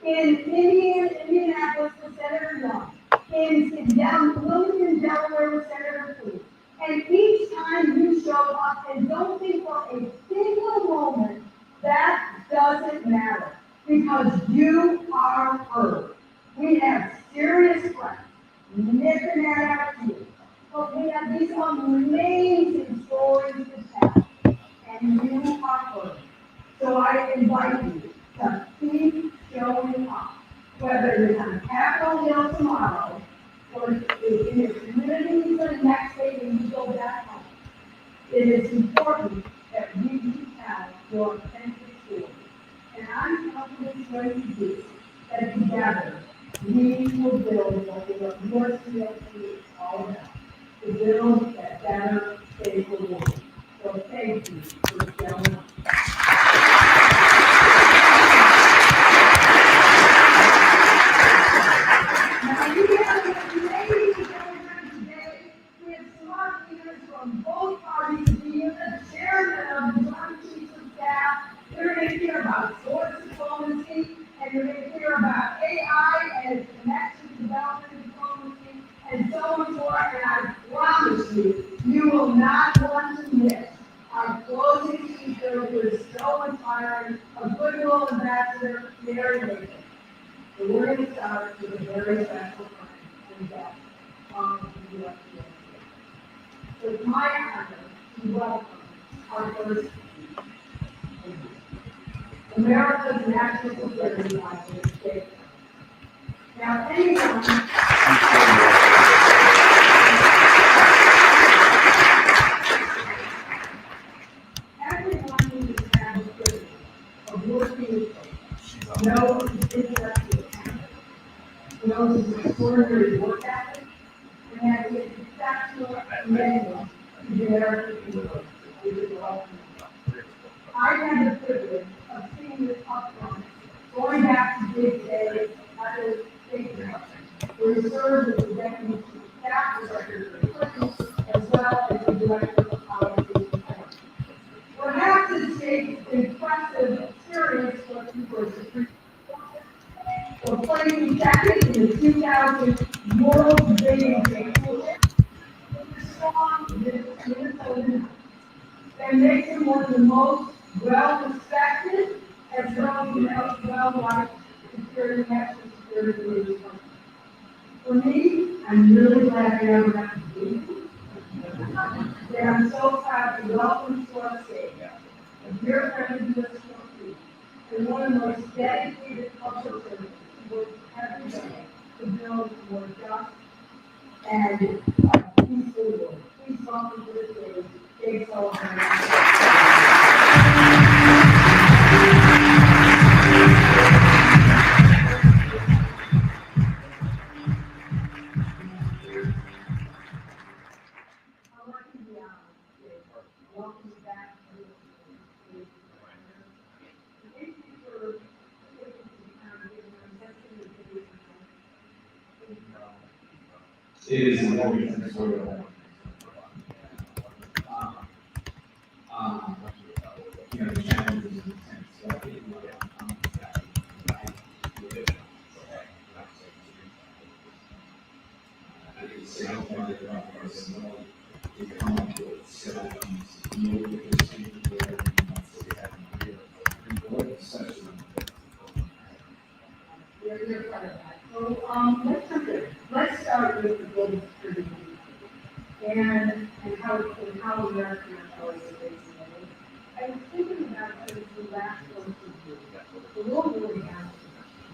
In Indianapolis with Senator Young. In Wilmington, Delaware with Senator Cruz. And each time you show up and don't think for a single moment that doesn't matter. Because you are heard. We have serious threats nipping at our heels. But we have these amazing stories to tell. And you are heard. So I invite you to keep showing up. Whether it's on Capitol Hill tomorrow, or in your communities the next day when you go back home. It is important that we tell your authentic story. And I'm confident when we do that together we will build what your CLC is all about. To build that better, safer world. So thank you for showing up. Now we have amazing programs today. We have smart leaders from both parties, the chairman of the Joint Chiefs of Staff. They're going to hear about source diplomacy, and you're going to hear about AI and its connection to development diplomacy, and so much more. And I promise you, you will not want to miss our closing speaker, who is so inspiring, a goodwill ambassador, Mary Baker. So we're going to start with a very special time and guest on the U.S. So it's my honor to welcome our first speaker, America's National Security Advisor. Now, anyone who has had the privilege of working with folks knows his intellectual talent, knows his extraordinary work ethic, and has an exceptional commitment to the American people. I had the privilege of seeing this up front, going back to big days at the State Department, where he served as the Deputy Chief Staff Director for Clinton, as well as the Director of Policy and Finance. Perhaps it takes impressive experience working for a Supreme Court, for placing second in the 2000 World Debating Championship, with a strong Minnesota that makes him one of the most well-respected as well as well-liked national security leaders. For me, I'm really glad I never got to be here. And I'm so proud to welcome to our state a dear friend of U.S. and one of the most dedicated public servants who works every day to build a more just and peaceful world. Please welcome to the stage, Dave Sullivan. Welcome back. It is important sort of the challenges and so I think to come up with strategies to deal with this particular important session. So let's start with the global security and how American authorities are facing it. I was thinking about this the last one to do. The world really has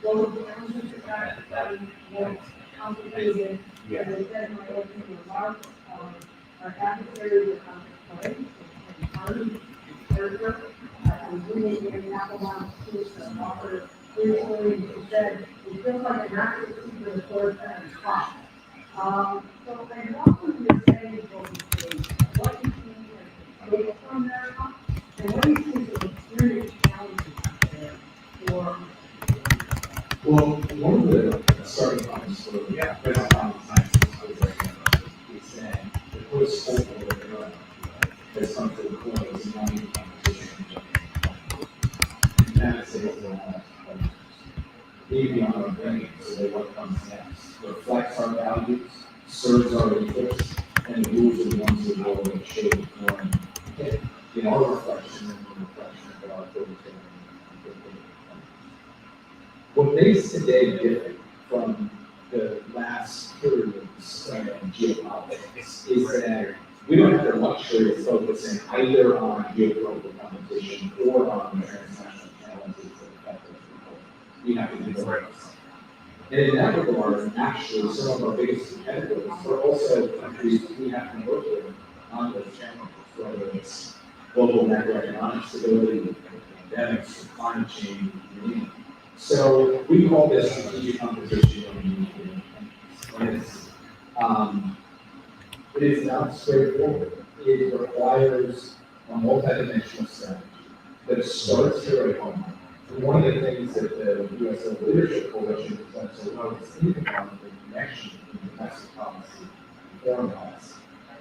global challenges that are more complicated. As I said in my opening remarks, our adversaries are coming from character. I was reading in Applebaum Schools that author recently who said it feels like an active secret of the court and spot. So I welcome you to say what you think is data from America and what you think are serious challenges there for. Well, one of the starting points for President Obama is that the post-Cold War era has come to the point of non-competition. And that's it. maybe on our brains, so that what comes next reflects our values, serves our interests, and moves in ones of the world that shape form in our reflection and the reflection of our authoritarian. What makes today different from the last periods of geopolitics is that we don't have the luxury of focusing either on geopolitical competition or on the transnational challenges that affect us. We have to do both. And in that regard, actually, some of our biggest competitors are also countries we have to work with on those challenges, whether it's global macroeconomic stability, pandemics, climate change, so we call this strategic competition. It is not straightforward. It requires a multidimensional strategy that starts here at home. And one of the things that the U.S. Leadership Coalition has done so well is think about the connection between domestic policy and foreign policy.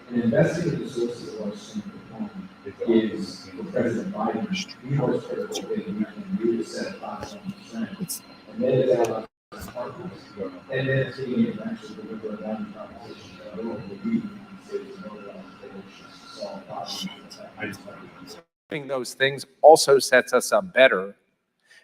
And investing in the sources of our strength at home is, for President Biden, the most critical thing we can do to set a platform of strength. And then it's allows partners, and then it's being able to actually deliver a value proposition that will lead the United States and other organizations to solve problems. Doing those things also sets us up better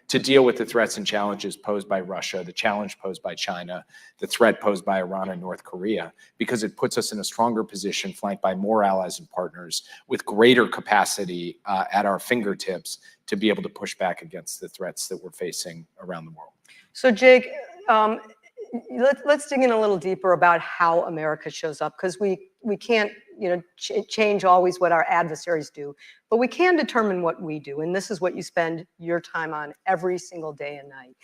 to deal with the threats and challenges posed by Russia, the challenge posed by China, the threat posed by Iran and North Korea, because it puts us in a stronger position, flanked by more allies and partners with greater capacity at our fingertips to be able to push back against the threats that we're facing around the world. So Jake, let's dig in a little deeper about how America shows up, because we can't change always what our adversaries do, but we can determine what we do, and this is what you spend your time on every single day and night.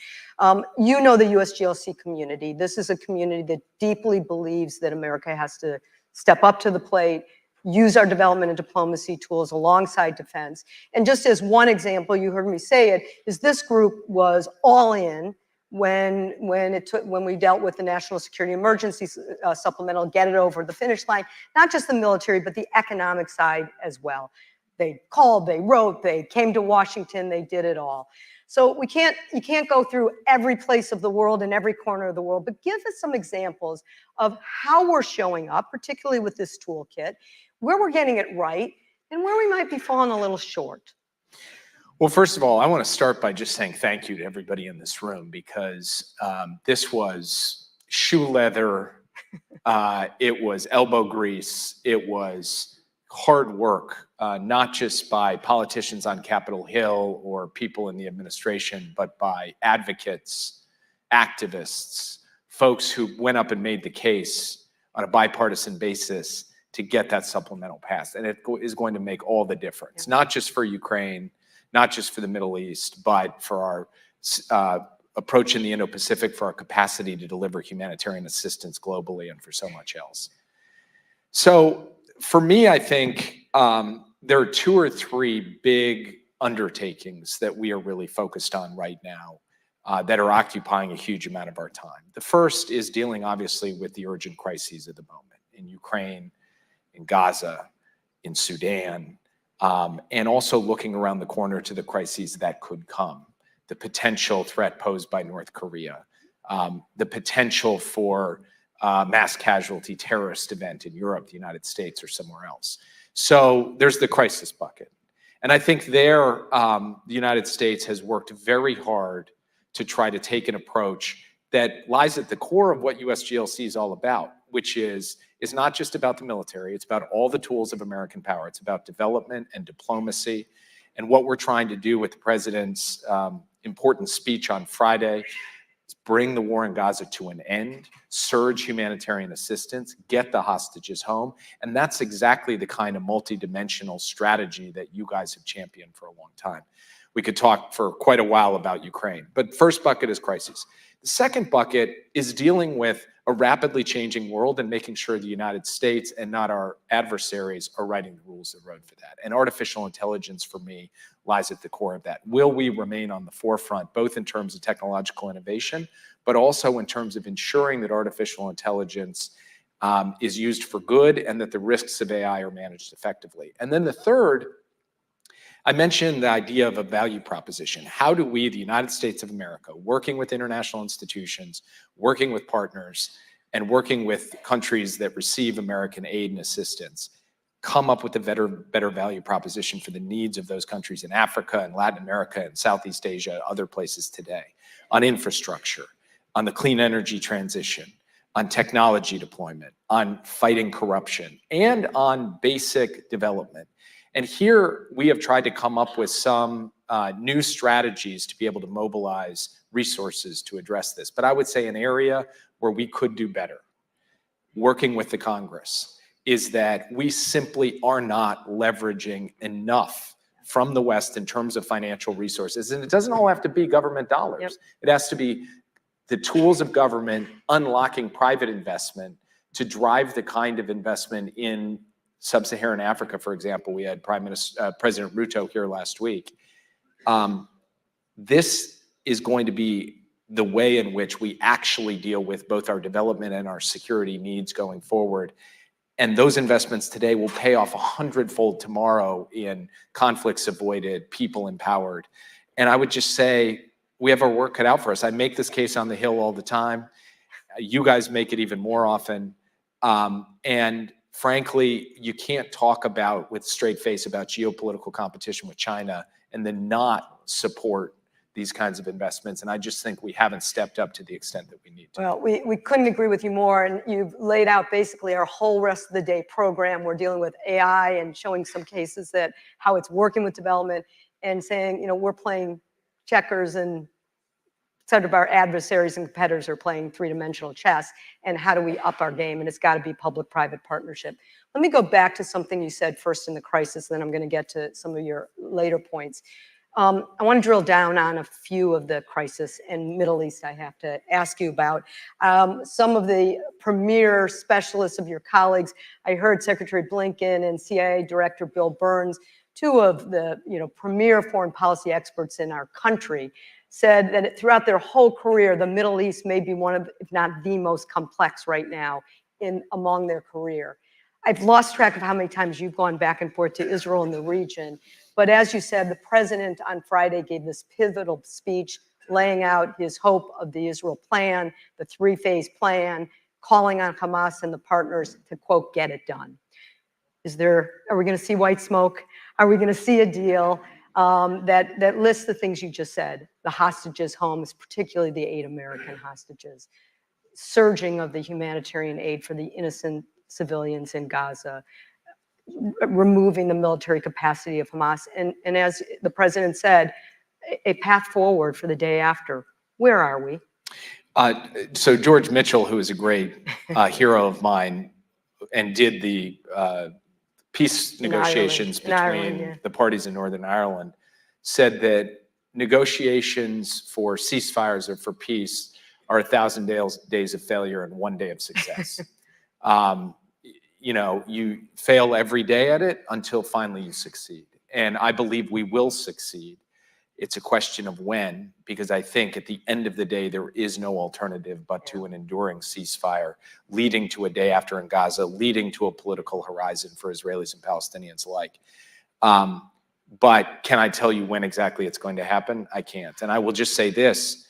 You know the USGLC community. This is a community that deeply believes that America has to step up to the plate, use our development and diplomacy tools alongside defense. And just as one example, you heard me say it, is this group was all in when we dealt with the national security emergency supplemental, get it over the finish line, not just the military, but the economic side as well. They called, they wrote, they came to Washington, they did it all. So you can't go through every place of the world and every corner of the world, but give us some examples of how we're showing up, particularly with this toolkit, where we're getting it right, and where we might be falling a little short. Well, first of all, I want to start by just saying thank you to everybody in this room, because this was shoe leather, it was elbow grease, it was hard work, not just by politicians on Capitol Hill or people in the administration, but by advocates, activists, folks who went up and made the case on a bipartisan basis to get that supplemental passed. And it is going to make all the difference, not just for Ukraine, not just for the Middle East, but for our approach in the Indo-Pacific, for our capacity to deliver humanitarian assistance globally, and for so much else. So for me, I think there are 2 or 3 big undertakings that we are really focused on right now that are occupying a huge amount of our time. The first is dealing, obviously, with the urgent crises of the moment in Ukraine, in Gaza, in Sudan, and also looking around the corner to the crises that could come. The potential threat posed by North Korea, the potential for mass casualty terrorist event in Europe, the United States, or somewhere else. So there's the crisis bucket. And I think there, the United States has worked very hard to try to take an approach that lies at the core of what USGLC is all about, which is not just about the military, it's about all the tools of American power. It's about development and diplomacy. And what we're trying to do with the president's important speech on Friday is bring the war in Gaza to an end, surge humanitarian assistance, get the hostages home. And that's exactly the kind of multidimensional strategy that you guys have championed for a long time. We could talk for quite a while about Ukraine, but first bucket is crises. The second bucket is dealing with a rapidly changing world and making sure the United States and not our adversaries are writing the rules of the road for that. And artificial intelligence, for me, lies at the core of that. Will we remain on the forefront, both in terms of technological innovation, but also in terms of ensuring that artificial intelligence is used for good and that the risks of AI are managed effectively? And then the third, I mentioned the idea of a value proposition. How do we, the United States of America, working with international institutions, working with partners, and working with countries that receive American aid and assistance, come up with a better value proposition for the needs of those countries in Africa and Latin America and Southeast Asia, other places today, on infrastructure, on the clean energy transition, on technology deployment, on fighting corruption, and on basic development. And here we have tried to come up with some new strategies to be able to mobilize resources to address this. But I would say an area where we could do better, working with the Congress, is that we simply are not leveraging enough from the West in terms of financial resources. And it doesn't all have to be government dollars. Yep. It has to be the tools of government unlocking private investment to drive the kind of investment in Sub-Saharan Africa, for example. We had President Ruto here last week. This is going to be the way in which we actually deal with both our development and our security needs going forward. And those investments today will pay off 100-fold tomorrow in conflicts avoided, people empowered. And I would just say we have our work cut out for us. I make this case on the Hill all the time. You guys make it even more often. And frankly, you can't talk about with straight face about geopolitical competition with China and then not support these kinds of investments. And I just think we haven't stepped up to the extent that we need to. Well, we couldn't agree with you more. And you've laid out basically our whole rest of the day program. We're dealing with AI and showing some cases that how it's working with development and saying, you know, we're playing checkers and some of our adversaries and competitors are playing three-dimensional chess. And how do we up our game? And it's got to be public-private partnership. Let me go back to something you said first in the crisis, then I'm going to get to some of your later points. I want to drill down on a few of the crisis and Middle East I have to ask you about. Some of the premier specialists of your colleagues, I heard Secretary Blinken and CIA Director Bill Burns, two of the premier foreign policy experts in our country, said that throughout their whole career, the Middle East may be one of, if not the most complex right now among their career. I've lost track of how many times you've gone back and forth to Israel and the region. But as you said, the president on Friday gave this pivotal speech laying out his hope of the Israel plan, the three-phase plan, calling on Hamas and the partners to, quote, get it done. Are we going to see white smoke? Are we going to see a deal that lists the things you just said? The hostages' homes, particularly the 8 American hostages, surging of the humanitarian aid for the innocent civilians in Gaza, removing the military capacity of Hamas, and as the president said, a path forward for the day after. Where are we? So George Mitchell, who is a great hero of mine and did the peace negotiations between the parties in Northern Ireland, said that negotiations for ceasefires or for peace are 1,000 days of failure and 1 day of success. You fail every day at it until finally you succeed. And I believe we will succeed. It's a question of when, because I think at the end of the day, there is no alternative but to an enduring ceasefire, leading to a day after in Gaza, leading to a political horizon for Israelis and Palestinians alike. But can I tell you when exactly it's going to happen? I can't. And I will just say this.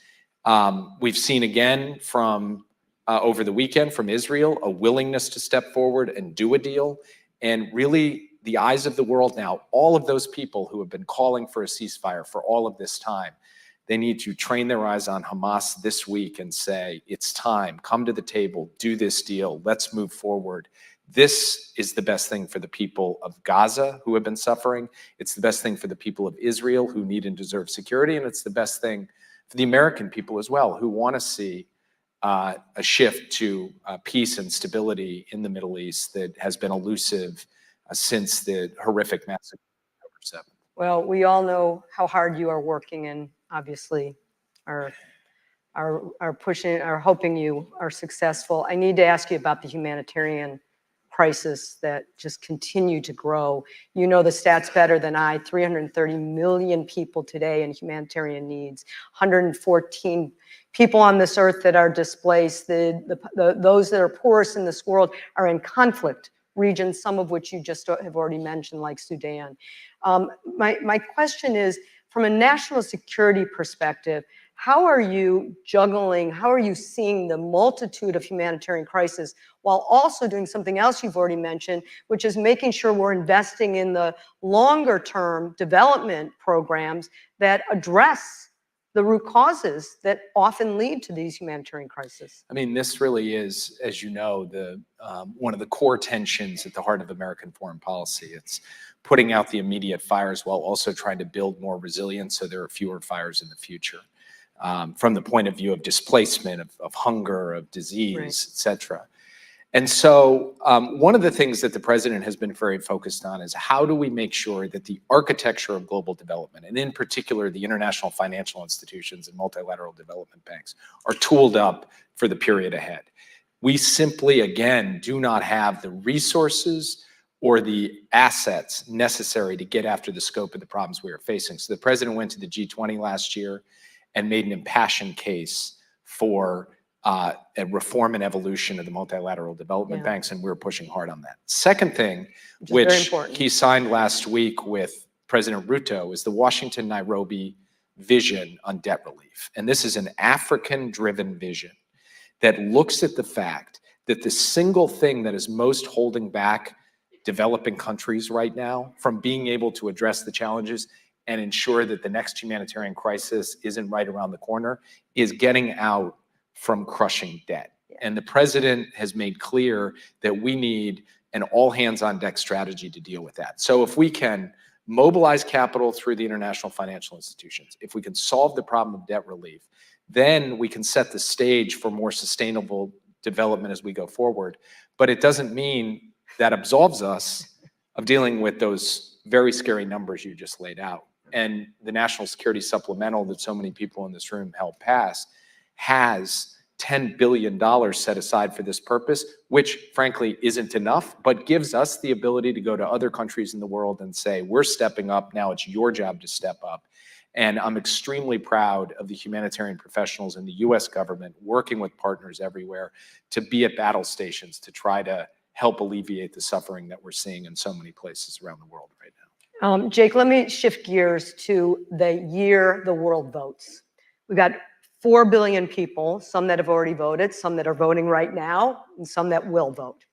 We've seen again from over the weekend from Israel a willingness to step forward and do a deal. And really, the eyes of the world now, all of those people who have been calling for a ceasefire for all of this time, they need to train their eyes on Hamas this week and say, it's time, come to the table, do this deal, let's move forward. This is the best thing for the people of Gaza who have been suffering. It's the best thing for the people of Israel who need and deserve security. And it's the best thing for the American people as well, who want to see a shift to peace and stability in the Middle East that has been elusive since the horrific massacre of October 7th. Well, we all know how hard you are working, and obviously are pushing, are hoping you are successful. I need to ask you about the humanitarian crisis that just continue to grow. You know the stats better than I. 330 million people today in humanitarian needs. 114 people on this earth that are displaced. Those that are poorest in this world are in conflict regions, some of which you just have already mentioned, like Sudan. My question is, from a national security perspective, how are you juggling, how are you seeing the multitude of humanitarian crises while also doing something else you've already mentioned, which is making sure we're investing in the longer term development programs that address the root causes that often lead to these humanitarian crises? I mean, this really is, as you know, the one of the core tensions at the heart of American foreign policy. It's putting out the immediate fires while also trying to build more resilience so there are fewer fires in the future. From the point of view of displacement, of hunger, of disease, Right. et cetera. And so one of the things that the president has been very focused on is how do we make sure that the architecture of global development, and in particular the international financial institutions and multilateral development banks, are tooled up for the period ahead. We simply, again, do not have the resources or the assets necessary to get after the scope of the problems we are facing. So the president went to the G20 last year and made an impassioned case for a reform and evolution of the multilateral development banks, and we're pushing hard on that. Second thing, which he signed last week with President Ruto, is the Washington-Nairobi vision on debt relief. And this is an African-driven vision that looks at the fact that the single thing that is most holding back developing countries right now from being able to address the challenges and ensure that the next humanitarian crisis isn't right around the corner is getting out from crushing debt. And the president has made clear that we need an all-hands-on-deck strategy to deal with that. So if we can mobilize capital through the international financial institutions, if we can solve the problem of debt relief, then we can set the stage for more sustainable development as we go forward. But it doesn't mean that absolves us of dealing with those very scary numbers you just laid out. And the National Security Supplemental that so many people in this room helped pass has $10 billion set aside for this purpose, which frankly isn't enough, but gives us the ability to go to other countries in the world and say, we're stepping up, now it's your job to step up. And I'm extremely proud of the humanitarian professionals in the US government working with partners everywhere to be at battle stations to try to help alleviate the suffering that we're seeing in so many places around the world right now. Jake, let me shift gears to the year the world votes. We've got 4 billion people, some that have already voted, some that are voting right now, and some that will vote.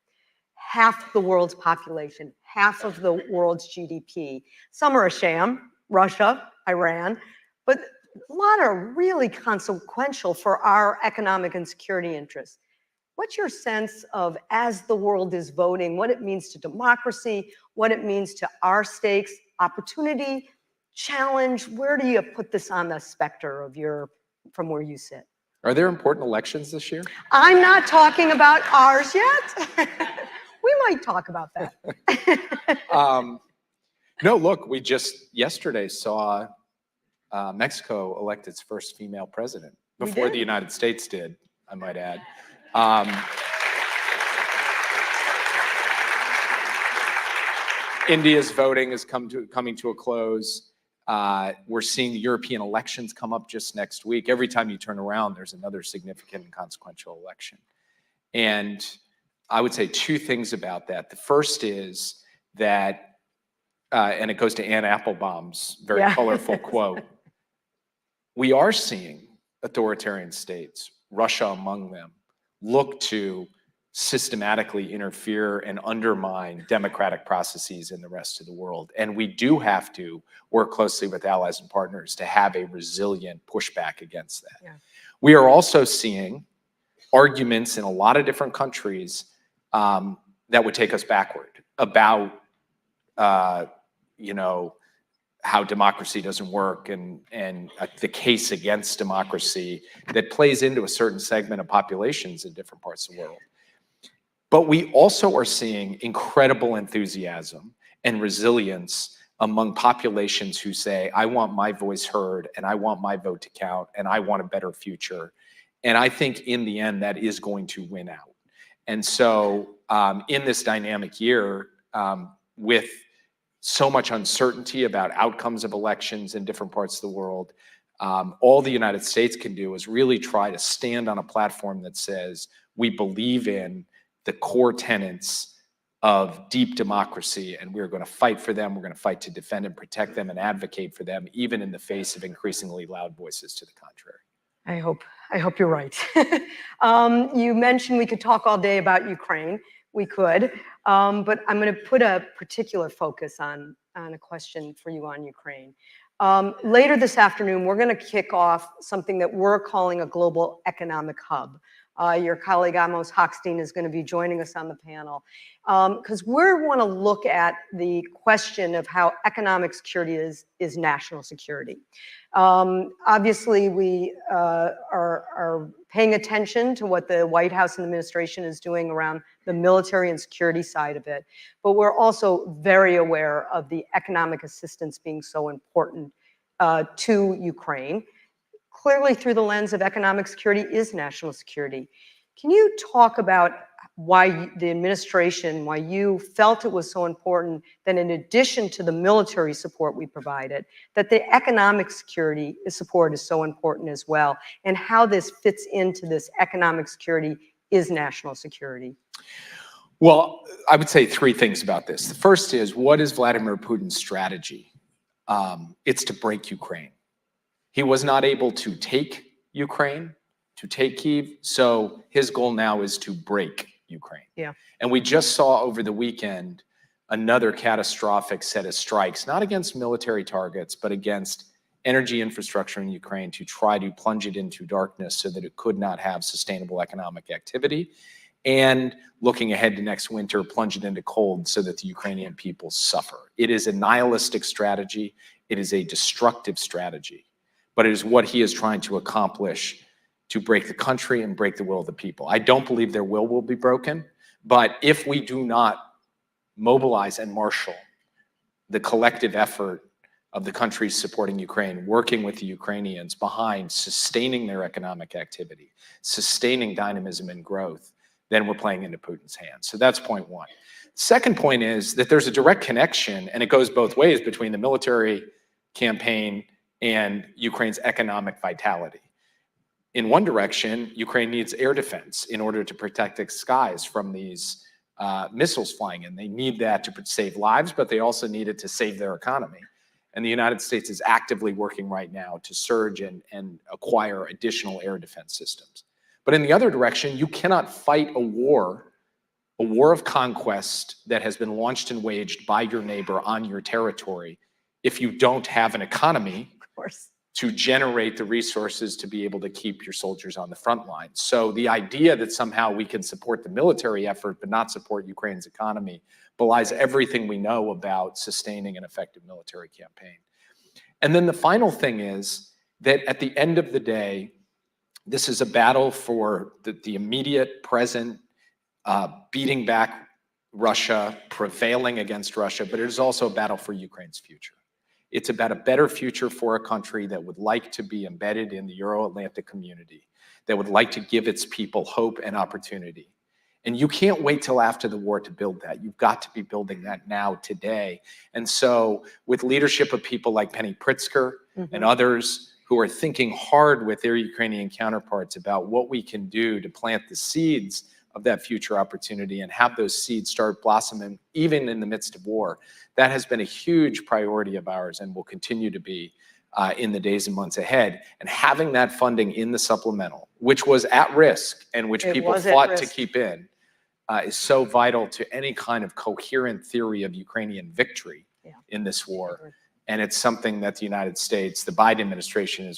Half the world's population, half of the world's GDP. Some are a sham, Russia, Iran, but a lot are really consequential for our economic and security interests. What's your sense of, as the world is voting, what it means to democracy, what it means to our stakes, opportunity, challenge? Where do you put this on the specter of from where you sit? Are there important elections this year? I'm not talking about ours yet. We might talk about that. No, look, we just yesterday saw Mexico elect its first female president before the United States did, I might add. India's voting is coming to a close. We're seeing the European elections come up just next week. Every time you turn around, there's another significant and consequential election. And I would say two things about that. The first is that, and it goes to Anne Applebaum's very colorful quote, we are seeing authoritarian states, Russia among them, look to systematically interfere and undermine democratic processes in the rest of the world. And we do have to work closely with allies and partners to have a resilient pushback against that. Yeah. We are also seeing arguments in a lot of different countries that would take us backward about, how democracy doesn't work and the case against democracy that plays into a certain segment of populations in different parts of the world. But we also are seeing incredible enthusiasm and resilience among populations who say, I want my voice heard and I want my vote to count and I want a better future. And I think in the end, that is going to win out. And so in this dynamic year, with so much uncertainty about outcomes of elections in different parts of the world, all the United States can do is really try to stand on a platform that says we believe in the core tenets of deep democracy, and we're going to fight for them. We're going to fight to defend and protect them and advocate for them, even in the face of increasingly loud voices to the contrary. I hope you're right. You mentioned we could talk all day about Ukraine. We could, but I'm going to put a particular focus on a question for you on Ukraine. Later this afternoon, we're going to kick off something that we're calling a global economic hub. Your colleague Amos Hochstein is going to be joining us on the panel because we want to look at the question of how economic security is national security. Obviously, we are paying attention to what the White House and the administration is doing around the military and security side of it, but we're also very aware of the economic assistance being so important to Ukraine. Clearly, through the lens of economic security is national security. Can you talk about why the administration, why you felt it was so important that in addition to the military support we provided, that the economic security support is so important as well, and how this fits into this economic security is national security? Well, I would say three things about this. The first is, what is Vladimir Putin's strategy? It's to break Ukraine. He was not able to take Ukraine, to take Kyiv, so his goal now is to break Ukraine. Yeah. And we just saw over the weekend another catastrophic set of strikes, not against military targets, but against energy infrastructure in Ukraine to try to plunge it into darkness so that it could not have sustainable economic activity. And looking ahead to next winter, plunge it into cold so that the Ukrainian people suffer. It is a nihilistic strategy. It is a destructive strategy. But it is what he is trying to accomplish to break the country and break the will of the people. I don't believe their will be broken, but if we do not mobilize and marshal the collective effort of the countries supporting Ukraine, working with the Ukrainians behind sustaining their economic activity, sustaining dynamism and growth, then we're playing into Putin's hands. So that's point one. Second point is that there's a direct connection, and it goes both ways, between the military campaign and Ukraine's economic vitality. In one direction, Ukraine needs air defense in order to protect its skies from these missiles flying in. They need that to save lives, but they also need it to save their economy. And the United States is actively working right now to surge and acquire additional air defense systems. But in the other direction, you cannot fight a war of conquest that has been launched and waged by your neighbor on your territory if you don't have an economy to generate the resources to be able to keep your soldiers on the front line. So the idea that somehow we can support the military effort but not support Ukraine's economy belies everything we know about sustaining an effective military campaign. And then the final thing is that at the end of the day, this is a battle for the immediate present, beating back Russia, prevailing against Russia, but it is also a battle for Ukraine's future. It's about a better future for a country that would like to be embedded in the Euro-Atlantic community, that would like to give its people hope and opportunity. And you can't wait till after the war to build that. You've got to be building that now, today. And so with leadership of people like Penny Pritzker and others who are thinking hard with their Ukrainian counterparts about what we can do to plant the seeds of that future opportunity and have those seeds start blossoming even in the midst of war. That has been a huge priority of ours and will continue to be in the days and months ahead. And having that funding in the supplemental, which was at risk and which people fought to keep in, is so vital to any kind of coherent theory of Ukrainian victory in this war. And it's something that the United States, the Biden administration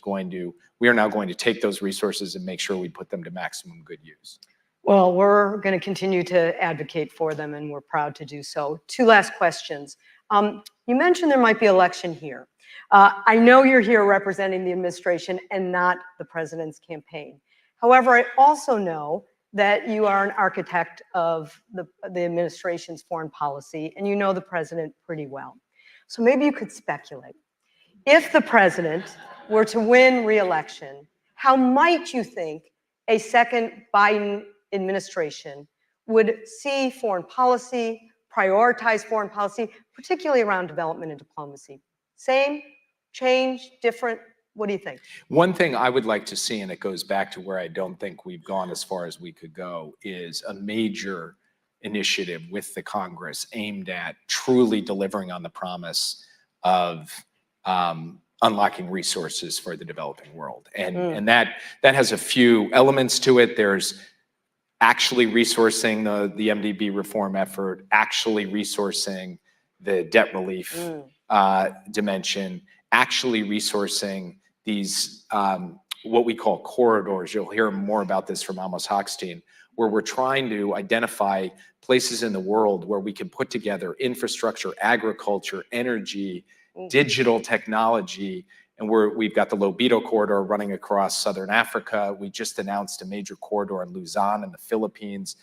we are now going to take those resources and make sure we put them to maximum good use. Well, we're going to continue to advocate for them, and we're proud to do so. Two last questions. You mentioned there might be election here. I know you're here representing the administration and not the president's campaign. However, I also know that you are an architect of the administration's foreign policy, and you know the president pretty well. So maybe you could speculate. If the president were to win re-election, how might you think a second Biden administration would see foreign policy, prioritize foreign policy, particularly around development and diplomacy? Same, change, different? What do you think? One thing I would like to see, and it goes back to where I don't think we've gone as far as we could go, is a major initiative with the Congress aimed at truly delivering on the promise of unlocking resources for the developing world. And that has a few elements to it. There's actually resourcing the MDB reform effort, actually resourcing the debt relief dimension, actually resourcing these what we call corridors. You'll hear more about this from Amos Hochstein, where we're trying to identify places in the world where we can put together infrastructure, agriculture, energy, digital technology, and we've got the Lobito corridor running across Southern Africa. We just announced a major corridor in Luzon in the Philippines.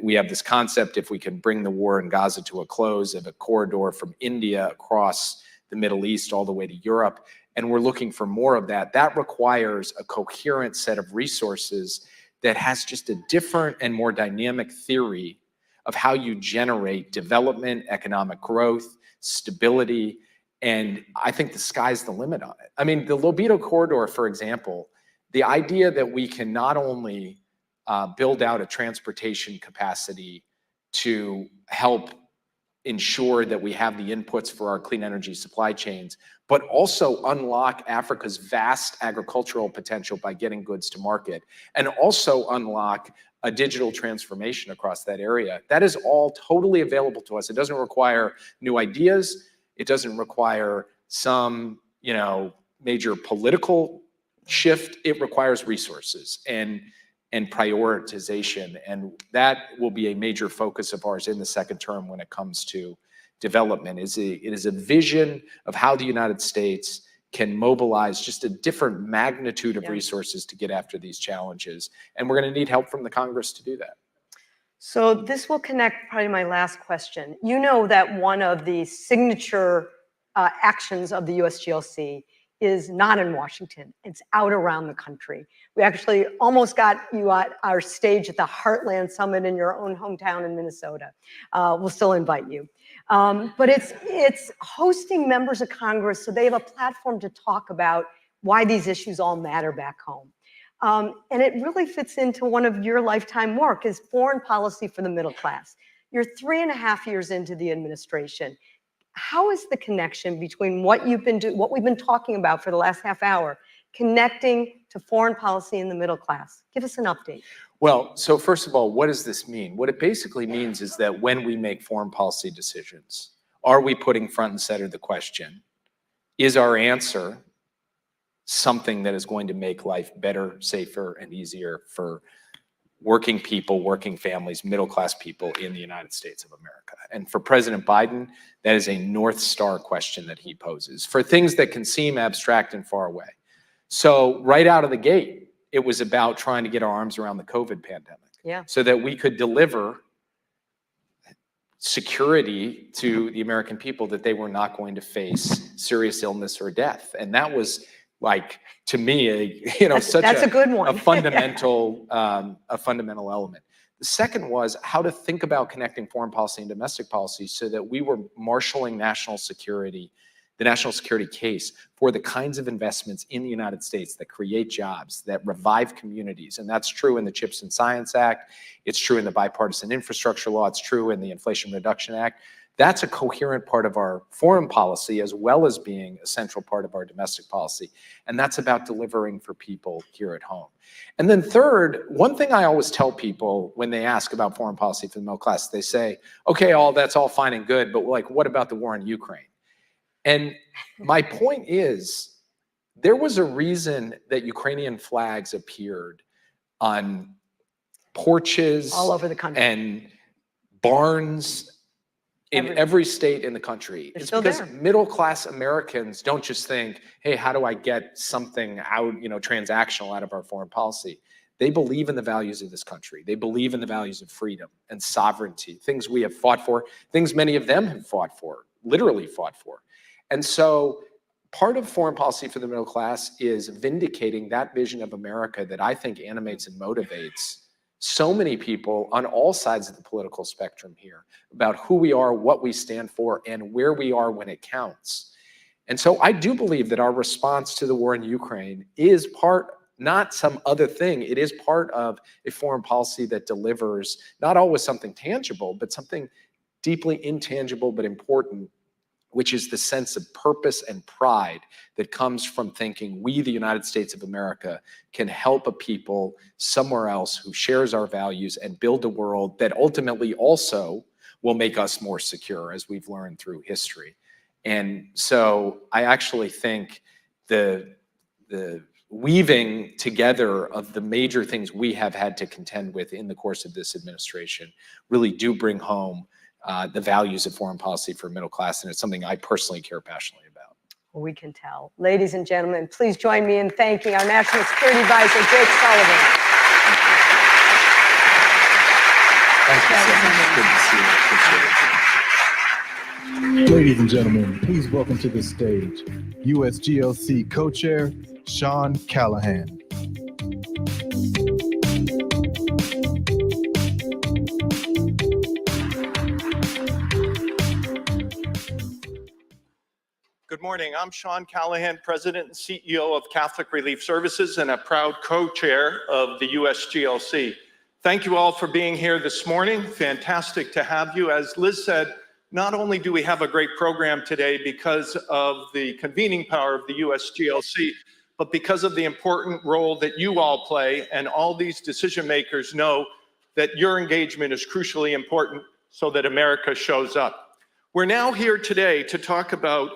We have this concept, if we can bring the war in Gaza to a close, of a corridor from India across the Middle East all the way to Europe. And we're looking for more of that. That requires a coherent set of resources that has just a different and more dynamic theory of how you generate development, economic growth, stability, and I think the sky's the limit on it. I mean, the Lobito corridor, for example, the idea that we can not only build out a transportation capacity to help ensure that we have the inputs for our clean energy supply chains, but also unlock Africa's vast agricultural potential by getting goods to market, and also unlock a digital transformation across that area. That is all totally available to us. It doesn't require new ideas. It doesn't require some, major political shift. It requires resources and prioritization. And that will be a major focus of ours in the second term when it comes to development. It is a vision of how the United States can mobilize just a different magnitude of resources to get after these challenges. And we're going to need help from the Congress to do that. So this will connect probably my last question. You know that one of the signature actions of the USGLC is not in Washington. It's out around the country. We actually almost got you at our stage at the Heartland Summit in your own hometown in Minnesota. We'll still invite you. But it's hosting members of Congress so they have a platform to talk about why these issues all matter back home. And it really fits into one of your lifetime work is foreign policy for the middle class. You're 3.5 years into the administration. How is the connection between what we've been talking about for the last half hour, connecting to foreign policy in the middle class? Give us an update. Well, so first of all, what does this mean? What it basically means is that when we make foreign policy decisions, are we putting front and center the question, is our answer something that is going to make life better, safer, and easier for working people, working families, middle-class people in the United States of America? And for President Biden, that is a North Star question that he poses for things that can seem abstract and far away. So right out of the gate, it was about trying to get our arms around the COVID pandemic so that we could deliver security to the American people that they were not going to face serious illness or death. And that was, like, to me, that's a good one. a fundamental element. The second was how to think about connecting foreign policy and domestic policy so that we were marshaling national security, the national security case for the kinds of investments in the United States that create jobs, that revive communities. And that's true in the CHIPS and Science Act. It's true in the bipartisan infrastructure law. It's true in the Inflation Reduction Act. That's a coherent part of our foreign policy as well as being a central part of our domestic policy. And that's about delivering for people here at home. And then third, one thing I always tell people when they ask about foreign policy for the middle class, they say, okay, that's all fine and good, but what about the war in Ukraine? And my point is, there was a reason that Ukrainian flags appeared on porches all over the country and barns in every state in the country. It's because middle-class Americans don't just think, hey, how do I get something out, transactional out of our foreign policy? They believe in the values of this country. They believe in the values of freedom and sovereignty, things we have fought for, things many of them have fought for, literally fought for. And so part of foreign policy for the middle class is vindicating that vision of America that I think animates and motivates so many people on all sides of the political spectrum here about who we are, what we stand for, and where we are when it counts. And so I do believe that our response to the war in Ukraine is part not some other thing. It is part of a foreign policy that delivers not always something tangible, but something deeply intangible but important, which is the sense of purpose and pride that comes from thinking we, the United States of America, can help a people somewhere else who shares our values and build a world that ultimately also will make us more secure, as we've learned through history. And so I actually think the weaving together of the major things we have had to contend with in the course of this administration really do bring home the values of foreign policy for middle class, and it's something I personally care passionately about. Well, we can tell. Ladies and gentlemen, please join me in thanking our National Security Advisor, Jake Sullivan. Thank you so much. Good to see you. Appreciate it. Ladies and gentlemen, please welcome to the stage USGLC co-chair Sean Callahan. Good morning. I'm Sean Callahan, President and CEO of Catholic Relief Services and a proud co-chair of the USGLC. Thank you all for being here this morning. Fantastic to have you. As Liz said, not only do we have a great program today because of the convening power of the USGLC, but because of the important role that you all play, and all these decision makers know that your engagement is crucially important so that America shows up. We're now here today to talk about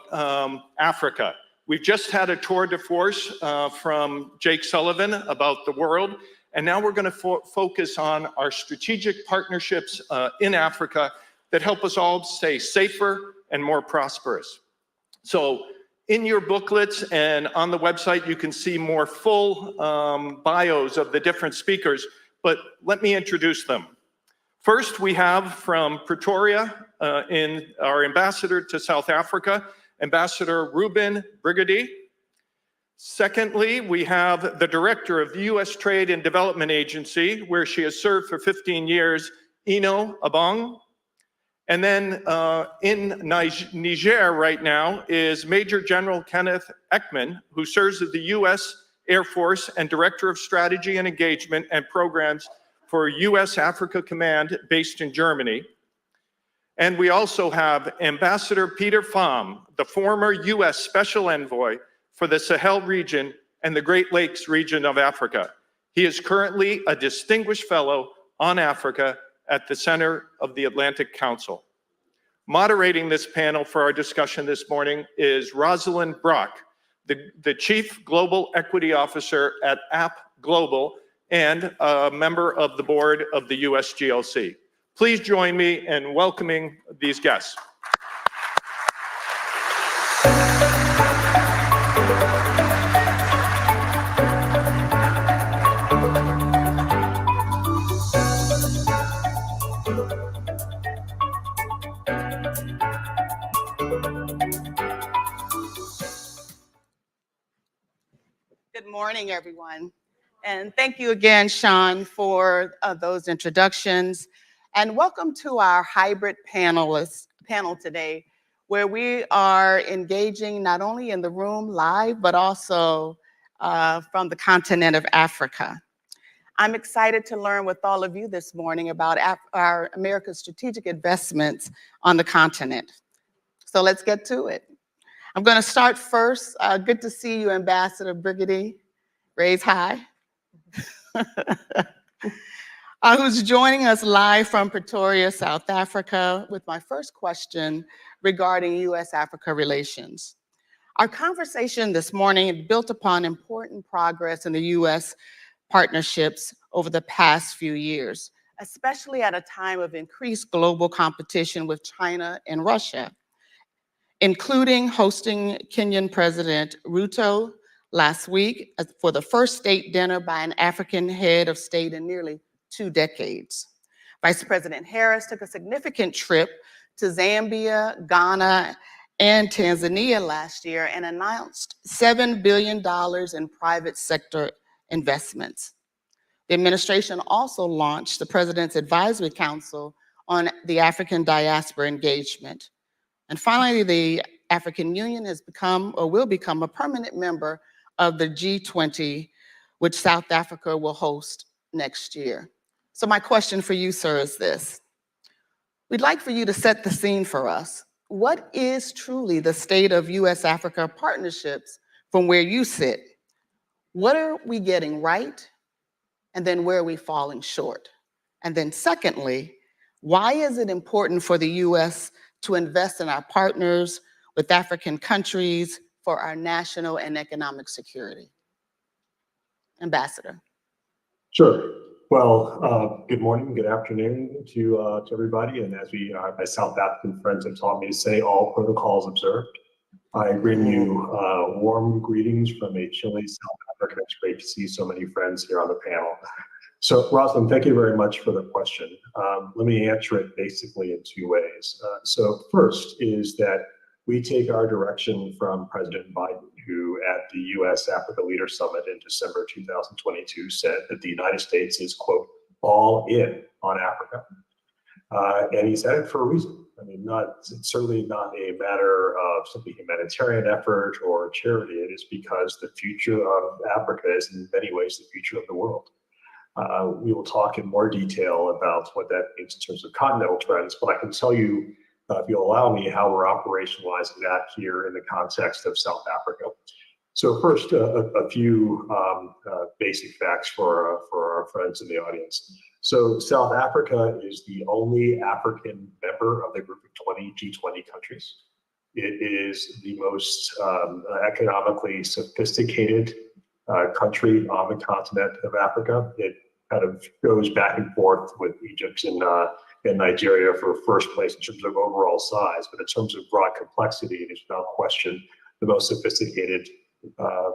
Africa. We've just had a tour de force from Jake Sullivan about the world, and now we're going to focus on our strategic partnerships in Africa that help us all stay safer and more prosperous. So in your booklets and on the website, you can see more full bios of the different speakers, but let me introduce them. First, we have from Pretoria, in our ambassador to South Africa, Ambassador Ruben Brigady. Secondly, we have the director of the U.S. Trade and Development Agency, where she has served for 15 years, Ino Abong. And then in Niger right now is Major General Kenneth Ekman, who serves as the U.S. Air Force and Director of Strategy and Engagement and Programs for U.S. Africa Command based in Germany. And we also have Ambassador Peter Pham, the former U.S. Special Envoy for the Sahel region and the Great Lakes region of Africa. He is currently a distinguished fellow on Africa at the Center of the Atlantic Council. Moderating this panel for our discussion this morning is Rosalind Brock, the Chief Global Equity Officer at App Global and a member of the board of the USGLC. Please join me in welcoming these guests. Good morning, everyone. And thank you again, Sean, for those introductions. And welcome to our hybrid panel today, where we are engaging not only in the room live, but also from the continent of Africa. I'm excited to learn with all of you this morning about our America's strategic investments on the continent. So let's get to it. I'm going to start first. Good to see you, Ambassador Brigady. Raise high. Who's joining us live from Pretoria, South Africa, with my first question regarding U.S.-Africa relations. Our conversation this morning built upon important progress in the U.S. partnerships over the past few years, especially at a time of increased global competition with China and Russia, including hosting Kenyan President Ruto last week for the first state dinner by an African head of state in nearly 2 decades. Vice President Harris took a significant trip to Zambia, Ghana, and Tanzania last year and announced $7 billion in private sector investments. The administration also launched the President's Advisory Council on the African Diaspora Engagement. And finally, the African Union has become or will become a permanent member of the G20, which South Africa will host next year. So my question for you, sir, is this. We'd like for you to set the scene for us. What is truly the state of US-Africa partnerships from where you sit? What are we getting right? And then where are we falling short? And then secondly, why is it important for the US to invest in our partners with African countries for our national and economic security? Ambassador. Sure. Well, good morning, good afternoon to everybody. And as my South African friends have taught me to say, all protocols observed. I bring you warm greetings from a chilly South Africa. It's great to see so many friends here on the panel. So, Rosalind, thank you very much for the question. Let me answer it basically in two ways. So first is that we take our direction from President Biden, who at the US-Africa Leader Summit in December 2022 said that the United States is, quote, all in on Africa. And he said it for a reason. I mean, it's certainly not a matter of simply humanitarian effort or charity. It is because the future of Africa is in many ways the future of the world. We will talk in more detail about what that means in terms of continental trends, but I can tell you, if you'll allow me, how we're operationalizing that here in the context of South Africa. So first, a few basic facts for our friends in the audience. So South Africa is the only African member of the group of 20 G20 countries. It is the most economically sophisticated country on the continent of Africa. It kind of goes back and forth with Egypt and Nigeria for first place in terms of overall size, but in terms of broad complexity, it is without question the most sophisticated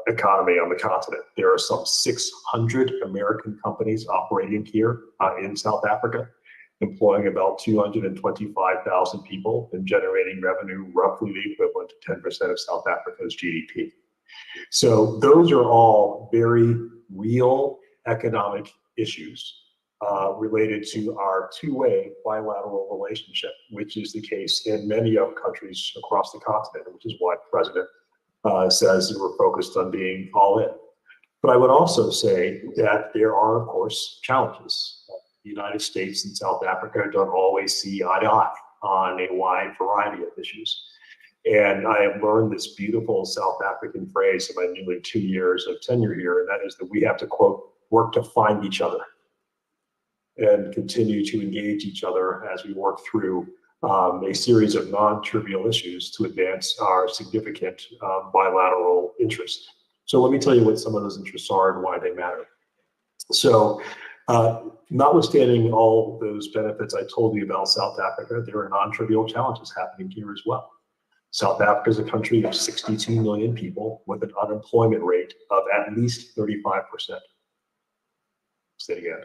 economy on the continent. There are some 600 American companies operating here in South Africa, employing about 225,000 people and generating revenue roughly the equivalent to 10% of South Africa's GDP. So those are all very real economic issues related to our two-way bilateral relationship, which is the case in many of countries across the continent, which is why the president says that we're focused on being all in. But I would also say that there are, of course, challenges. The United States and South Africa don't always see eye to eye on a wide variety of issues. And I have learned this beautiful South African phrase in my nearly 2 years of tenure here, and that is that we have to, quote, work to find each other and continue to engage each other as we work through a series of non-trivial issues to advance our significant bilateral interests. So let me tell you what some of those interests are and why they matter. So notwithstanding all those benefits I told you about South Africa, there are non-trivial challenges happening here as well. South Africa is a country of 62 million people with an unemployment rate of at least 35%. Say it again.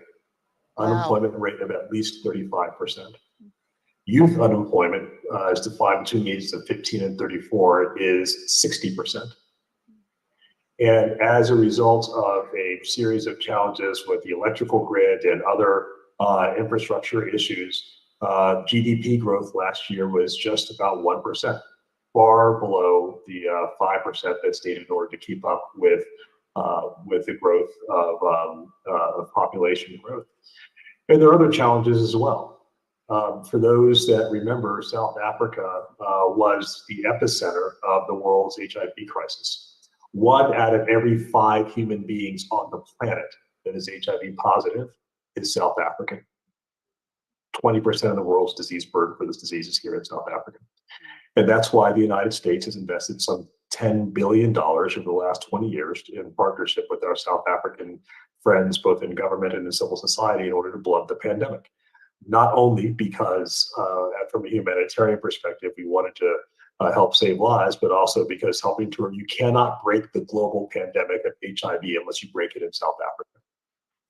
Wow. Unemployment rate of at least 35%. Youth unemployment, as defined between the ages of 15 and 34, is 60%. And as a result of a series of challenges with the electrical grid and other infrastructure issues, GDP growth last year was just about 1%, far below the 5% that's needed in order to keep up with the growth of population growth. And there are other challenges as well. For those that remember, South Africa was the epicenter of the world's HIV crisis. 1 out of every 5 human beings on the planet that is HIV positive is South African. 20% of the world's disease burden for this disease is here in South Africa. And that's why the United States has invested some $10 billion over the last 20 years in partnership with our South African friends, both in government and in civil society, in order to blunt the pandemic. Not only because from a humanitarian perspective, we wanted to help save lives, but also because you cannot break the global pandemic of HIV unless you break it in South Africa.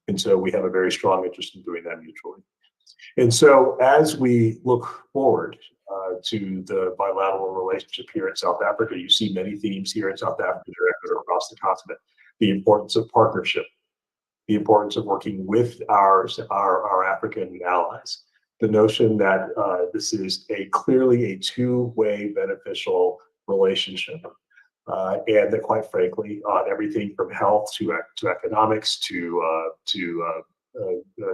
And so we have a very strong interest in doing that mutually. And so as we look forward to the bilateral relationship here in South Africa, you see many themes here in South Africa that are across the continent. The importance of partnership, the importance of working with our African allies, the notion that this is clearly a two-way beneficial relationship. and that, quite frankly, on everything from health to economics to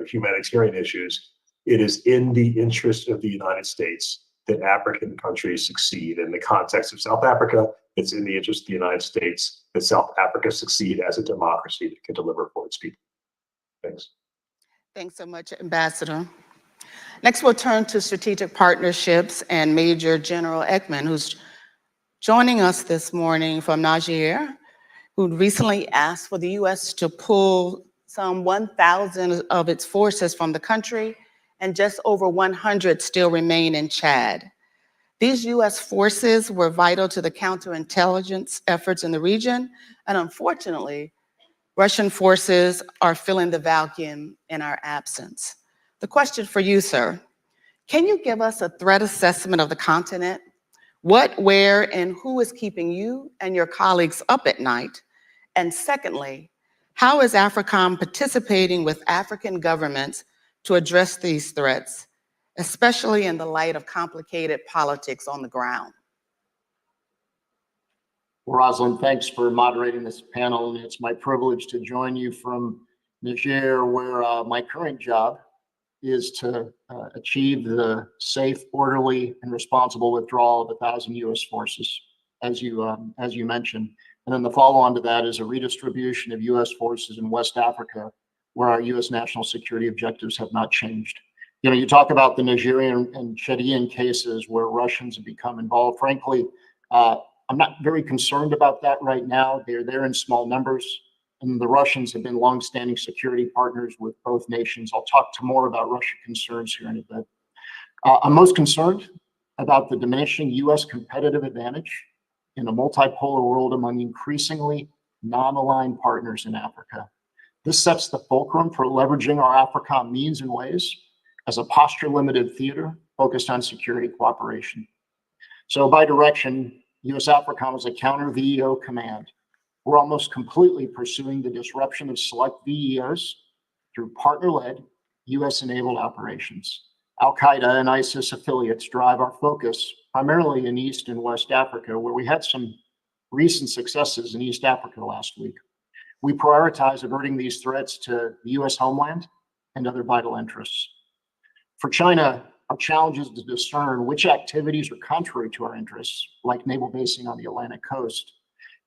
humanitarian issues, it is in the interest of the United States that African countries succeed. In the context of South Africa, it's in the interest of the United States that South Africa succeed as a democracy that can deliver for its people. Thanks. Thanks so much, Ambassador. Next, we'll turn to strategic partnerships and Major General Ekman, who's joining us this morning from Niger, who recently asked for the U.S. to pull some 1,000 of its forces from the country, and just over 100 still remain in Chad. These U.S. forces were vital to the counterintelligence efforts in the region, and unfortunately, Russian forces are filling the vacuum in our absence. The question for you, sir, can you give us a threat assessment of the continent? What, where, and who is keeping you and your colleagues up at night? And secondly, how is AFRICOM participating with African governments to address these threats, especially in the light of complicated politics on the ground? Well, Rosalind, thanks for moderating this panel, and it's my privilege to join you from Niger, where my current job is to achieve the safe, orderly, and responsible withdrawal of 1,000 U.S. forces, as you mentioned. And then the follow-on to that is a redistribution of U.S. forces in West Africa, where our U.S. national security objectives have not changed. You know, you talk about the Nigerian and Chadian cases where Russians have become involved. Frankly, I'm not very concerned about that right now. They're there in small numbers, and the Russians have been longstanding security partners with both nations. I'll talk to more about Russian concerns here in a bit. I'm most concerned about the diminishing U.S. competitive advantage in a multipolar world among increasingly non-aligned partners in Africa. This sets the fulcrum for leveraging our AFRICOM means and ways as a posture-limited theater focused on security cooperation. So by direction, U.S. AFRICOM is a counter-VEO command. We're almost completely pursuing the disruption of select VEOs through partner-led, U.S.-enabled operations. Al-Qaeda and ISIS affiliates drive our focus primarily in East and West Africa, where we had some recent successes in East Africa last week. We prioritize averting these threats to the U.S. homeland and other vital interests. For China, our challenge is to discern which activities are contrary to our interests, like naval basing on the Atlantic coast,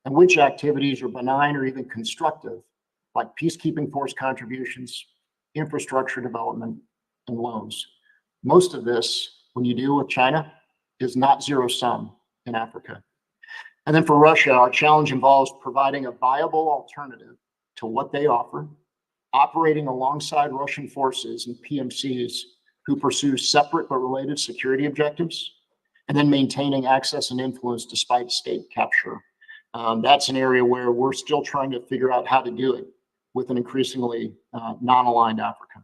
and which activities are benign or even constructive, like peacekeeping force contributions, infrastructure development, and loans. Most of this, when you deal with China, is not zero-sum in Africa. And then for Russia, our challenge involves providing a viable alternative to what they offer, operating alongside Russian forces and PMCs who pursue separate but related security objectives, and then maintaining access and influence despite state capture. That's an area where we're still trying to figure out how to do it with an increasingly non-aligned Africa.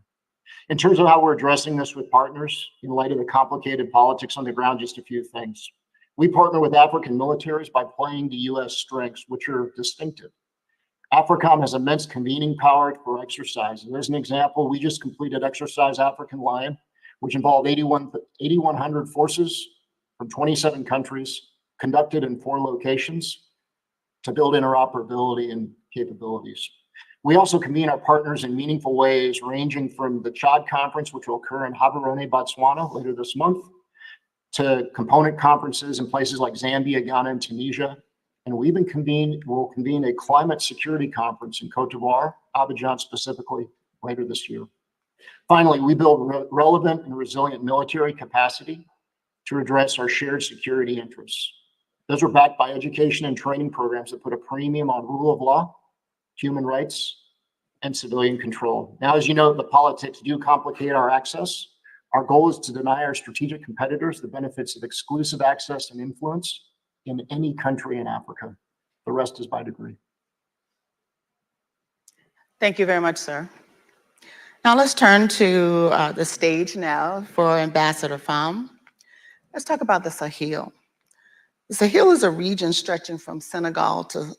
In terms of how we're addressing this with partners, in light of the complicated politics on the ground, just a few things. We partner with African militaries by playing to U.S. strengths, which are distinctive. AFRICOM has immense convening power for exercises. As an example, we just completed Exercise African Lion, which involved 8,100 forces from 27 countries, conducted in 4 locations to build interoperability and capabilities. We also convene our partners in meaningful ways, ranging from the Chad Conference, which will occur in Gaborone, Botswana later this month, to component conferences in places like Zambia, Ghana, and Tunisia. And we'll convene a climate security conference in Cote d'Ivoire, Abidjan specifically, later this year. Finally, we build relevant and resilient military capacity to address our shared security interests. Those are backed by education and training programs that put a premium on rule of law, human rights, and civilian control. Now, as you know, the politics do complicate our access. Our goal is to deny our strategic competitors the benefits of exclusive access and influence in any country in Africa. The rest is by degree. Thank you very much, sir. Now let's turn to the stage now for Ambassador Pham. Let's talk about the Sahel. The Sahel is a region stretching from Senegal to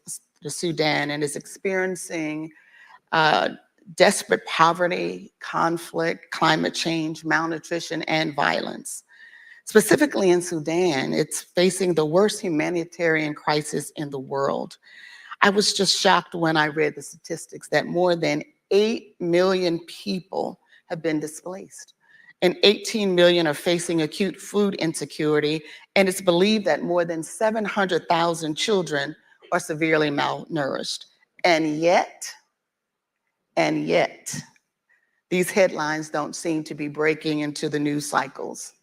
Sudan and is experiencing desperate poverty, conflict, climate change, malnutrition, and violence. Specifically in Sudan, it's facing the worst humanitarian crisis in the world. I was just shocked when I read the statistics that more than 8 million people have been displaced, and 18 million are facing acute food insecurity, and it's believed that more than 700,000 children are severely malnourished. And yet, these headlines don't seem to be breaking into the news cycles.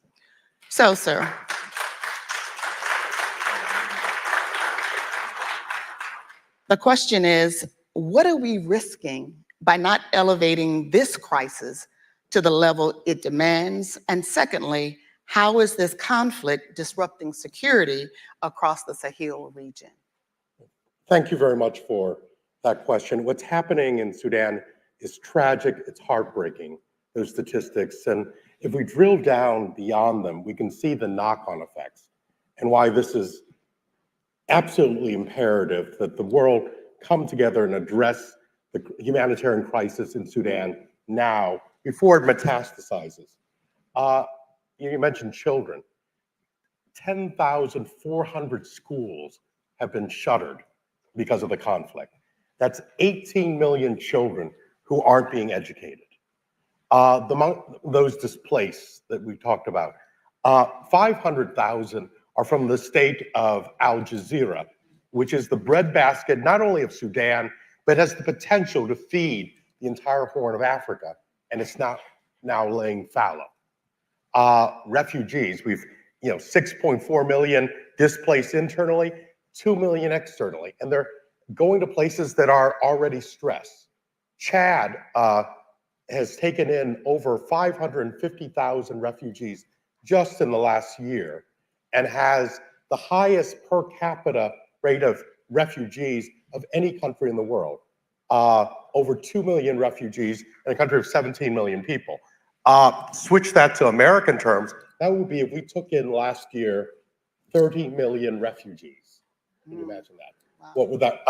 So, sir, the question is, what are we risking by not elevating this crisis to the level it demands? And secondly, how is this conflict disrupting security across the Sahel region? Thank you very much for that question. What's happening in Sudan is tragic, it's heartbreaking, those statistics. And if we drill down beyond them, we can see the knock-on effects and why this is absolutely imperative that the world come together and address the humanitarian crisis in Sudan now, before it metastasizes. You mentioned children. 10,400 schools have been shuttered because of the conflict. That's 18 million children who aren't being educated. Those displaced that we talked about, 500,000 are from the state of Al Jazeera, which is the breadbasket not only of Sudan, but has the potential to feed the entire Horn of Africa, and it's now laying fallow. Refugees, we've 6.4 million displaced internally, 2 million externally, and they're going to places that are already stressed. Chad has taken in over 550,000 refugees just in the last year, and has the highest per capita rate of refugees of any country in the world. Over 2 million refugees in a country of 17 million people. Switch that to American terms, that would be if we took in last year 30 million refugees. Can you imagine that? Wow. What would that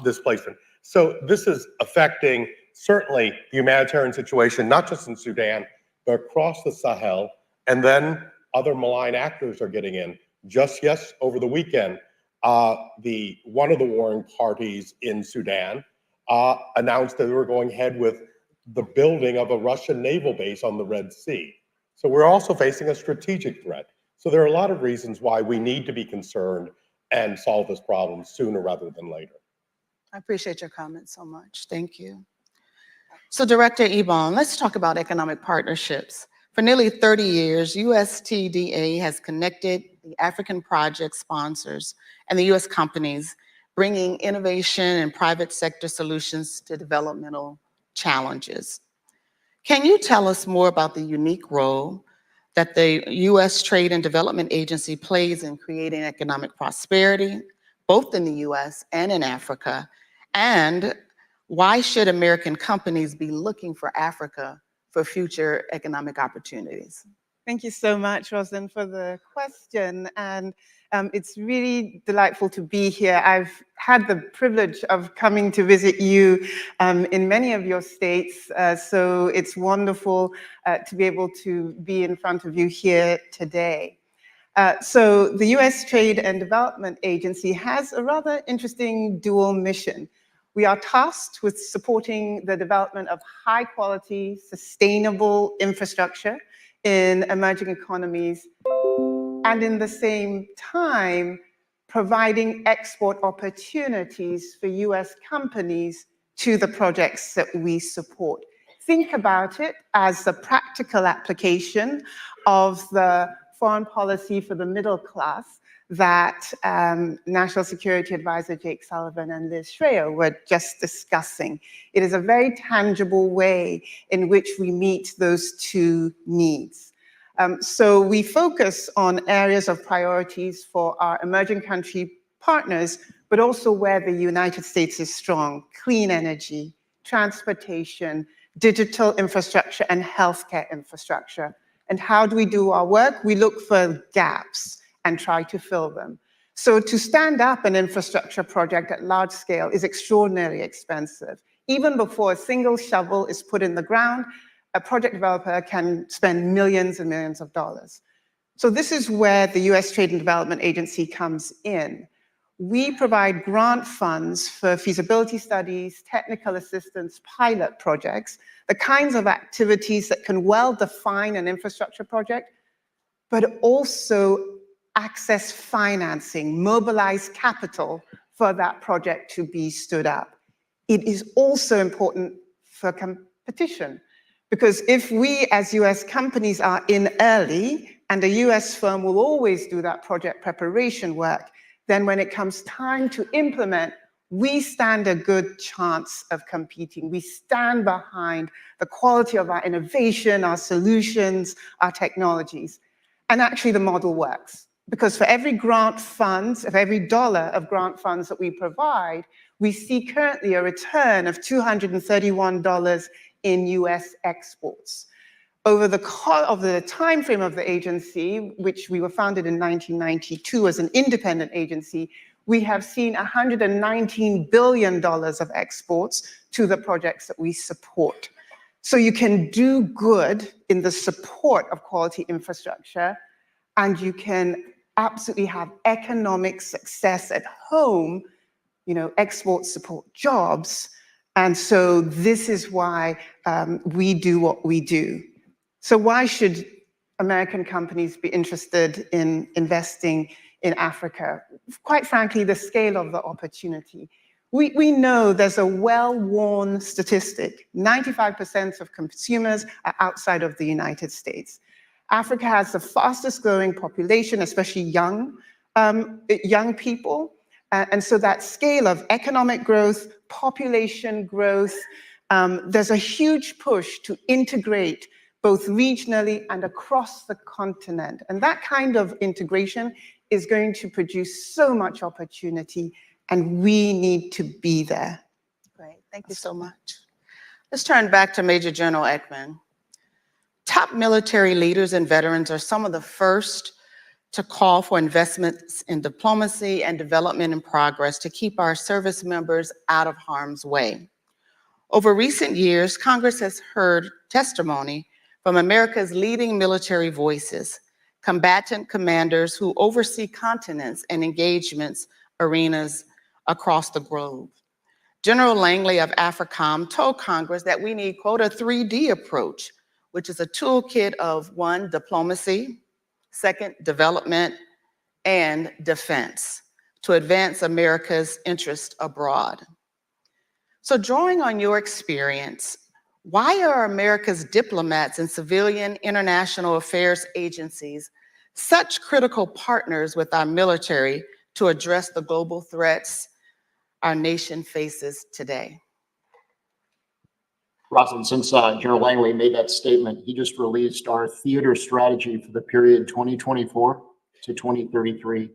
displacement? So this is affecting certainly the humanitarian situation, not just in Sudan, but across the Sahel. And then other malign actors are getting in. Just over the weekend, one of the warring parties in Sudan announced that they were going ahead with the building of a Russian naval base on the Red Sea. So we're also facing a strategic threat. So there are a lot of reasons why we need to be concerned and solve this problem sooner rather than later. I appreciate your comments so much. Thank you. So Director Ebon, let's talk about economic partnerships. For nearly 30 years, USTDA has connected the African project sponsors and the US companies, bringing innovation and private sector solutions to developmental challenges. Can you tell us more about the unique role that the US Trade and Development Agency plays in creating economic prosperity, both in the US and in Africa? And why should American companies be looking for Africa for future economic opportunities? Thank you so much, Rosalind, for the question. And it's really delightful to be here. I've had the privilege of coming to visit you in many of your states. So it's wonderful to be able to be in front of you here today. So the US Trade and Development Agency has a rather interesting dual mission. We are tasked with supporting the development of high quality, sustainable infrastructure in emerging economies, and in the same time, providing export opportunities for US companies to the projects that we support. Think about it as the practical application of the foreign policy for the middle class that National Security Advisor Jake Sullivan and Liz Schreier were just discussing. It is a very tangible way in which we meet those two needs. So we focus on areas of priorities for our emerging country partners, but also where the United States is strong: clean energy, transportation, digital infrastructure, and healthcare infrastructure. And how do we do our work? We look for gaps and try to fill them. So to stand up an infrastructure project at large scale is extraordinarily expensive. Even before a single shovel is put in the ground, a project developer can spend millions and millions of dollars. So this is where the US Trade and Development Agency comes in. We provide grant funds for feasibility studies, technical assistance, pilot projects, the kinds of activities that can well define an infrastructure project, but also access financing, mobilize capital for that project to be stood up. It is also important for competition, because if we as US companies are in early, and a US firm will always do that project preparation work, then when it comes time to implement, we stand a good chance of competing. We stand behind the quality of our innovation, our solutions, our technologies. And actually the model works, because for every grant funds, of every dollar of grant funds that we provide, we see currently a return of $231 in US exports. Over the time frame of the agency, which we were founded in 1992 as an independent agency, we have seen $119 billion of exports to the projects that we support. So you can do good in the support of quality infrastructure, and you can absolutely have economic success at home, export support jobs. And so this is why we do what we do. So why should American companies be interested in investing in Africa? Quite frankly, the scale of the opportunity. We know there's a well-worn statistic. 95% of consumers are outside of the United States. Africa has the fastest growing population, especially young people. And so that scale of economic growth, population growth, there's a huge push to integrate both regionally and across the continent. And that kind of integration is going to produce so much opportunity, and we need to be there. Great, thank you so much. Let's turn back to Major General Ekman. Top military leaders and veterans are some of the first to call for investments in diplomacy and development and progress to keep our service members out of harm's way. Over recent years, Congress has heard testimony from America's leading military voices, combatant commanders who oversee continents and engagements arenas across the globe. General Langley of AFRICOM told Congress that we need, quote, a 3D approach, which is a toolkit of 1, diplomacy, 2, development, and defense to advance America's interest abroad. So drawing on your experience, why are America's diplomats and civilian international affairs agencies such critical partners with our military to address the global threats our nation faces today? Rosalind, since General Langley made that statement, he just released our theater strategy for the period 2024 to 2033.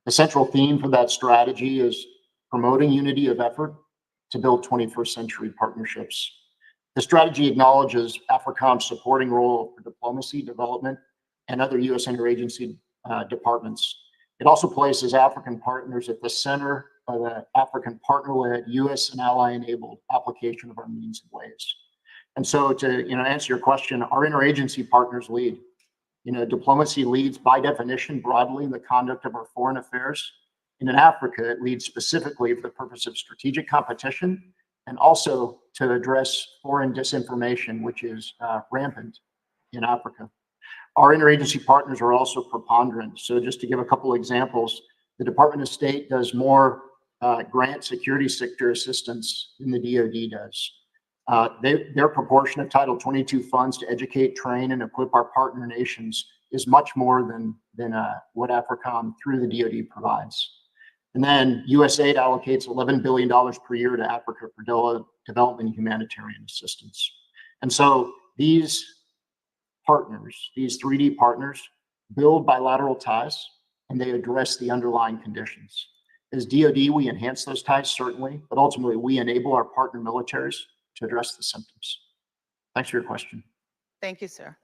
The central theme for that strategy is promoting unity of effort to build 21st century partnerships. The strategy acknowledges AFRICOM's supporting role for diplomacy, development, and other U.S. interagency departments. It also places African partners at the center of the African partner-led, U.S. and ally-enabled application of our means and ways. And so to answer your question, our interagency partners lead. Diplomacy leads by definition broadly in the conduct of our foreign affairs. And in Africa, it leads specifically for the purpose of strategic competition and also to address foreign disinformation, which is rampant in Africa. Our interagency partners are also preponderant. So just to give a couple examples, the Department of State does more grant security sector assistance than the DoD does. Their proportion of Title 22 funds to educate, train, and equip our partner nations is much more than what AFRICOM through the DoD provides. And then USAID allocates $11 billion per year to Africa for development and humanitarian assistance. And so these partners, these 3D partners, build bilateral ties, and they address the underlying conditions. As DoD, we enhance those ties, certainly, but ultimately we enable our partner militaries to address the symptoms. Thanks for your question. Thank you, sir.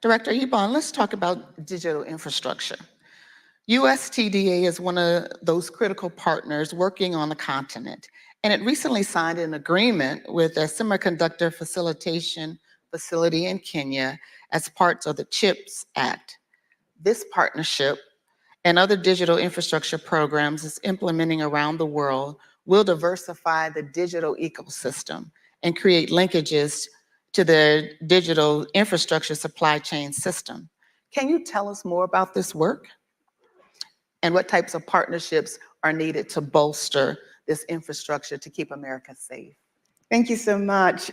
Director Ebon, let's talk about digital infrastructure. USTDA is one of those critical partners working on the continent, and it recently signed an agreement with a semiconductor facilitation facility in Kenya as parts of the CHIPS Act. this partnership and other digital infrastructure programs it's implementing around the world will diversify the digital ecosystem and create linkages to the digital infrastructure supply chain system. Can you tell us more about this work? And what types of partnerships are needed to bolster this infrastructure to keep America safe? Thank you so much.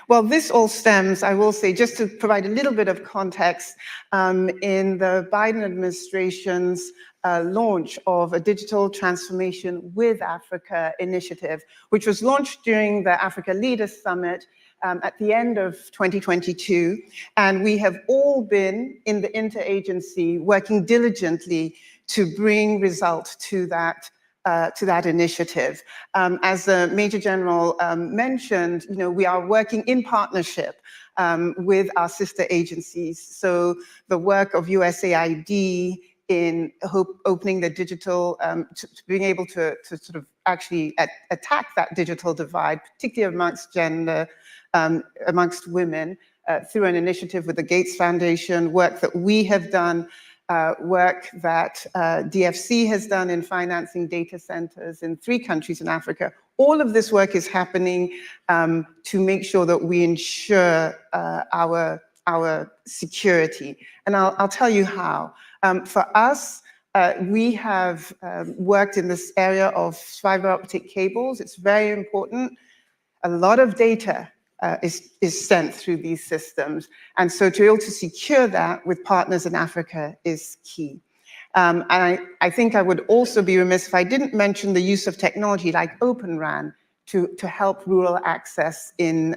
Well, this all stems, I will say, just to provide a little bit of context, in the Biden administration's launch of a Digital Transformation with Africa initiative, which was launched during the Africa Leaders Summit at the end of 2022. And we have all been in the interagency working diligently to bring results to that initiative. As the Major General mentioned, we are working in partnership with our sister agencies. So the work of USAID in opening the digital, to being able to sort of actually attack that digital divide, particularly amongst gender, amongst women, through an initiative with the Gates Foundation, work that we have done, work that DFC has done in financing data centers in 3 countries in Africa. All of this work is happening to make sure that we ensure our security. And I'll tell you how. For us, we have worked in this area of fiber optic cables. It's very important. A lot of data is sent through these systems. And so to be able to secure that with partners in Africa is key. And I think I would also be remiss if I didn't mention the use of technology like Open RAN to help rural access in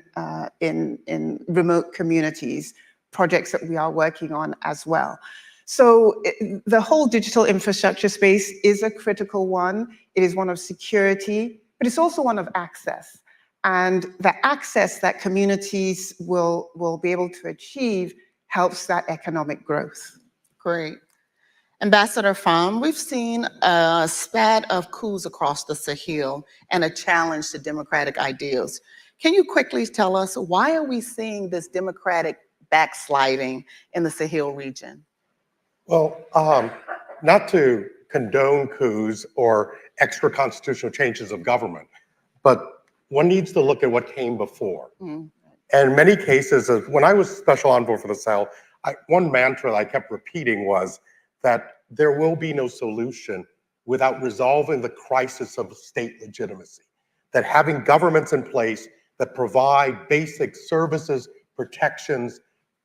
remote communities, projects that we are working on as well. So the whole digital infrastructure space is a critical one. It is one of security, but it's also one of access. And the access that communities will be able to achieve helps that economic growth. Great. Ambassador Pham, we've seen a spat of coups across the Sahel and a challenge to democratic ideals. Can you quickly tell us, why are we seeing this democratic backsliding in the Sahel region? Well, not to condone coups or extra constitutional changes of government, but one needs to look at what came before. And in many cases, when I was special envoy for the Sahel, one mantra that I kept repeating was that there will be no solution without resolving the crisis of state legitimacy. That having governments in place that provide basic services, protections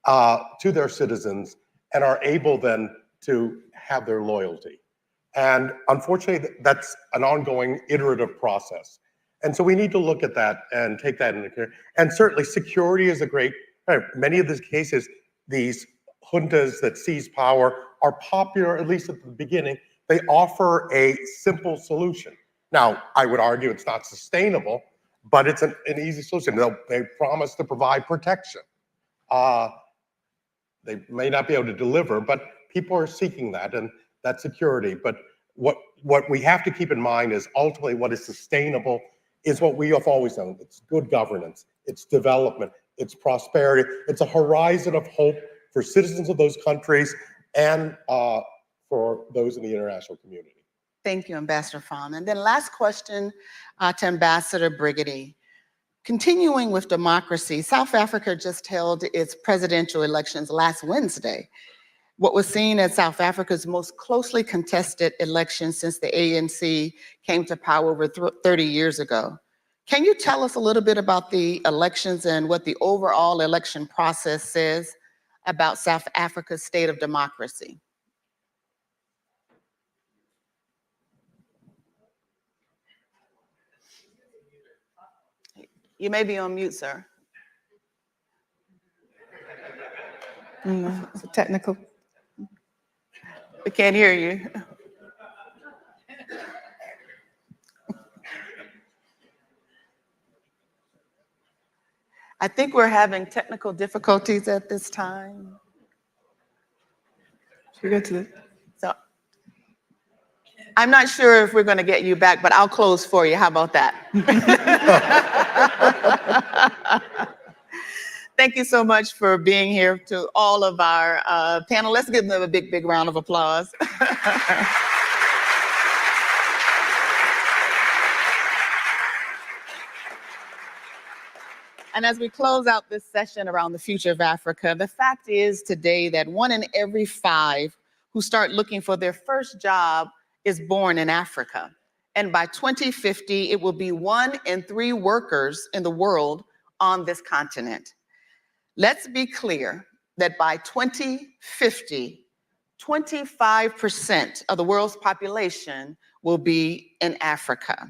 to their citizens and are able then to have their loyalty. And unfortunately, that's an ongoing iterative process. And so we need to look at that and take that into account. And certainly security is a great, many of these cases, these juntas that seize power are popular, at least at the beginning. They offer a simple solution. Now, I would argue it's not sustainable, but it's an easy solution. They promise to provide protection. They may not be able to deliver, but people are seeking that and that security. But what we have to keep in mind is ultimately what is sustainable is what we have always known. It's good governance, it's development, it's prosperity, it's a horizon of hope for citizens of those countries and for those in the international community. Thank you, Ambassador Pham. And then last question to Ambassador Brigady. Continuing with democracy, South Africa just held its presidential elections last Wednesday. What was seen as South Africa's most closely contested election since the ANC came to power over 30 years ago. Can you tell us a little bit about the elections and what the overall election process says about South Africa's state of democracy? You may be on mute, sir. It's a technical. We can't hear you. I think we're having technical difficulties at this time. Should we go to the... So I'm not sure if we're going to get you back, but I'll close for you. How about that? Thank you so much for being here to all of our panel. Let's give them a big, big round of applause. And as we close out this session around the future of Africa, the fact is today that 1 in every 5 who start looking for their first job is born in Africa. And by 2050, it will be 1 in 3 workers in the world on this continent. Let's be clear that by 2050, 25% of the world's population will be in Africa.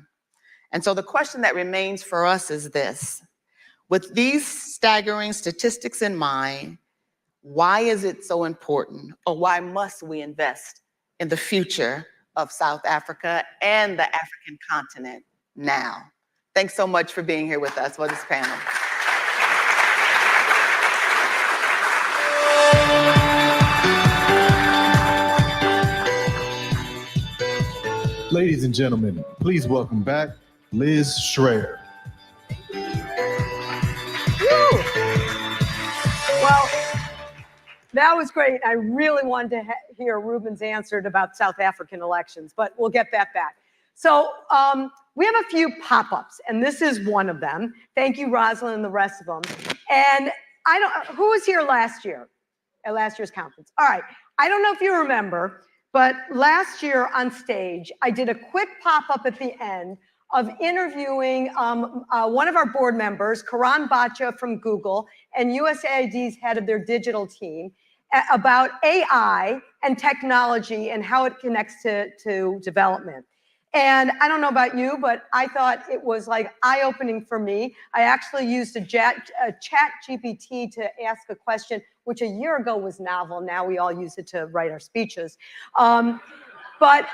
And so the question that remains for us is this: with these staggering statistics in mind, why is it so important, or why must we invest in the future of South Africa and the African continent now? Thanks so much for being here with us for this panel. Ladies and gentlemen, please welcome back Liz Schreier. Well, that was great. I really wanted to hear Ruben's answer about South African elections, but we'll get that back. So we have a few pop-ups, and this is one of them. Thank you, Rosalind, and the rest of them. And who was here last year, at last year's conference? All right, I don't know if you remember, but last year on stage, I did a quick pop-up at the end of interviewing one of our board members, Karan Bhatia from Google, and USAID's head of their digital team, about AI and technology and how it connects to development. And I don't know about you, but I thought it was like eye-opening for me. I actually used a chat GPT to ask a question, which a year ago was novel. Now we all use it to write our speeches. But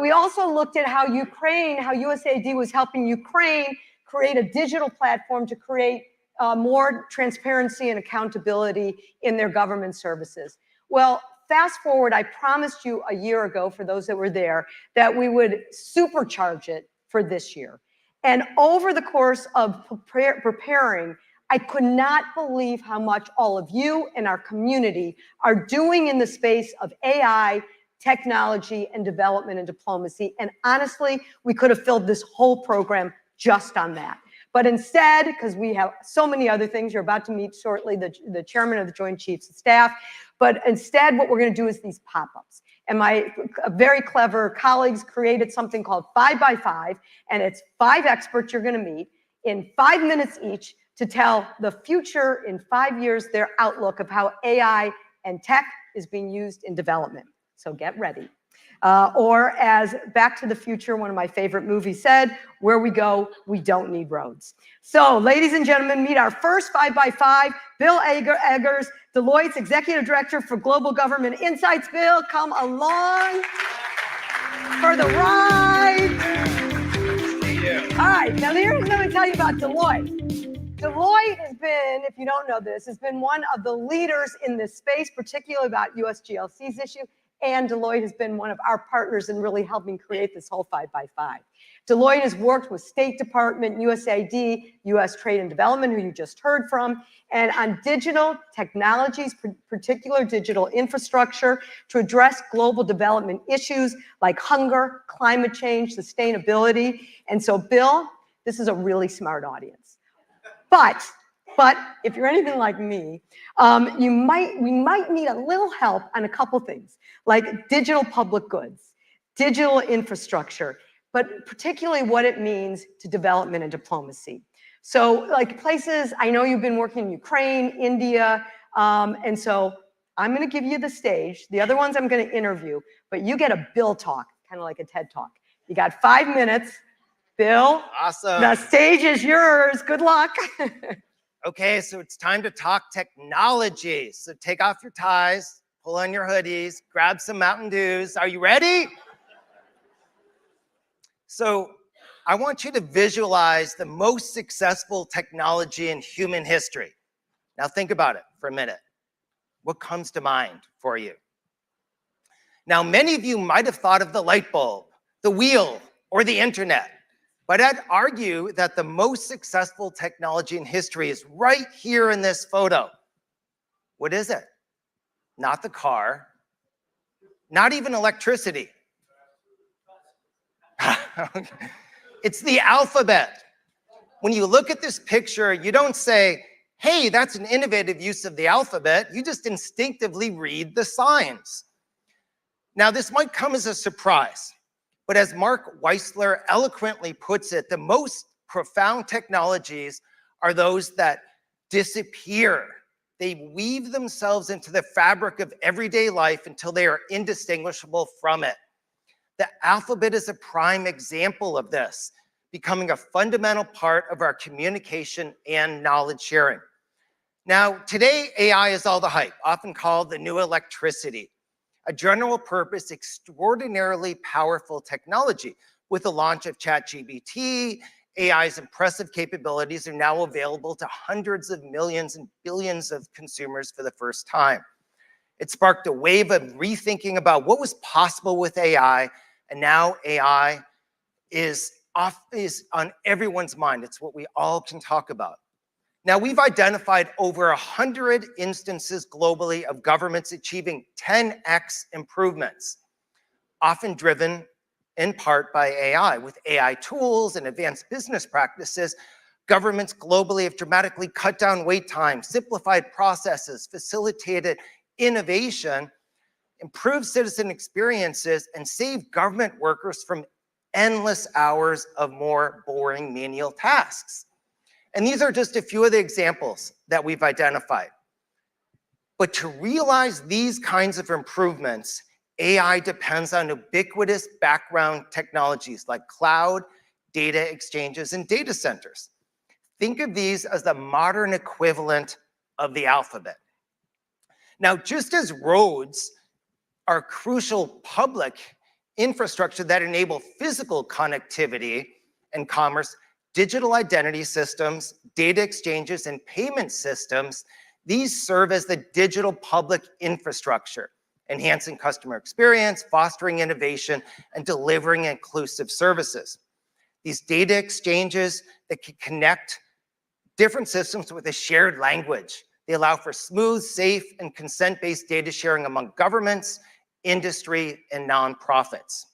we also looked at how USAID was helping Ukraine create a digital platform to create more transparency and accountability in their government services. Well, fast forward, I promised you a year ago, for those that were there, that we would supercharge it for this year. And over the course of preparing, I could not believe how much all of you and our community are doing in the space of AI, technology, and development and diplomacy. And honestly, we could have filled this whole program just on that. But instead, because we have so many other things, you're about to meet shortly the chairman of the Joint Chiefs of Staff, but instead what we're going to do is these pop-ups. And my very clever colleagues created something called 5 by 5, and it's 5 experts you're going to meet in 5 minutes each to tell the future in 5 years, their outlook of how AI and tech is being used in development. So get ready. Or as Back to the Future, one of my favorite movies, said, where we go, we don't need roads. So ladies and gentlemen, meet our first 5 by 5, Bill Eggers, Deloitte's Executive Director for Global Government Insights. Bill, come along for the ride. All right, now here's what I'm going to tell you about Deloitte. Deloitte has been, if you don't know this, has been one of the leaders in this space, particularly about USGLC's issue. And Deloitte has been one of our partners in really helping create this whole 5 by 5. Deloitte has worked with State Department, USAID, US Trade and Development, who you just heard from, and on digital technologies, particular digital infrastructure, to address global development issues like hunger, climate change, sustainability. And so, Bill, this is a really smart audience. But if you're anything like me, we might need a little help on a couple things, like digital public goods, digital infrastructure, but particularly what it means to development and diplomacy. So like places, I know you've been working in Ukraine, India, and so I'm gonna give you the stage. The other ones I'm gonna interview, but you get a Bill talk, kind of like a TED talk. You got 5 minutes. Bill, awesome. The stage is yours. Good luck. Okay, so it's time to talk technology. So take off your ties, pull on your hoodies, grab some Mountain Dews. Are you ready? So I want you to visualize the most successful technology in human history. Now think about it for a minute. What comes to mind for you? Now, many of you might have thought of the light bulb, the wheel, or the internet. But I'd argue that the most successful technology in history is right here in this photo. What is it? Not the car, not even electricity. It's the alphabet. When you look at this picture, you don't say, hey, that's an innovative use of the alphabet. You just instinctively read the signs. Now, this might come as a surprise, but as Mark Weisler eloquently puts it, the most profound technologies are those that disappear. They weave themselves into the fabric of everyday life until they are indistinguishable from it. The alphabet is a prime example of this, becoming a fundamental part of our communication and knowledge sharing. Now, today, AI is all the hype, often called the new electricity, a general purpose, extraordinarily powerful technology. With the launch of ChatGPT, AI's impressive capabilities are now available to hundreds of millions and billions of consumers for the first time. It sparked a wave of rethinking about what was possible with AI, and now AI is on everyone's mind. It's what we all can talk about. Now, we've identified over 100 instances globally of governments achieving 10x improvements, often driven in part by AI. With AI tools and advanced business practices, governments globally have dramatically cut down wait times, simplified processes, facilitated innovation, improved citizen experiences, and saved government workers from endless hours of more boring menial tasks. And these are just a few of the examples that we've identified. But to realize these kinds of improvements, AI depends on ubiquitous background technologies like cloud, data exchanges, and data centers. Think of these as the modern equivalent of the alphabet. Now, just as roads are crucial public infrastructure that enable physical connectivity and commerce, digital identity systems, data exchanges, and payment systems, these serve as the digital public infrastructure, enhancing customer experience, fostering innovation, and delivering inclusive services. These data exchanges that can connect different systems with a shared language. They allow for smooth, safe, and consent-based data sharing among governments, industry, and nonprofits.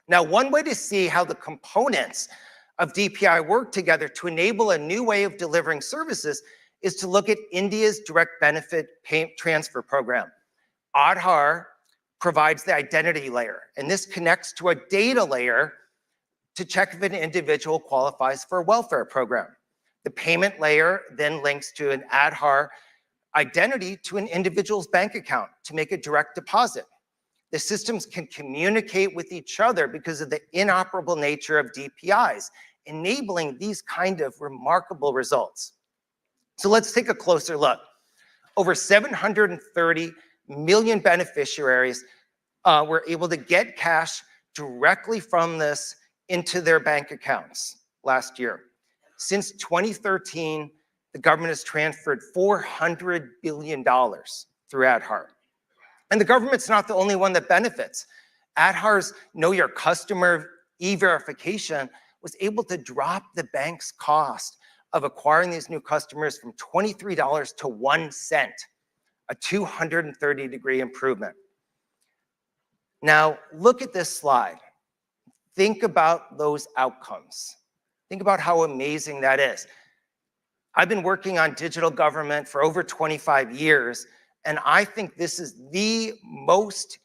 Now, one way to see how the components of DPI work together to enable a new way of delivering services is to look at India's direct benefit transfer program. Aadhaar provides the identity layer, and this connects to a data layer to check if an individual qualifies for a welfare program. The payment layer then links to an Aadhaar identity to an individual's bank account to make a direct deposit. The systems can communicate with each other because of the inoperable nature of DPIs, enabling these kind of remarkable results. So let's take a closer look. Over 730 million beneficiaries were able to get cash directly from this into their bank accounts last year. Since 2013, the government has transferred $400 billion through Aadhaar. And the government's not the only one that benefits. Aadhaar's Know Your Customer e-verification was able to drop the bank's cost of acquiring these new customers from $23 to 1 cent, a 230-degree improvement. Now, look at this slide. Think about those outcomes. Think about how amazing that is. I've been working on digital government for over 25 years, and I think this is the most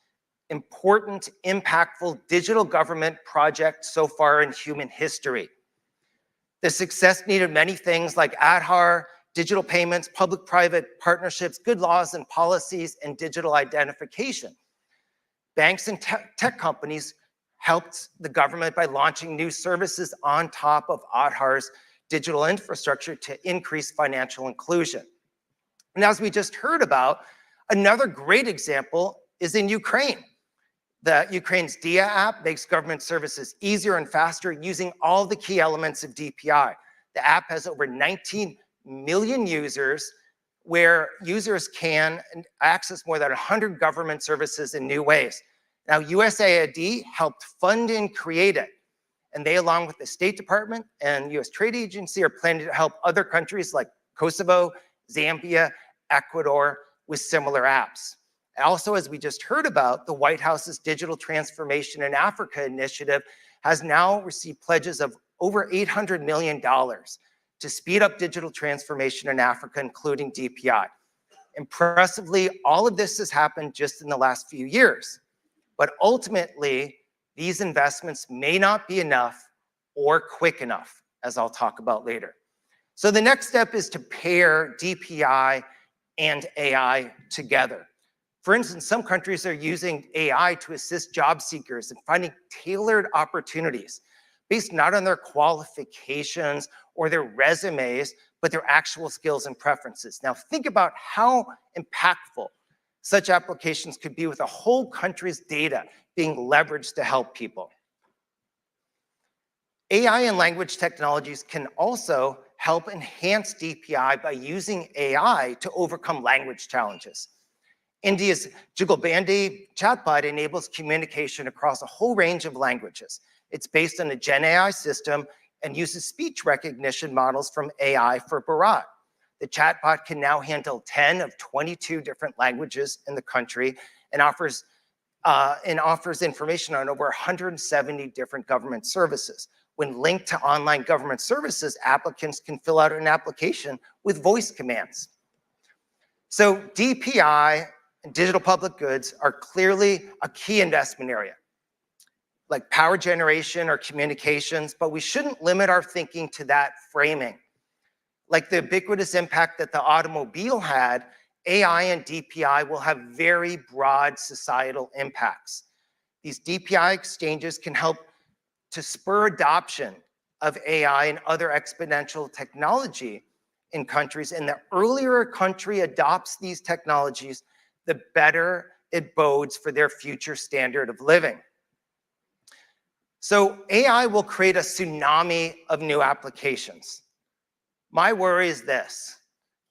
important, impactful digital government project so far in human history. The success needed many things like Aadhaar, digital payments, public-private partnerships, good laws and policies, and digital identification. Banks and tech companies helped the government by launching new services on top of Aadhaar's digital infrastructure to increase financial inclusion. And as we just heard about, another great example is in Ukraine. Ukraine's DIA app makes government services easier and faster using all the key elements of DPI. The app has over 19 million users, where users can access more than 100 government services in new ways. Now, USAID helped fund and create it. and they, along with the State Department and US Trade Agency, are planning to help other countries like Kosovo, Zambia, Ecuador with similar apps. Also, as we just heard about, the White House's Digital Transformation in Africa initiative has now received pledges of over $800 million to speed up digital transformation in Africa, including DPI. Impressively, all of this has happened just in the last few years. But ultimately, these investments may not be enough or quick enough, as I'll talk about later. So the next step is to pair DPI and AI together. For instance, some countries are using AI to assist job seekers in finding tailored opportunities based not on their qualifications or their resumes, but their actual skills and preferences. Now think about how impactful such applications could be with a whole country's data being leveraged to help people. AI and language technologies can also help enhance DPI by using AI to overcome language challenges. India's Jugalbandi chatbot enables communication across a whole range of languages. It's based on a Gen AI system and uses speech recognition models from AI for Bharat. The chatbot can now handle 10 of 22 different languages in the country and offers information on over 170 different government services. When linked to online government services, applicants can fill out an application with voice commands. So DPI and digital public goods are clearly a key investment area, like power generation or communications, but we shouldn't limit our thinking to that framing. Like the ubiquitous impact that the automobile had, AI and DPI will have very broad societal impacts. These DPI exchanges can help to spur adoption of AI and other exponential technology in countries, and the earlier a country adopts these technologies, the better it bodes for their future standard of living. So AI will create a tsunami of new applications. My worry is this,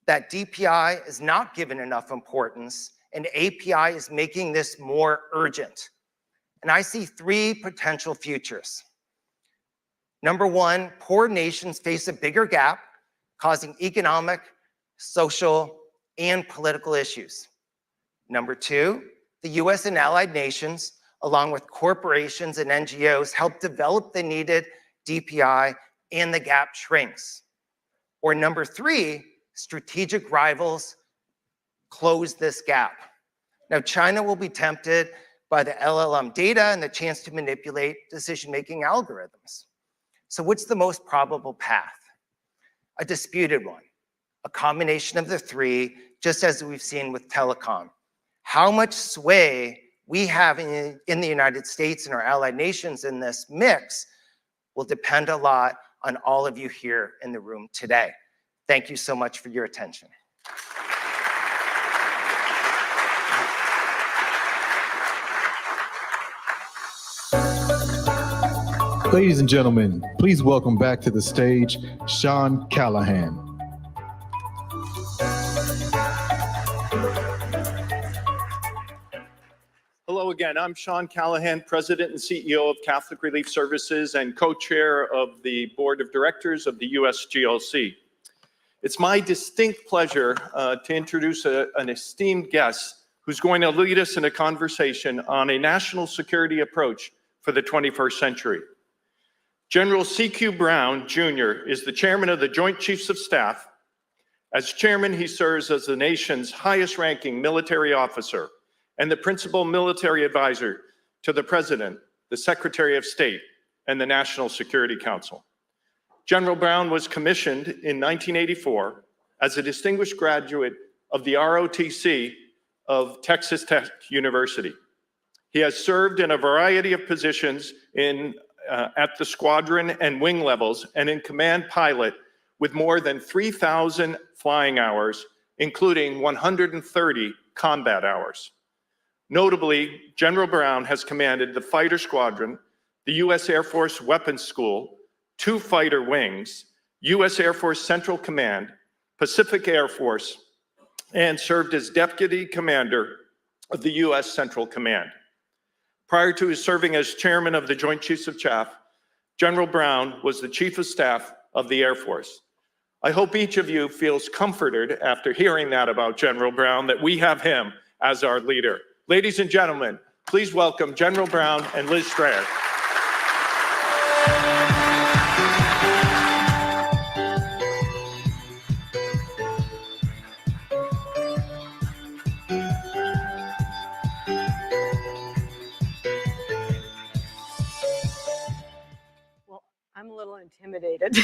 that DPI is not given enough importance and API is making this more urgent. And I see three potential futures. Number one, poor nations face a bigger gap, causing economic, social, and political issues. Number two, the US and allied nations, along with corporations and NGOs, help develop the needed DPI and the gap shrinks. Or number three, strategic rivals close this gap. Now, China will be tempted by the LLM data and the chance to manipulate decision-making algorithms. So what's the most probable path? A disputed one, a combination of the three, just as we've seen with telecom. How much sway we have in the United States and our allied nations in this mix will depend a lot on all of you here in the room today. Thank you so much for your attention. Ladies and gentlemen, please welcome back to the stage, Sean Callahan. Hello again, I'm Sean Callahan, President and CEO of Catholic Relief Services and co-chair of the Board of Directors of the USGLC. It's my distinct pleasure to introduce an esteemed guest who's going to lead us in a conversation on a national security approach for the 21st century. General C.Q. Brown, Jr. is the chairman of the Joint Chiefs of Staff. As chairman, he serves as the nation's highest-ranking military officer and the principal military advisor to the President, the Secretary of State, and the National Security Council. General Brown was commissioned in 1984 as a distinguished graduate of the ROTC of Texas Tech University. He has served in a variety of positions at the squadron and wing levels and in command pilot with more than 3,000 flying hours, including 130 combat hours. Notably, General Brown has commanded the fighter squadron, the U.S. Air Force Weapons School, 2 fighter wings, U.S. Air Force Central Command, Pacific Air Force, and served as Deputy Commander of the U.S. Central Command. Prior to his serving as chairman of the Joint Chiefs of Staff, General Brown was the Chief of Staff of the Air Force. I hope each of you feels comforted after hearing that about General Brown, that we have him as our leader. Ladies and gentlemen, please welcome General Brown and Liz Strayer. Well, I'm a little intimidated,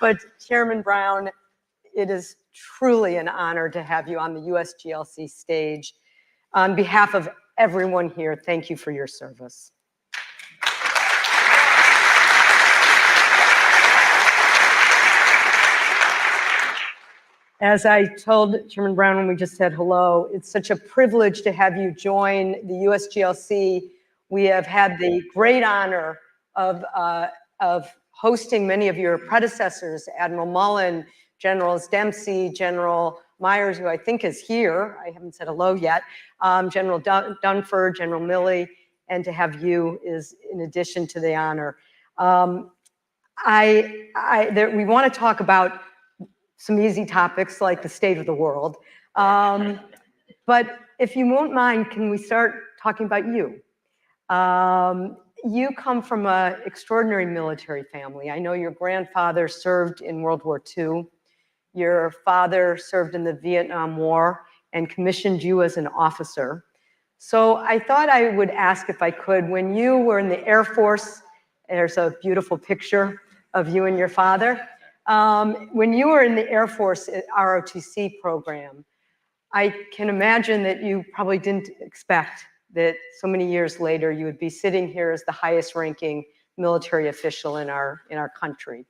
but Chairman Brown, it is truly an honor to have you on the USGLC stage. On behalf of everyone here, thank you for your service. As I told Chairman Brown when we just said hello, it's such a privilege to have you join the USGLC. We have had the great honor of hosting many of your predecessors, Admiral Mullen, Generals Dempsey, General Myers, who I think is here. I haven't said hello yet. General Dunford, General Milley, and to have you is in addition to the honor. We want to talk about some easy topics like the state of the world. But if you won't mind, can we start talking about you? You come from an extraordinary military family. I know your grandfather served in World War II. Your father served in the Vietnam War and commissioned you as an officer. So I thought I would ask if I could, when you were in the Air Force, there's a beautiful picture of you and your father. When you were in the Air Force ROTC program, I can imagine that you probably didn't expect that so many years later you would be sitting here as the highest ranking military official in our country.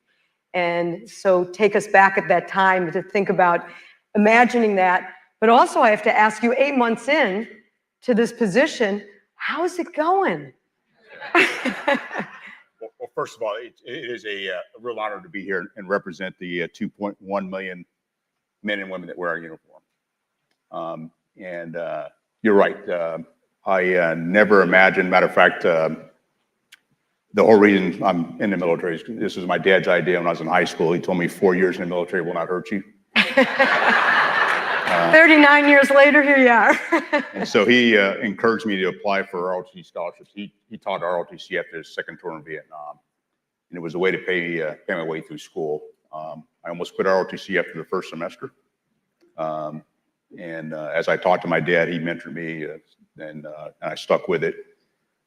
And so take us back at that time to think about imagining that. But also I have to ask you, 8 months in to this position, how's it going? Well, first of all, it is a real honor to be here and represent the 2.1 million men and women that wear our uniform. You're right. I never imagined, matter of fact, the whole reason I'm in the military is this was my dad's idea when I was in high school. He told me 4 years in the military will not hurt you. 39 years later, here you are. And so he encouraged me to apply for ROTC scholarships. He taught ROTC after his second tour in Vietnam. And it was a way to pay my way through school. I almost quit ROTC after the first semester. As I talked to my dad, he mentored me and I stuck with it.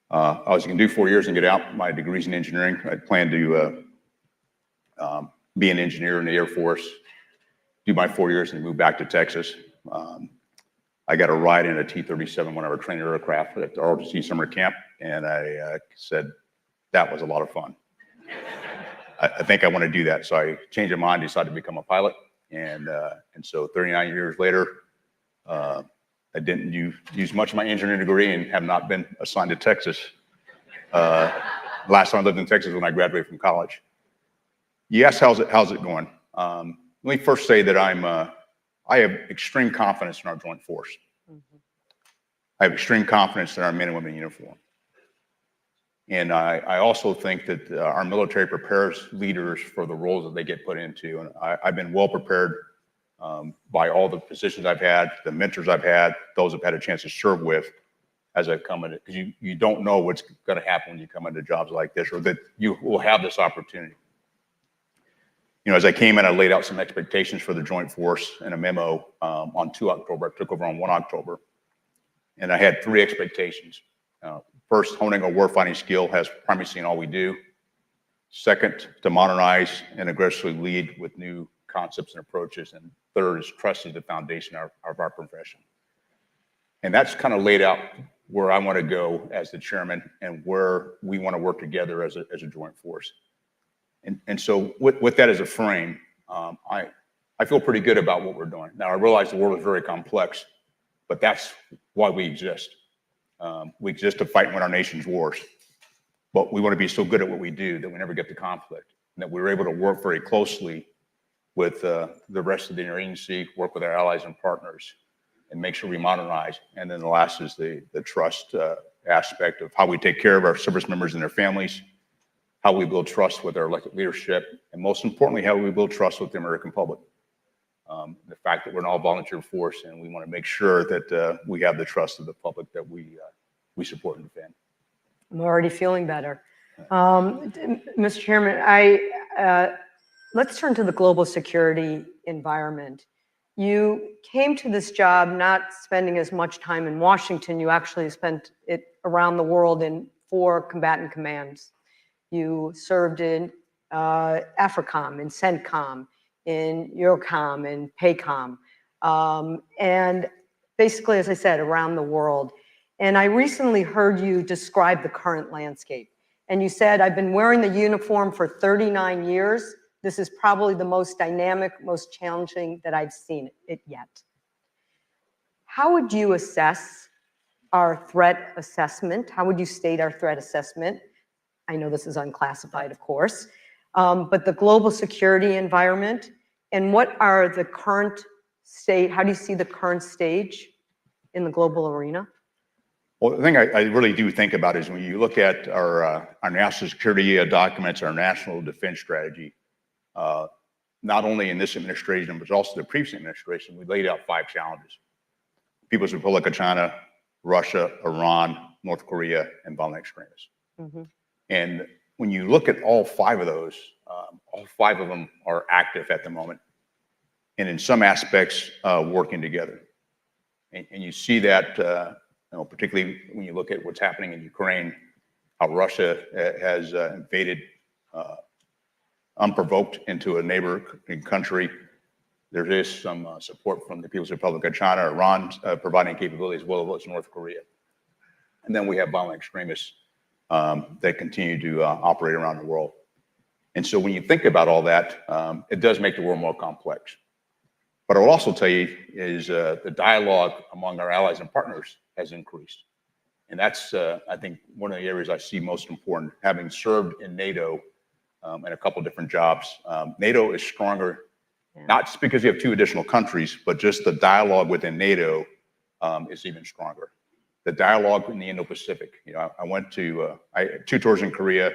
I was going to do 4 years and get out. My degree's in engineering. I planned to be an engineer in the Air Force, do my 4 years and move back to Texas. I got a ride in a T-37, one of our trainer aircraft at the ROTC summer camp. And I said, that was a lot of fun. I think I want to do that. So I changed my mind, decided to become a pilot. And so 39 years later, I didn't use much of my engineering degree and have not been assigned to Texas. Last time I lived in Texas when I graduated from college. Yes, how's it going? Let me first say that I have extreme confidence in our joint force. Mm-hmm. I have extreme confidence in our men and women in uniform. And I also think that our military prepares leaders for the roles that they get put into. And I've been well prepared by all the positions I've had, the mentors I've had, those I've had a chance to serve with as I've come in it. Because you don't know what's going to happen when you come into jobs like this, or that you will have this opportunity. You know, as I came in, I laid out some expectations for the joint force in a memo on 2 October. I took over on 1 October. And I had 3 expectations. First, honing a warfighting skill has primacy in all we do. Second, to modernize and aggressively lead with new concepts and approaches. And third is trust is the foundation of our profession. And that's kind of laid out where I want to go as the chairman and where we want to work together as a joint force. And so with that as a frame, I feel pretty good about what we're doing. Now, I realize the world is very complex, but that's why we exist. We exist to fight and win our nation's wars. But we want to be so good at what we do that we never get to conflict, and that we're able to work very closely with the rest of the interagency, work with our allies and partners, and make sure we modernize. And then the last is the trust aspect of how we take care of our service members and their families, how we build trust with our elected leadership, and most importantly, how we build trust with the American public. The fact that we're an all-volunteer force, and we want to make sure that we have the trust of the public that we support and defend. I'm already feeling better. Mr. Chairman, let's turn to the global security environment. You came to this job not spending as much time in Washington. You actually spent it around the world in 4 combatant commands. You served in AFRICOM, in CENTCOM, in EUROCOM, in PACOM, and basically, as I said, around the world. And I recently heard you describe the current landscape. And you said, I've been wearing the uniform for 39 years. This is probably the most dynamic, most challenging that I've seen it yet. How would you assess our threat assessment? How would you state our threat assessment? I know this is unclassified, of course, but the global security environment, and what are the current state, how do you see the current stage in the global arena? Well, the thing I really do think about is when you look at our national security documents, our national defense strategy, not only in this administration, but also the previous administration, we laid out 5 challenges: People's Republic of China, Russia, Iran, North Korea, and violent extremists. Mm-hmm. And when you look at all 5 of those, all 5 of them are active at the moment, and in some aspects working together. And you see that, particularly when you look at what's happening in Ukraine, how Russia has invaded unprovoked into a neighboring country. There is some support from the People's Republic of China, Iran providing capability, as well as North Korea. And then we have violent extremists that continue to operate around the world. And so when you think about all that, it does make the world more complex. But I will also tell you is the dialogue among our allies and partners has increased. And that's, I think, one of the areas I see most important. Having served in NATO in a couple of different jobs, NATO is stronger, not just because you have 2 additional countries, but just the dialogue within NATO is even stronger. The dialogue in the Indo-Pacific. I went to 2 tours in Korea,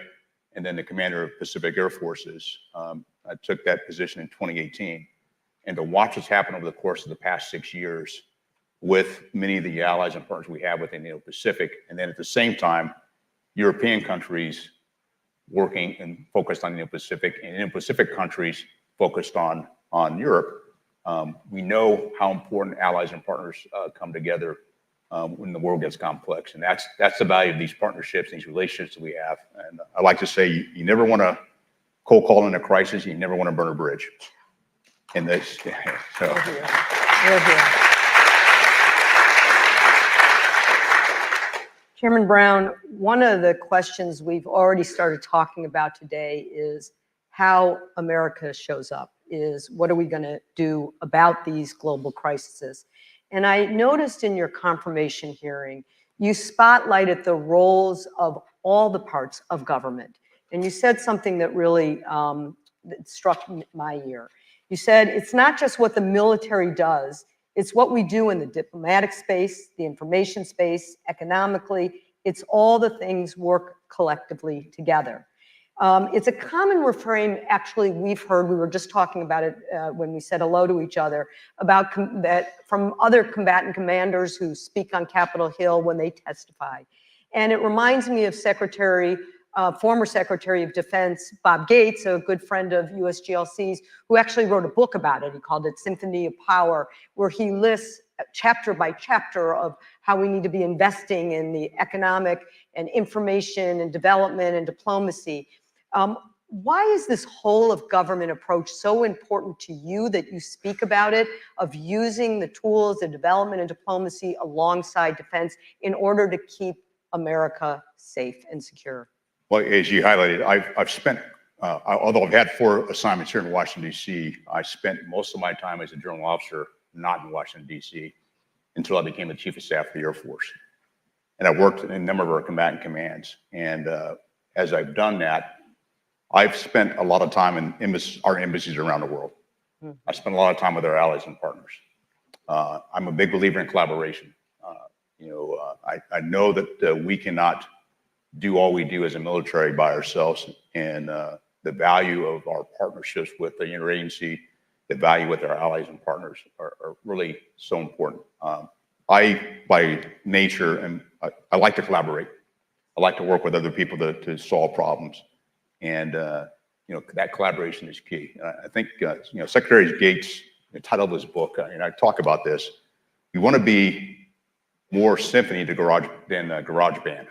and then the commander of Pacific Air Forces. I took that position in 2018. And to watch what's happened over the course of the past 6 years with many of the allies and partners we have within the Indo-Pacific, and then at the same time, European countries working and focused on the Indo-Pacific, and Indo-Pacific countries focused on Europe. We know how important allies and partners come together when the world gets complex, and that's the value of these partnerships, these relationships that we have. And I like to say, you never want to cold call in a crisis, you never want to burn a bridge. And this, so. Chairman Brown, one of the questions we've already started talking about today is how America shows up, is what are we going to do about these global crises? And I noticed in your confirmation hearing, you spotlighted the roles of all the parts of government. And you said something that really that struck my ear. You said, it's not just what the military does, it's what we do in the diplomatic space, the information space, economically. It's all the things work collectively together. It's a common refrain, actually, we've heard, we were just talking about it when we said hello to each other, about that from other combatant commanders who speak on Capitol Hill when they testify. And it reminds me of former Secretary of Defense Bob Gates, a good friend of USGLC's, who actually wrote a book about it. He called it Symphony of Power, where he lists chapter by chapter of how we need to be investing in the economic and information and development and diplomacy. Why is this whole of government approach so important to you that you speak about it, of using the tools of development and diplomacy alongside defense in order to keep America safe and secure? Well, as you highlighted, I've spent, although I've had 4 assignments here in Washington, D.C., I spent most of my time as a general officer not in Washington, D.C., until I became the Chief of Staff of the Air Force. And I worked in a number of our combatant commands. And as I've done that, I've spent a lot of time in our embassies around the world. I spent a lot of time with our allies and partners. I'm a big believer in collaboration. I know that we cannot do all we do as a military by ourselves. And the value of our partnerships with the interagency, the value with our allies and partners are really so important. I, by nature, I like to collaborate. I like to work with other people to solve problems. And, that collaboration is key. I think, Secretary Gates, the title of his book, and I talk about this, we want to be more symphony than garage band.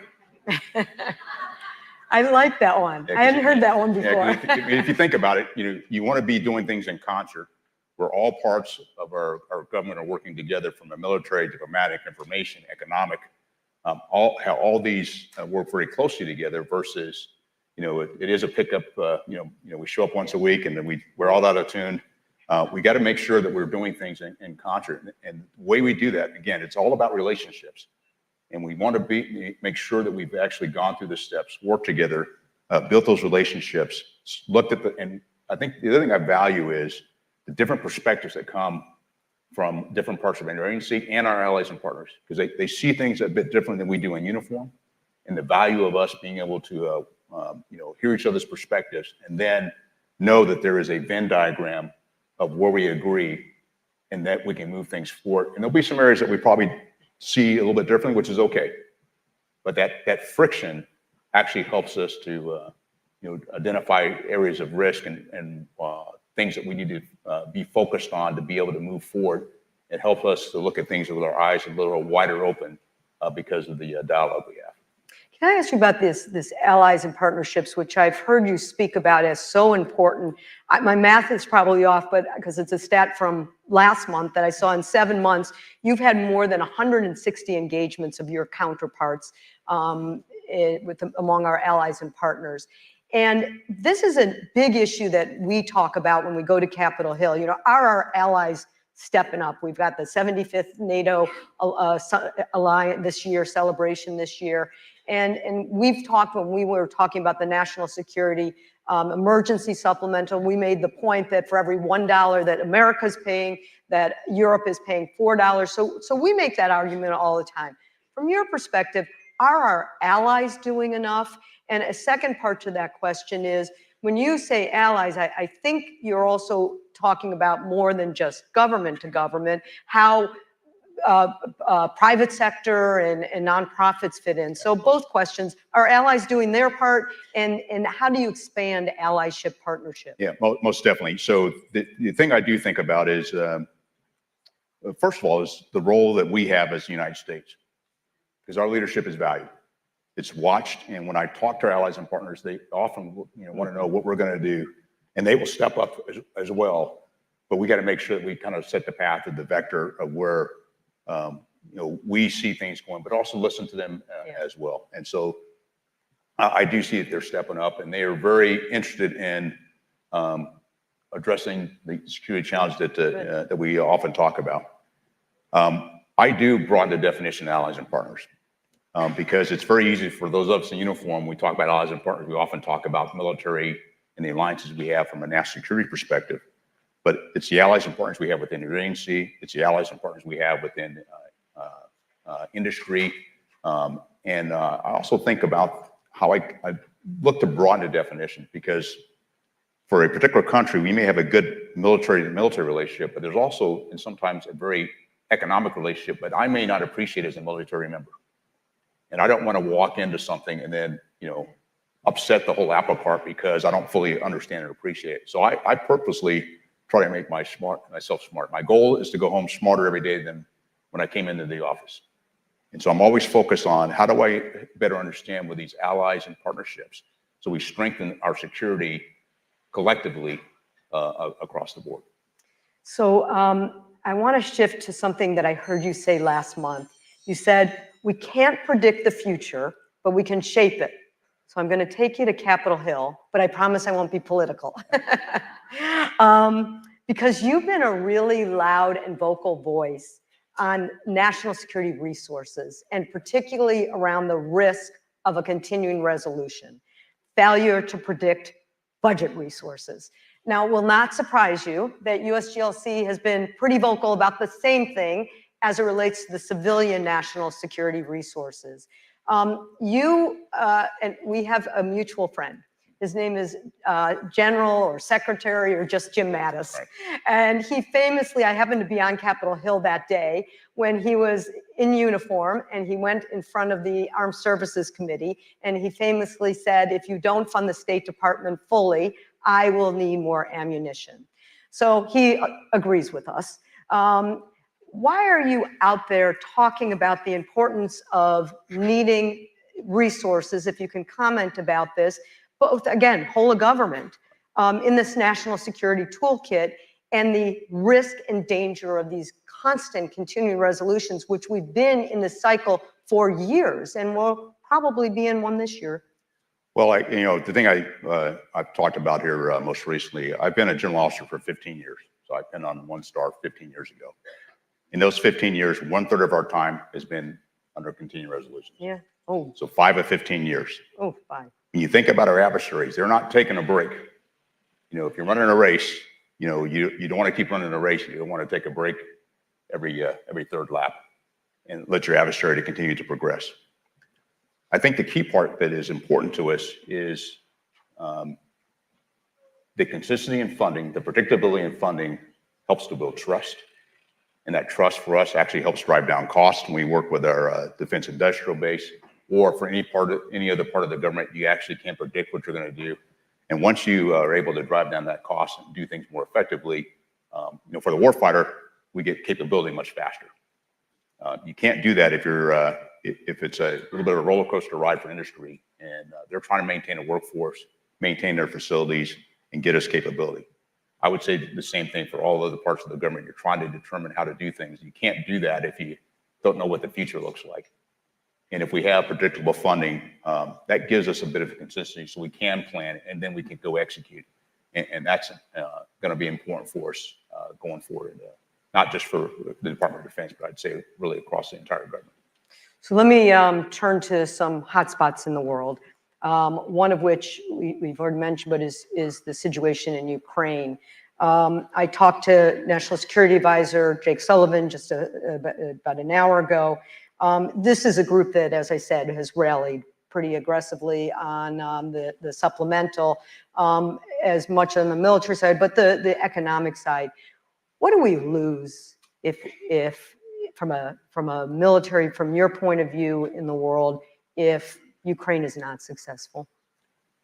I like that one. I hadn't heard that one before. If you think about it, you want to be doing things in concert where all parts of our government are working together, from a military, diplomatic, information, economic, all these work very closely together versus, it is a pickup, we show up once a week and then we're all out of tune. We got to make sure that we're doing things in concert. And the way we do that, again, it's all about relationships. And we want to make sure that we've actually gone through the steps, worked together, built those relationships, looked at and I think the other thing I value is the different perspectives that come from different parts of our agency and our allies and partners, because they see things a bit different than we do in uniform, and the value of us being able to, hear each other's perspectives and then know that there is a Venn diagram of where we agree and that we can move things forward. And there'll be some areas that we probably see a little bit differently, which is okay. But that friction actually helps us to, identify areas of risk and things that we need to be focused on to be able to move forward. It helps us to look at things with our eyes a little wider open because of the dialogue we have. Can I ask you about this allies and partnerships, which I've heard you speak about as so important? My math is probably off, but because it's a stat from last month that I saw in 7 months, you've had more than 160 engagements of your counterparts among our allies and partners. And this is a big issue that we talk about when we go to Capitol Hill. Are our allies stepping up? We've got the 75th NATO alliance this year, celebration this year. And we've talked, when we were talking about the national security emergency supplemental, we made the point that for every $1 that America's paying, that Europe is paying $4. So we make that argument all the time. From your perspective, are our allies doing enough? And a second part to that question is, when you say allies, I think you're also talking about more than just government to government, how private sector and nonprofits fit in. So both questions, are allies doing their part, and how do you expand allyship partnership? Yeah, most definitely. So the thing I do think about is, first of all, is the role that we have as the United States, because our leadership is valued. It's watched, and when I talk to our allies and partners, they often want to know what we're going to do, and they will step up as well. But we got to make sure that we kind of set the path and the vector of where we see things going, but also listen to them as well. And so I do see that they're stepping up, and they are very interested in addressing the security challenge that we often talk about. I do broaden the definition of allies and partners. Because it's very easy for those of us in uniform, we talk about allies and partners, we often talk about military and the alliances we have from a national security perspective, but it's the allies and partners we have within the agency, it's the allies and partners we have within industry, and I also think about how I look to broaden the definition, because for a particular country, we may have a good military-to-military relationship, but there's also, and sometimes a very economic relationship, but I may not appreciate as a military member. And I don't want to walk into something and then, upset the whole apple cart because I don't fully understand and appreciate it. So I purposely try to make myself smart. My goal is to go home smarter every day than when I came into the office. And so I'm always focused on how do I better understand with these allies and partnerships so we strengthen our security collectively across the board. So I want to shift to something that I heard you say last month. You said, we can't predict the future, but we can shape it. So I'm going to take you to Capitol Hill, but I promise I won't be political. Because you've been a really loud and vocal voice on national security resources, and particularly around the risk of a continuing resolution, failure to predict budget resources. Now, it will not surprise you that USGLC has been pretty vocal about the same thing as it relates to the civilian national security resources. And we have a mutual friend. His name is General or Secretary or just Jim Mattis. Right. And he famously, I happened to be on Capitol Hill that day when he was in uniform and he went in front of the Armed Services Committee and he famously said, if you don't fund the State Department fully, I will need more ammunition. So he agrees with us. Why are you out there talking about the importance of needing resources, if you can comment about this, both, again, whole of government, in this national security toolkit and the risk and danger of these constant continuing resolutions, which we've been in this cycle for years and will probably be in one this year? Well, the thing I've talked about here most recently, I've been a general officer for 15 years. So I've been on 1 star 15 years ago. In those 15 years, 1/3 of our time has been under continuing resolutions. Yeah. Oh. So 5 of 15 years. Oh, 5. When you think about our adversaries, they're not taking a break. If you're running a race, you don't want to keep running a race. You don't want to take a break every third lap and let your adversary to continue to progress. I think the key part that is important to us is the consistency in funding, the predictability in funding helps to build trust. And that trust for us actually helps drive down costs when we work with our defense industrial base, or for any other part of the government, you actually can't predict what you're going to do. And once you are able to drive down that cost and do things more effectively, for the warfighter, we get capability much faster. You can't do that if it's a little bit of a roller coaster ride for industry, and they're trying to maintain a workforce, maintain their facilities, and get us capability. I would say the same thing for all other parts of the government. You're trying to determine how to do things. You can't do that if you don't know what the future looks like. And if we have predictable funding, that gives us a bit of a consistency so we can plan and then we can go execute. And that's going to be important for us going forward, not just for the Department of Defense, but I'd say really across the entire government. So let me turn to some hotspots in the world. One of which we've already mentioned, but is the situation in Ukraine. I talked to National Security Advisor Jake Sullivan just about an hour ago. This is a group that, as I said, has rallied pretty aggressively on the supplemental, as much on the military side, but the economic side. What do we lose if from a military, from your point of view in the world, if Ukraine is not successful?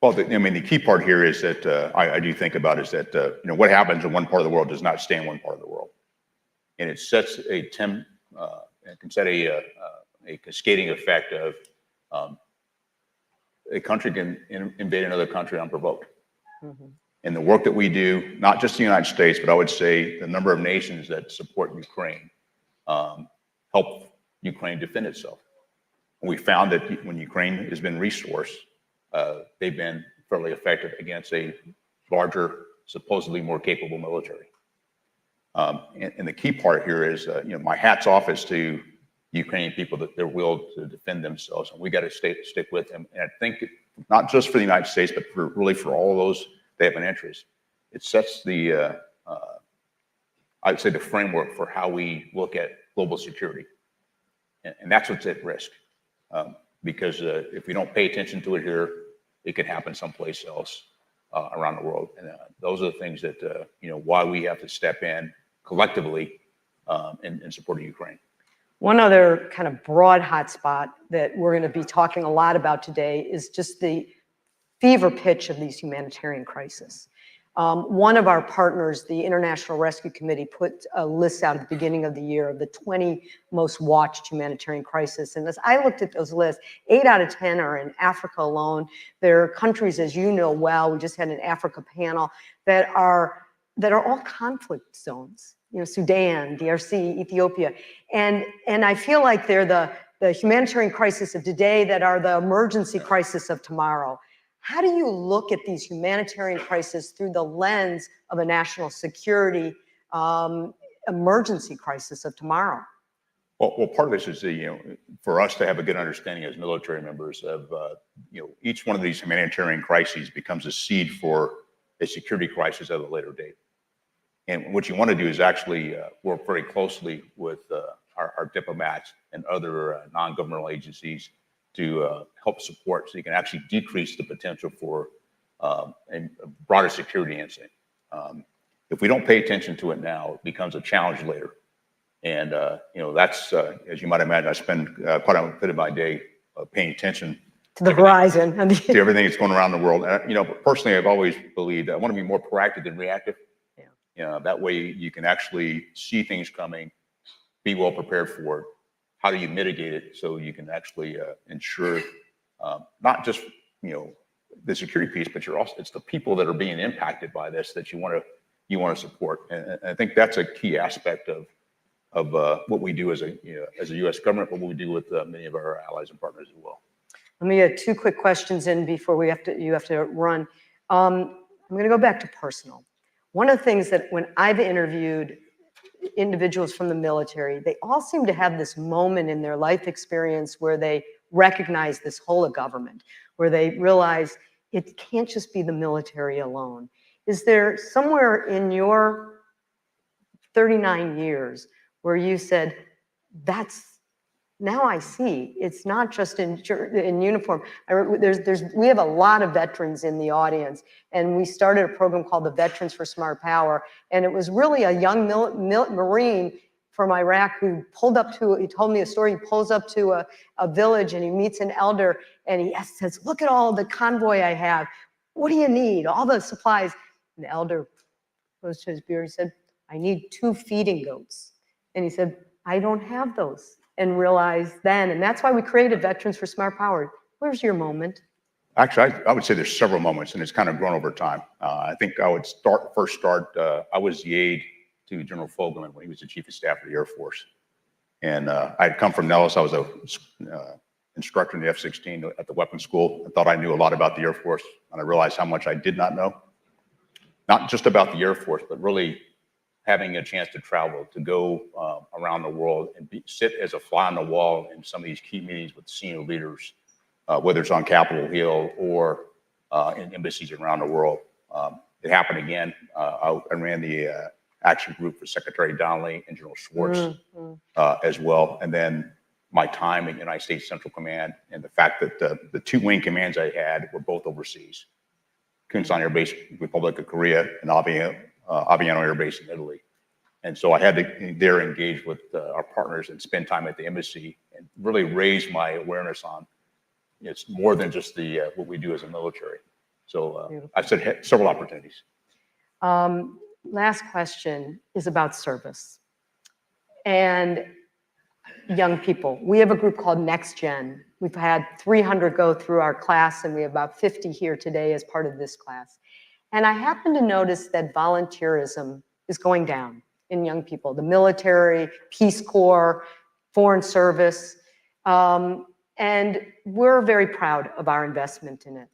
Well, the key part here is that I do think about is that what happens in one part of the world does not stay in one part of the world, and it sets it can set a cascading effect of a country can invade another country unprovoked. Mm-hmm. And the work that we do, not just the United States, but I would say the number of nations that support Ukraine help Ukraine defend itself. And we found that when Ukraine has been resourced, they've been fairly effective against a larger, supposedly more capable military. And the key part here is, my hat's off is to Ukrainian people that they're willed to defend themselves, and we got to stick with them. And I think not just for the United States, but really for all of those that have an interest, it sets the, I'd say the framework for how we look at global security. And that's what's at risk. Because if we don't pay attention to it here, it could happen someplace else around the world. And those are the things that, why we have to step in collectively in support of Ukraine. One other kind of broad hotspot that we're going to be talking a lot about today is just the fever pitch of these humanitarian crises. One of our partners, the International Rescue Committee, put a list out at the beginning of the year of the 20 most watched humanitarian crises. And as I looked at those lists, 8 out of 10 are in Africa alone. There are countries, as you know well, we just had an Africa panel, that are all conflict zones. Sudan, DRC, Ethiopia. And I feel like they're the humanitarian crisis of today that are the emergency crisis of tomorrow. How do you look at these humanitarian crises through the lens of a national security emergency crisis of tomorrow? Well, part of this is for us to have a good understanding as military members of each one of these humanitarian crises becomes a seed for a security crisis at a later date. And what you want to do is actually work very closely with our diplomats and other non-governmental agencies to help support so you can actually decrease the potential for a broader security incident. If we don't pay attention to it now, it becomes a challenge later. And, that's, as you might imagine, I spend quite a bit of my day paying attention To the horizon. to everything that's going around the world. And, personally, I've always believed I want to be more proactive than reactive. That way you can actually see things coming, be well prepared for it. How do you mitigate it so you can actually ensure not just, the security piece, but it's the people that are being impacted by this that you want to support. And I think that's a key aspect of what we do as a U.S. government, but what we do with many of our allies and partners as well. Let me get two quick questions in before you have to run. I'm going to go back to personal. One of the things that when I've interviewed individuals from the military, they all seem to have this moment in their life experience where they recognize this whole of government, where they realize it can't just be the military alone. Is there somewhere in your 39 years where you said, now I see, it's not just in uniform. We have a lot of veterans in the audience, and we started a program called the Veterans for Smart Power, and it was really a young Marine from Iraq who he told me a story, he pulls up to a village and he meets an elder, and he says, look at all the convoy I have. What do you need? All the supplies. And the elder goes to his beard, he said, I need 2 feeding goats. And he said, I don't have those. And realized then, and that's why we created Veterans for Smart Power. Where's your moment? Actually, I would say there's several moments, and it's kind of grown over time. I think I would first start. I was the aide to General Fogelman when he was the Chief of Staff of the Air Force. And I had come from Nellis. I was a instructor in the F-16 at the weapons school. I thought I knew a lot about the Air Force, and I realized how much I did not know. Not just about the Air Force, but really having a chance to travel, to go around the world and sit as a fly on the wall in some of these key meetings with senior leaders, whether it's on Capitol Hill or in embassies around the world. It happened again. I ran the action group for Secretary Donnelly and General Schwartz as well. And then my time in United States Central Command and the fact that the 2 wing commands I had were both overseas. Kunsan Air Base, Republic of Korea, and Aviano Air Base in Italy. And so I had to there engage with our partners and spend time at the embassy and really raise my awareness on it's more than just the what we do as a military. So I've had several opportunities. Last question is about service and young people. We have a group called Next Gen. We've had 300 go through our class, and we have about 50 here today as part of this class. And I happen to notice that volunteerism is going down in young people, the military, Peace Corps, foreign service, and we're very proud of our investment in it.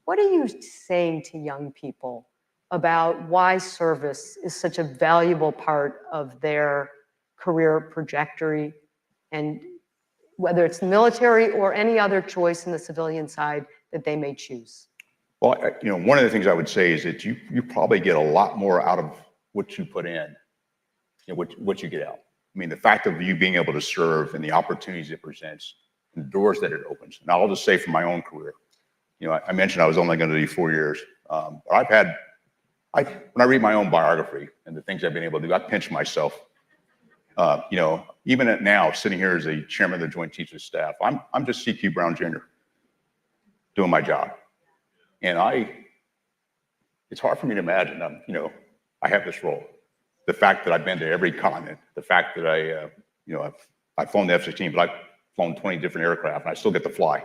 What are you saying to young people about why service is such a valuable part of their career trajectory, and whether it's the military or any other choice in the civilian side that they may choose? Well, one of the things I would say is that you probably get a lot more out of what you put in, what you get out. I mean, the fact of you being able to serve and the opportunities it presents and the doors that it opens. Now, I'll just say from my own career, I mentioned I was only going to do 4 years. But when I read my own biography and the things I've been able to do, I pinch myself. Even now, sitting here as a chairman of the Joint Chiefs of Staff, I'm just C.Q. Brown Jr. doing my job. And it's hard for me to imagine, I have this role. The fact that I've been to every continent, the fact that I've flown the F-16, but I've flown 20 different aircraft and I still get to fly.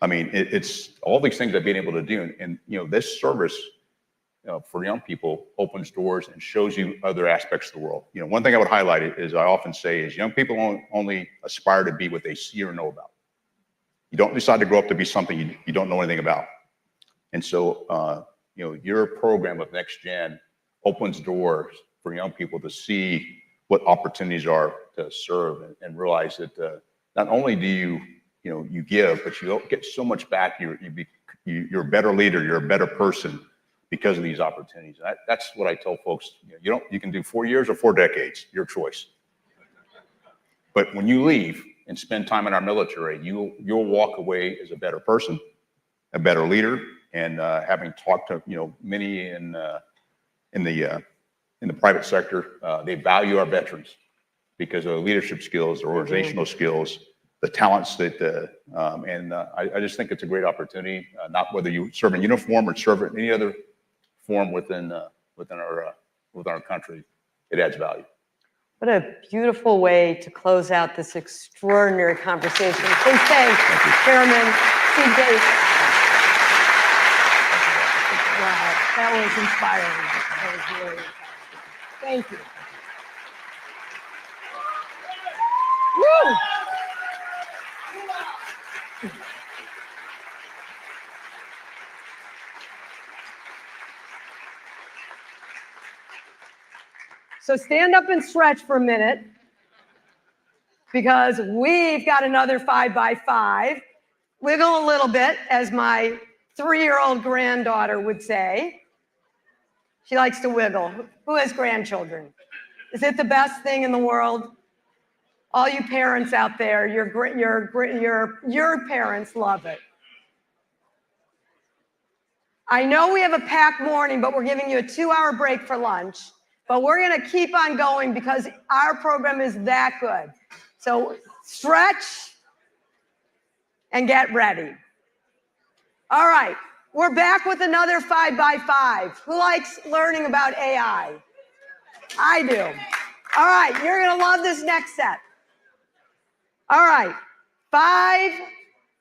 I mean, it's all these things I've been able to do. And this service for young people opens doors and shows you other aspects of the world. One thing I would highlight is I often say is young people only aspire to be what they see or know about. You don't decide to grow up to be something you don't know anything about. And so, your program of Next Gen opens doors for young people to see what opportunities are to serve and realize that not only do you give, but you get so much back. You're a better leader. You're a better person because of these opportunities. That's what I tell folks. You can do 4 years or 4 decades, your choice. But when you leave and spend time in our military, you'll walk away as a better person, a better leader, and having talked to many in the private sector, they value our veterans because of their leadership skills, their organizational skills, the talents that, I just think it's a great opportunity, not whether you serve in uniform or serve in any other form within our country, it adds value. What a beautiful way to close out this extraordinary conversation. Please thank Chairman Steve Gates. Wow, that was inspiring. That was really inspiring. Thank you. Woo! So stand up and stretch for a minute because we've got another 5x5. Wiggle a little bit, as my 3-year-old granddaughter would say. She likes to wiggle. Who has grandchildren? Is it the best thing in the world? All you parents out there, your parents love it. I know we have a packed morning, but we're giving you a 2-hour break for lunch. But we're going to keep on going because our program is that good. So stretch and get ready. All right, we're back with another 5x5. Who likes learning about AI? I do. All right, you're going to love this next set. All right, 5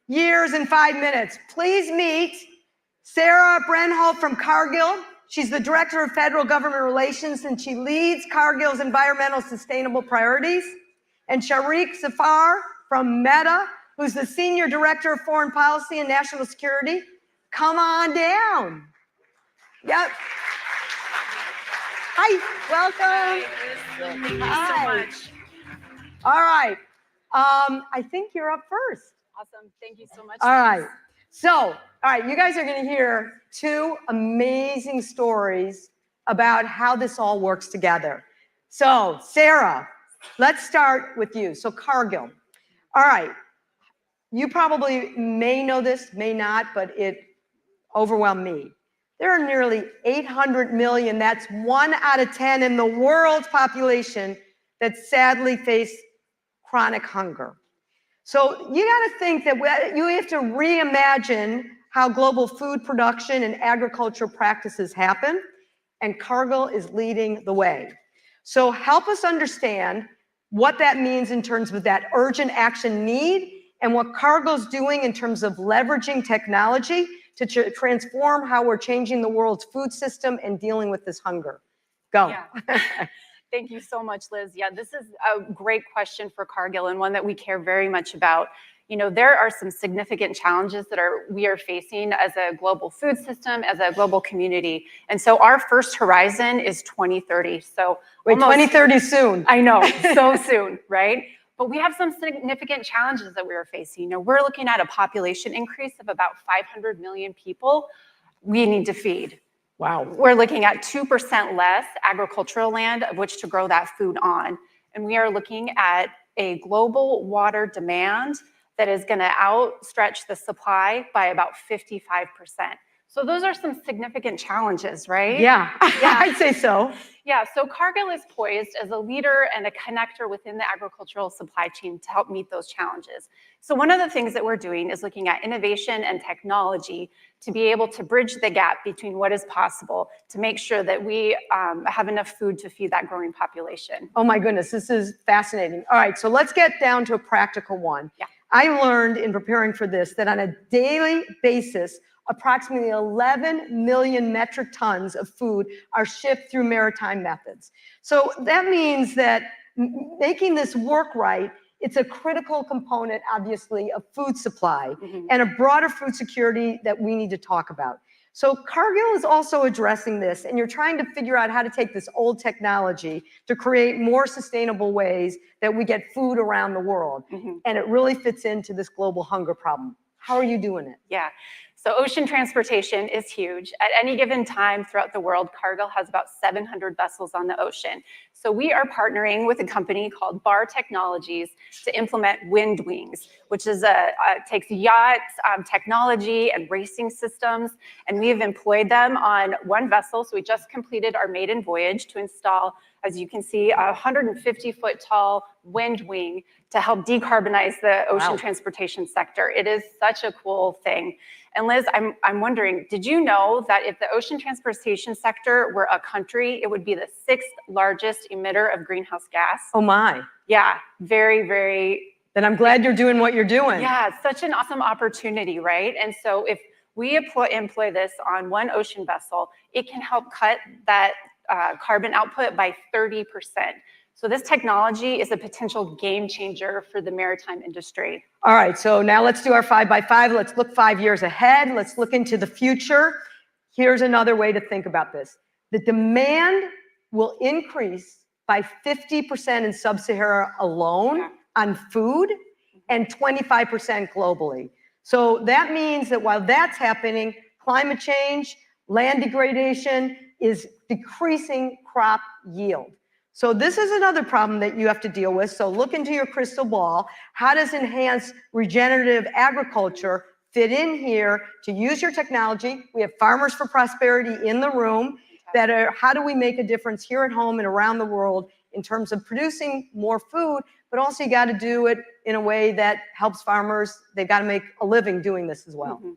years and 5 minutes. Please meet Sarah Brenholdt from Cargill. She's the Director of Federal Government Relations, and she leads Cargill's environmental sustainable priorities. And Shariq Safar from Meta, who's the Senior Director of Foreign Policy and National Security. Come on down. Yep. Hi, welcome. Thank you so much. All right. I think you're up first. Awesome. Thank you so much. All right. So, all right, you guys are going to hear 2 amazing stories about how this all works together. So, Sarah, let's start with you. So, Cargill. All right. You probably may know this, may not, but it overwhelmed me. There are nearly 800 million, that's 1 out of 10 in the world's population that sadly face chronic hunger. So you got to think that you have to reimagine how global food production and agricultural practices happen, and Cargill is leading the way. So help us understand what that means in terms of that urgent action need and what Cargill's doing in terms of leveraging technology to transform how we're changing the world's food system and dealing with this hunger. Go. Yeah. Thank you so much, Liz. Yeah, this is a great question for Cargill and one that we care very much about. You know, there are some significant challenges that we are facing as a global food system, as a global community. And so our first horizon is 2030. So wait, 2030 soon. I know, so soon, right? But we have some significant challenges that we are facing. You know, we're looking at a population increase of about 500 million people we need to feed. Wow. We're looking at 2% less agricultural land of which to grow that food on. And we are looking at a global water demand that is going to outstretch the supply by about 55%. So those are some significant challenges, right? Yeah, yeah, I'd say so. Yeah, so Cargill is poised as a leader and a connector within the agricultural supply chain to help meet those challenges. So one of the things that we're doing is looking at innovation and technology to be able to bridge the gap between what is possible to make sure that we have enough food to feed that growing population. Oh my goodness, this is fascinating. All right, so let's get down to a practical one. Yeah. I learned in preparing for this that on a daily basis, approximately 11 million metric tons of food are shipped through maritime methods. So that means that making this work right, it's a critical component, obviously, of food supply and a broader food security that we need to talk about. So Cargill is also addressing this, and you're trying to figure out how to take this old technology to create more sustainable ways that we get food around the world. And it really fits into this global hunger problem. How are you doing it? Yeah. So ocean transportation is huge. At any given time throughout the world, Cargill has about 700 vessels on the ocean. So we are partnering with a company called Bar Technologies to implement wind wings, which is takes yacht technology and racing systems, and we have employed them on one vessel. So we just completed our maiden voyage to install, as you can see, a 150-foot tall wind wing to help decarbonize the ocean transportation sector. It is such a cool thing. And Liz, I'm wondering, did you know that if the ocean transportation sector were a country, it would be the 6th largest emitter of greenhouse gas? Oh my. Yeah, very, very. Then I'm glad you're doing what you're doing. Yeah, it's such an awesome opportunity, right? And so if we employ this on one ocean vessel, it can help cut that carbon output by 30%. So this technology is a potential game changer for the maritime industry. All right, so now let's do our 5x5. Let's look 5 years ahead. Let's look into the future. Here's another way to think about this. The demand will increase by 50% in sub-Sahara alone on food and 25% globally. So that means that while that's happening, climate change, land degradation is decreasing crop yield. So this is another problem that you have to deal with. So look into your crystal ball. How does enhanced regenerative agriculture fit in here to use your technology? We have Farmers for Prosperity in the room that are, how do we make a difference here at home and around the world in terms of producing more food, but also you got to do it in a way that helps farmers. They've got to make a living doing this as well. Mm-hmm.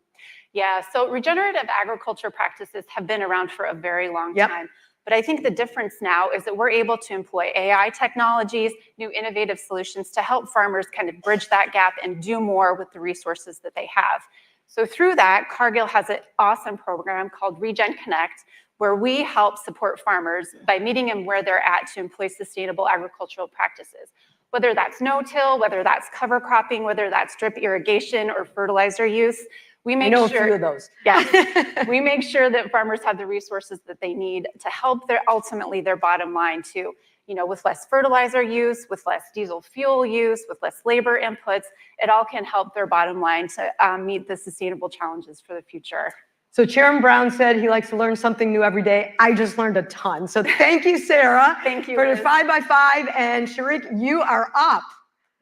Yeah, so regenerative agriculture practices have been around for a very long time. But I think the difference now is that we're able to employ AI technologies, new innovative solutions to help farmers kind of bridge that gap and do more with the resources that they have. So through that, Cargill has an awesome program called Regen Connect, where we help support farmers by meeting them where they're at to employ sustainable agricultural practices. Whether that's no-till, whether that's cover cropping, whether that's drip irrigation or fertilizer use, we make a sure few of those. Yeah, we make sure that farmers have the resources that they need to help their ultimately their bottom line too. You know, with less fertilizer use, with less diesel fuel use, with less labor inputs, it all can help their bottom line to meet the sustainable challenges for the future. So Chairman Brown said he likes to learn something new every day. I just learned a ton. So thank you, Sarah. Thank you, for Liz. the 5x5, and Sharik, you are up.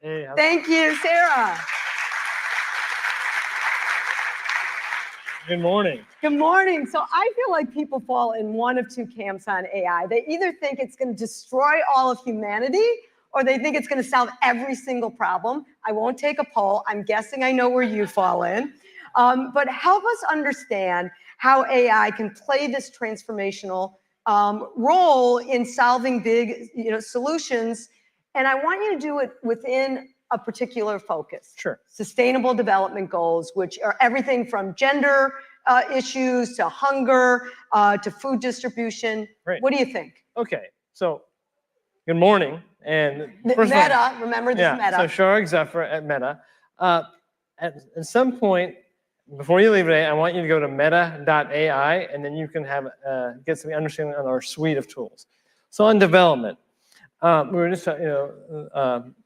Hey, thank you, Sarah. Good morning. Good morning. So I feel like people fall in one of two camps on AI. They either think it's going to destroy all of humanity, or they think it's going to solve every single problem. I won't take a poll. I'm guessing I know where you fall in. But help us understand how AI can play this transformational role in solving big, solutions. And I want you to do it within a particular focus. Sure. Sustainable development goals, which are everything from gender issues to hunger to food distribution. Right. What do you think? Okay, so good morning. And first Meta, of all, remember this yeah, Meta. so Sharik Zephyr at Meta. At some point, before you leave today, I want you to go to meta.ai, and then you can have get some understanding on our suite of tools. So on development, we were just,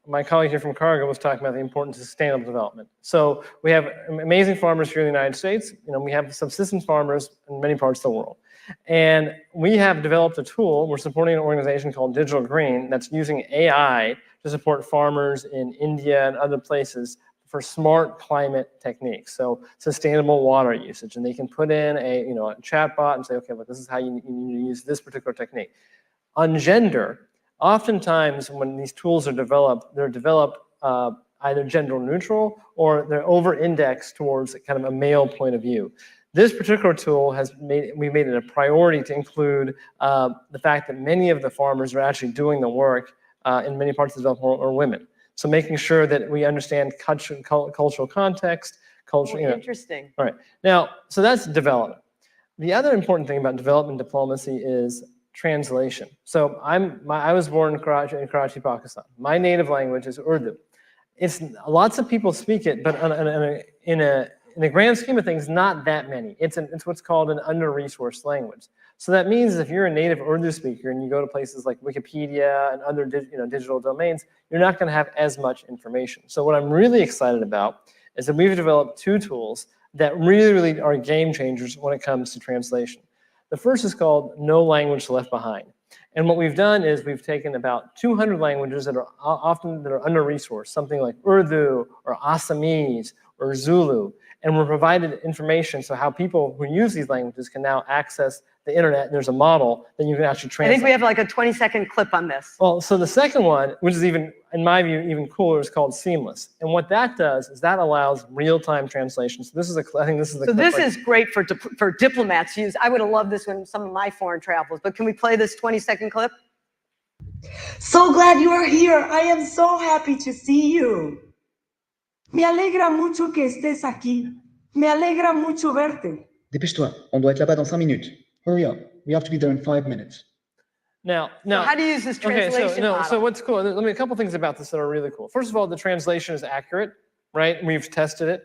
my colleague here from Cargill was talking about the importance of sustainable development. So we have amazing farmers here in the United States. We have subsistence farmers in many parts of the world. And we have developed a tool. We're supporting an organization called Digital Green that's using AI to support farmers in India and other places for smart climate techniques. So sustainable water usage. And they can put in a chat bot and say, okay, look, this is how you need to use this particular technique. On gender, oftentimes when these tools are developed, they're developed either gender neutral or they're over-indexed towards kind of a male point of view. This particular tool we made it a priority to include the fact that many of the farmers are actually doing the work in many parts of the developed world are women. So making sure that we understand cultural context, culture. Interesting. All right. Now, so that's development. The other important thing about development diplomacy is translation. So I was born in Karachi, Pakistan. My native language is Urdu. Lots of people speak it, but in the grand scheme of things, not that many. It's what's called an under-resourced language. So that means if you're a native Urdu speaker and you go to places like Wikipedia and other digital domains, you're not going to have as much information. So what I'm really excited about is that we've developed two tools that really, really are game changers when it comes to translation. The first is called No Language Left Behind. And what we've done is we've taken about 200 languages that are often under-resourced, something like Urdu or Assamese or Zulu, and we're provided information so how people who use these languages can now access the internet. There's a model that you can actually I translate. think we have like a 20-second clip on this. Well, so the second one, which is even, in my view, even cooler, is called Seamless. And what that does is that allows real-time translation. So this is I think this is the So clip this is great for diplomats to use. I would have loved this in some of my foreign travels, but can we play this 20-second clip? So glad you are here. I am so happy to see you. Me alegra mucho que estés aquí. Me alegra mucho verte. Dépêche-toi, on doit être là-bas dans 5 minutes. Hurry up, we have to be there in 5 minutes. Now, how do you use this translation model? So what's cool, let me a couple things about this that are really cool. First of all, the translation is accurate, right? We've tested it.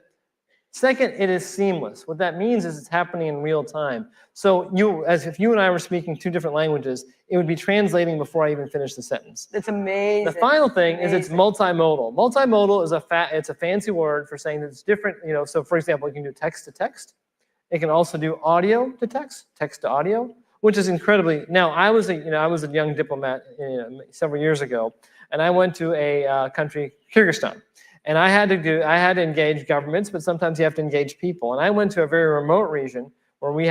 Second, it is seamless. What that means is it's happening in real time. So as if you and I were speaking two different languages, it would be translating before I even finish the sentence. It's amazing. The final thing is it's multimodal. Multimodal is it's a fancy word for saying that it's different. So for example, you can do text to text. It can also do audio to text, text to audio, which is incredibly. Now, I was a young diplomat several years ago, and I went to a country, Kyrgyzstan. And I had to engage governments, but sometimes you have to engage people. And I went to a very remote region where we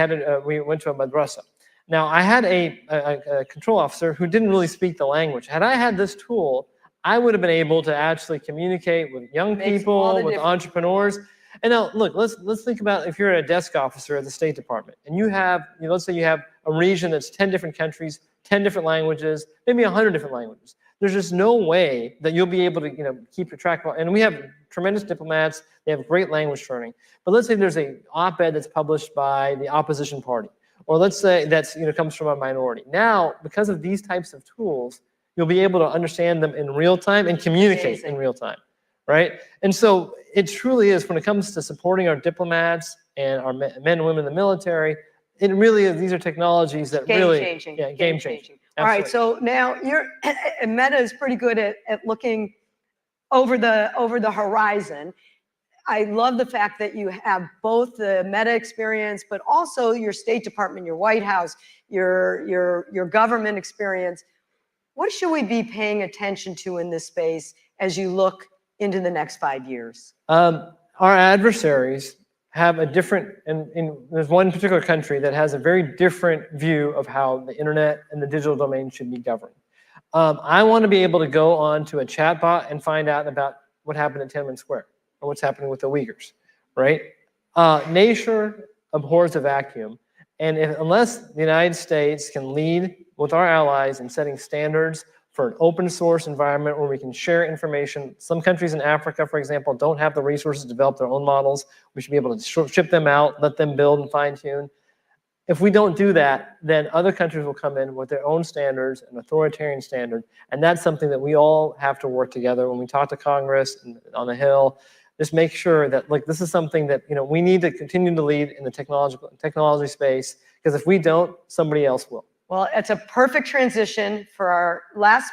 went to a madrasa. Now, I had a control officer who didn't really speak the language. Had I had this tool, I would have been able to actually communicate with young people, with entrepreneurs. And now, look, let's think about if you're a desk officer at the State Department, and you have, let's say you have a region that's 10 different countries, 10 different languages, maybe 100 different languages. There's just no way that you'll be able to, keep track of. And we have tremendous diplomats. They have great language training. But let's say there's an op-ed that's published by the opposition party, or let's say that's comes from a minority. Now, because of these types of tools, you'll be able to understand them in real time and communicate in real time, right? And so it truly is, when it comes to supporting our diplomats and our men and women in the military, it really is. These are technologies that game changing. All right, so now Meta is pretty good at looking over the horizon. I love the fact that you have both the Meta experience, but also your State Department, your White House, your government experience. What should we be paying attention to in this space as you look into the next 5 years? Our adversaries have a different, and there's one particular country that has a very different view of how the internet and the digital domain should be governed. I want to be able to go on to a chatbot and find out about what happened at Tiananmen Square or what's happening with the Uyghurs, right? Nature abhors a vacuum, and unless the United States can lead with our allies in setting standards for an open source environment where we can share information. Some countries in Africa, for example, don't have the resources to develop their own models. We should be able to ship them out, let them build and fine tune. If we don't do that, then other countries will come in with their own standards, an authoritarian standard. And that's something that we all have to work together when we talk to Congress and on the Hill. Just make sure that this is something that we need to continue to lead in the technology space, because if we don't, somebody else will. Well, it's a perfect transition for our last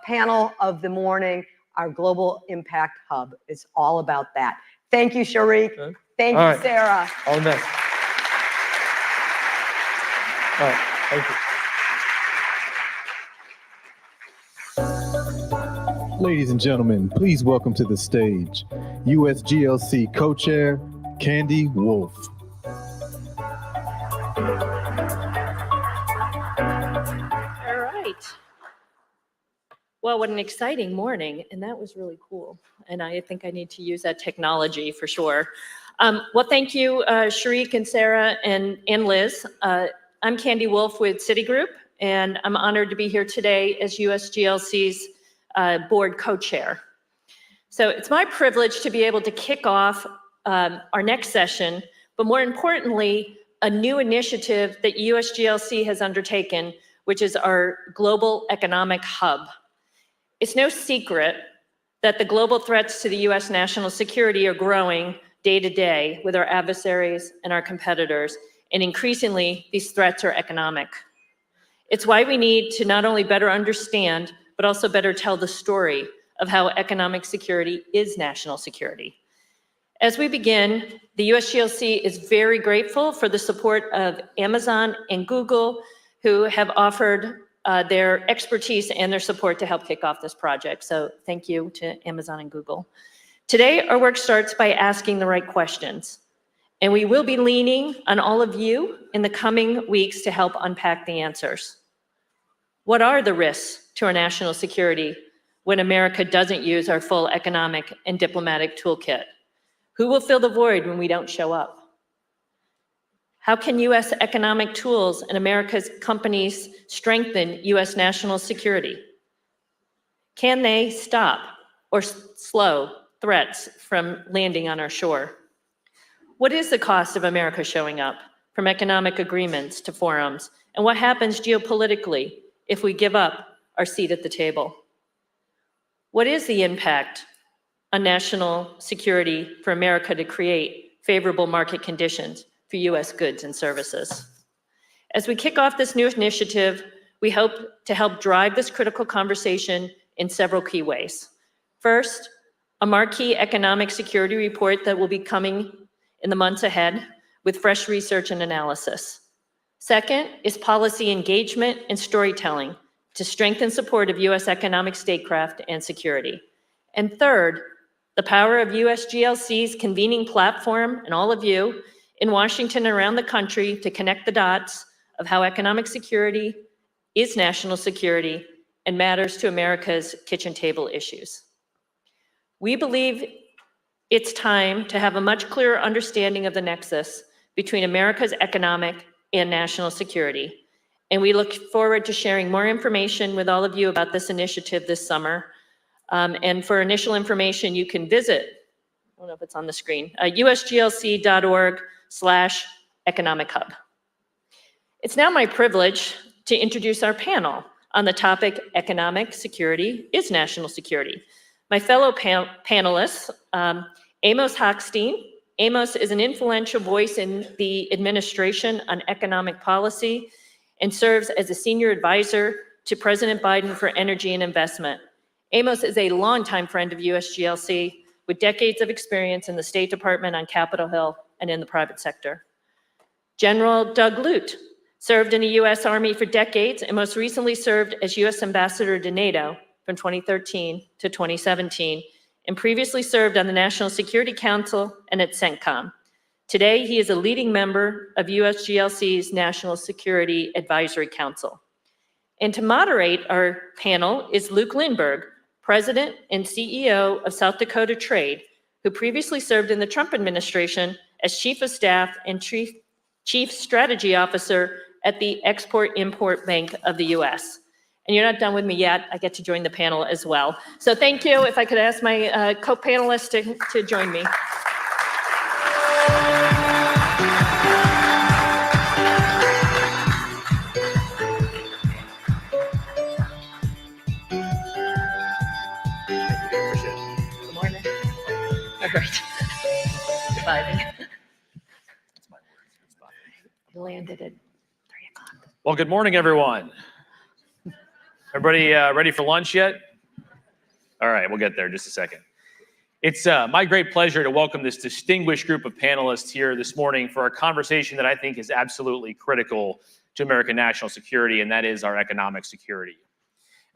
panel of the morning, our Global Impact Hub. It's all about that. Thank you, Sharik. Thank you, Sarah. All the best. All right, thank you. Ladies and gentlemen, please welcome to the stage USGLC co-chair, Candy Wolf. Well, what an exciting morning, and that was really cool. And I think I need to use that technology for sure. Well, thank you, Sharik and Sarah and Liz. I'm Candy Wolf with Citigroup, and I'm honored to be here today as USGLC's board co-chair. So it's my privilege to be able to kick off our next session, but more importantly, a new initiative that USGLC has undertaken, which is our Global Economic Hub. It's no secret that the global threats to the US national security are growing day to day with our adversaries and our competitors, and increasingly these threats are economic. It's why we need to not only better understand, but also better tell the story of how economic security is national security. As we begin, the USGLC is very grateful for the support of Amazon and Google, who have offered their expertise and their support to help kick off this project. So thank you to Amazon and Google. Today, our work starts by asking the right questions, and we will be leaning on all of you in the coming weeks to help unpack the answers. What are the risks to our national security when America doesn't use our full economic and diplomatic toolkit? Who will fill the void when we don't show up? How can US economic tools and America's companies strengthen US national security? Can they stop or slow threats from landing on our shore? What is the cost of America showing up, from economic agreements to forums? And what happens geopolitically if we give up our seat at the table? What is the impact on national security for America to create favorable market conditions for US goods and services? As we kick off this new initiative, we hope to help drive this critical conversation in several key ways. First, a marquee economic security report that will be coming in the months ahead with fresh research and analysis. Second is policy engagement and storytelling to strengthen support of US economic statecraft and security. And third, the power of USGLC's convening platform and all of you in Washington and around the country to connect the dots of how economic security is national security and matters to America's kitchen table issues. We believe it's time to have a much clearer understanding of the nexus between America's economic and national security. And we look forward to sharing more information with all of you about this initiative this summer. And for initial information, you can visit, I don't know if it's on the screen, usglc.org/economic hub. It's now my privilege to introduce our panel on the topic, Economic Security is National Security. My fellow panelists, Amos Hochstein. Amos is an influential voice in the administration on economic policy and serves as a senior advisor to President Biden for energy and investment. Amos is a longtime friend of USGLC with decades of experience in the State Department on Capitol Hill and in the private sector. General Doug Lute served in the US Army for decades and most recently served as US Ambassador to NATO from 2013 to 2017, and previously served on the National Security Council and at CENTCOM. Today, he is a leading member of USGLC's National Security Advisory Council. And to moderate our panel is Luke Lindbergh, President and CEO of South Dakota Trade, who previously served in the Trump administration as Chief of Staff and Chief Strategy Officer at the Export-Import Bank of the US. And you're not done with me yet. I get to join the panel as well. So thank you. If I could ask my co-panelists to join me. Good morning. All right. Surviving. Landed at 3 o'clock. Well, good morning, everyone. Everybody ready for lunch yet? All right, we'll get there in just a second. It's my great pleasure to welcome this distinguished group of panelists here this morning for a conversation that I think is absolutely critical to American national security, and that is our economic security.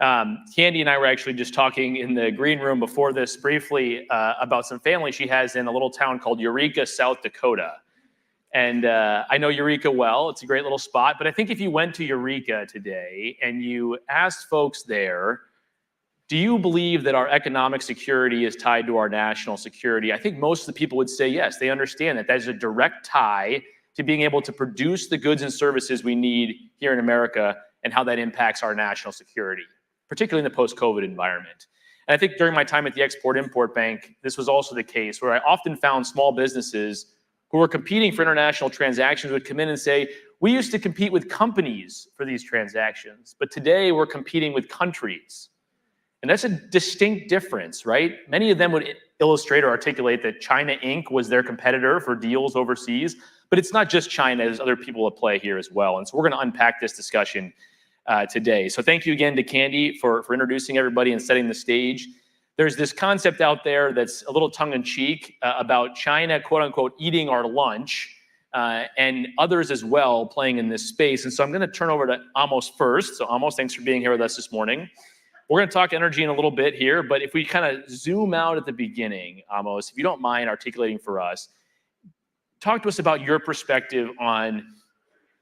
Candy and I were actually just talking in the green room before this briefly about some family she has in a little town called Eureka, South Dakota. And I know Eureka well. It's a great little spot. But I think if you went to Eureka today and you asked folks there, do you believe that our economic security is tied to our national security? I think most of the people would say yes. They understand that there's a direct tie to being able to produce the goods and services we need here in America and how that impacts our national security, particularly in the post-COVID environment. And I think during my time at the Export-Import Bank, this was also the case where I often found small businesses who were competing for international transactions would come in and say, we used to compete with companies for these transactions, but today we're competing with countries. And that's a distinct difference, right? Many of them would illustrate or articulate that China Inc. was their competitor for deals overseas, but it's not just China, there's other people at play here as well. And so we're gonna unpack this discussion today. So thank you again to Candy for introducing everybody and setting the stage. there's this concept out there that's a little tongue-in-cheek about China, quote unquote, eating our lunch, and others as well playing in this space. And so I'm going to turn over to Amos first. So Amos, thanks for being here with us this morning. We're going to talk energy in a little bit here, but if we kind of zoom out at the beginning, Amos, if you don't mind articulating for us, talk to us about your perspective on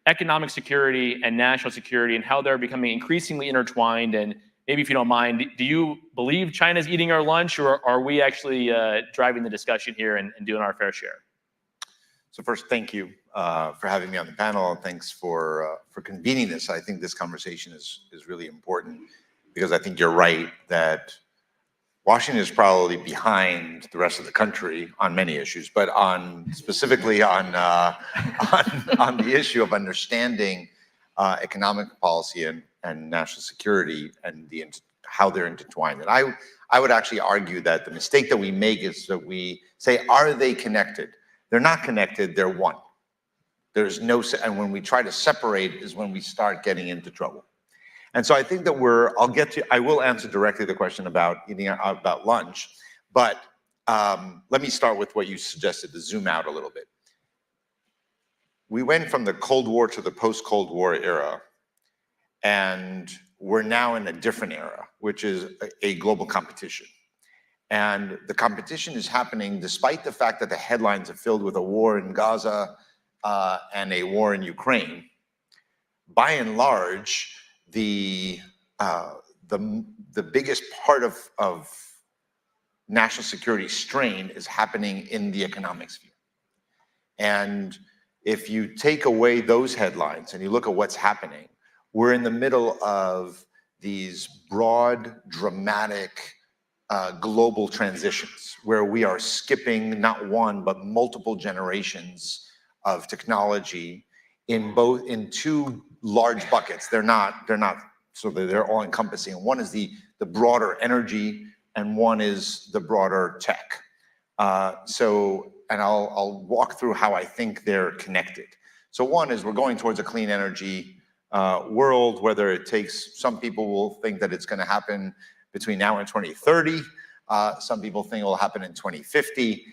economic security and national security and how they're becoming increasingly intertwined. And maybe if you don't mind, do you believe China's eating our lunch, or are we actually driving the discussion here and doing our fair share? So first, thank you for having me on the panel, and thanks for convening this. I think this conversation is really important, because I think you're right that Washington is probably behind the rest of the country on many issues, but specifically on the issue of understanding economic policy and national security and how they're intertwined. And I would actually argue that the mistake that we make is that we say, are they connected? They're not connected, they're one. There's no, and when we try to separate is when we start getting into trouble. And so I think that I will answer directly the question about about lunch, but let me start with what you suggested, to zoom out a little bit. We went from the Cold War to the post-Cold War era, and we're now in a different era, which is a global competition. And the competition is happening despite the fact that the headlines are filled with a war in Gaza and a war in Ukraine. By and large, the biggest part of national security strain is happening in the economic sphere. And if you take away those headlines and you look at what's happening, we're in the middle of these broad, dramatic, global transitions where we are skipping not one, but multiple generations of technology in two large buckets. They're all encompassing. One is the broader energy, and one is the broader tech. And I'll walk through how I think they're connected. So one is we're going towards a clean energy world, whether it takes, some people will think that it's going to happen between now and 2030. Some people think it will happen in 2050.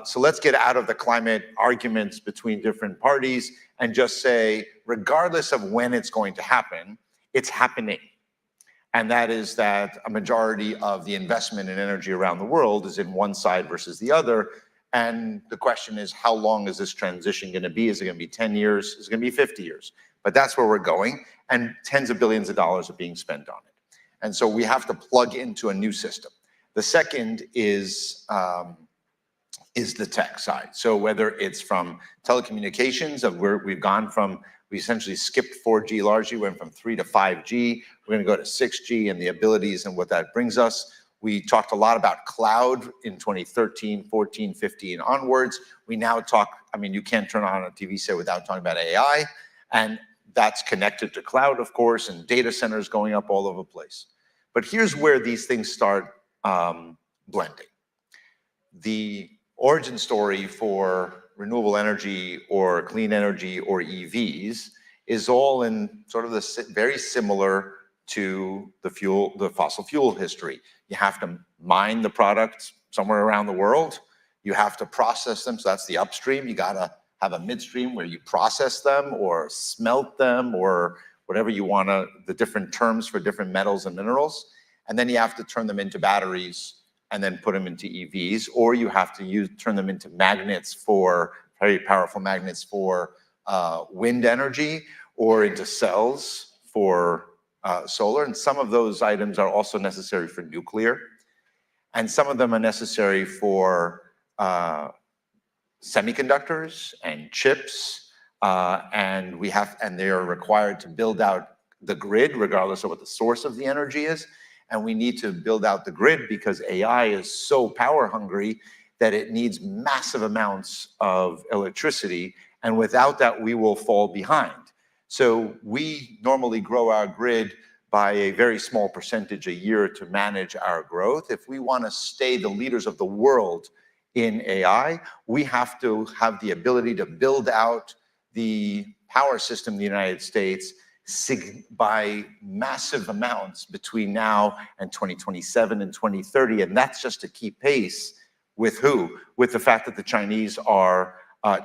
So let's get out of the climate arguments between different parties and just say, regardless of when it's going to happen, it's happening. And that is that a majority of the investment in energy around the world is in one side versus the other. And the question is, how long is this transition going to be? Is it going to be 10 years? Is it going to be 50 years? But that's where we're going. And tens of billions of dollars are being spent on it. And so we have to plug into a new system. The second is the tech side. So whether it's from telecommunications, of where we've gone from, we essentially skipped 4G largely, went from 3 to 5G. We're going to go to 6G and the abilities and what that brings us. We talked a lot about cloud in 2013, 14, 15 onwards. We now talk, I mean, you can't turn on a TV set without talking about AI. And that's connected to cloud, of course, and data centers going up all over the place. But here's where these things start blending. The origin story for renewable energy or clean energy or EVs is all in sort of very similar to the fossil fuel history. You have to mine the products somewhere around the world. You have to process them. So that's the upstream. You got to have a midstream where you process them or smelt them or whatever you want to, the different terms for different metals and minerals. And then you have to turn them into batteries and then put them into EVs, or you have to turn them into magnets for, very powerful magnets for wind energy, or into cells for solar. And some of those items are also necessary for nuclear. And some of them are necessary for semiconductors and chips. And they are required to build out the grid, regardless of what the source of the energy is. And we need to build out the grid because AI is so power hungry that it needs massive amounts of electricity. And without that, we will fall behind. So we normally grow our grid by a very small percentage a year to manage our growth. If we want to stay the leaders of the world in AI, we have to have the ability to build out the power system in the United States by massive amounts between now and 2027 and 2030. And that's just to keep pace with who? With the fact that the Chinese are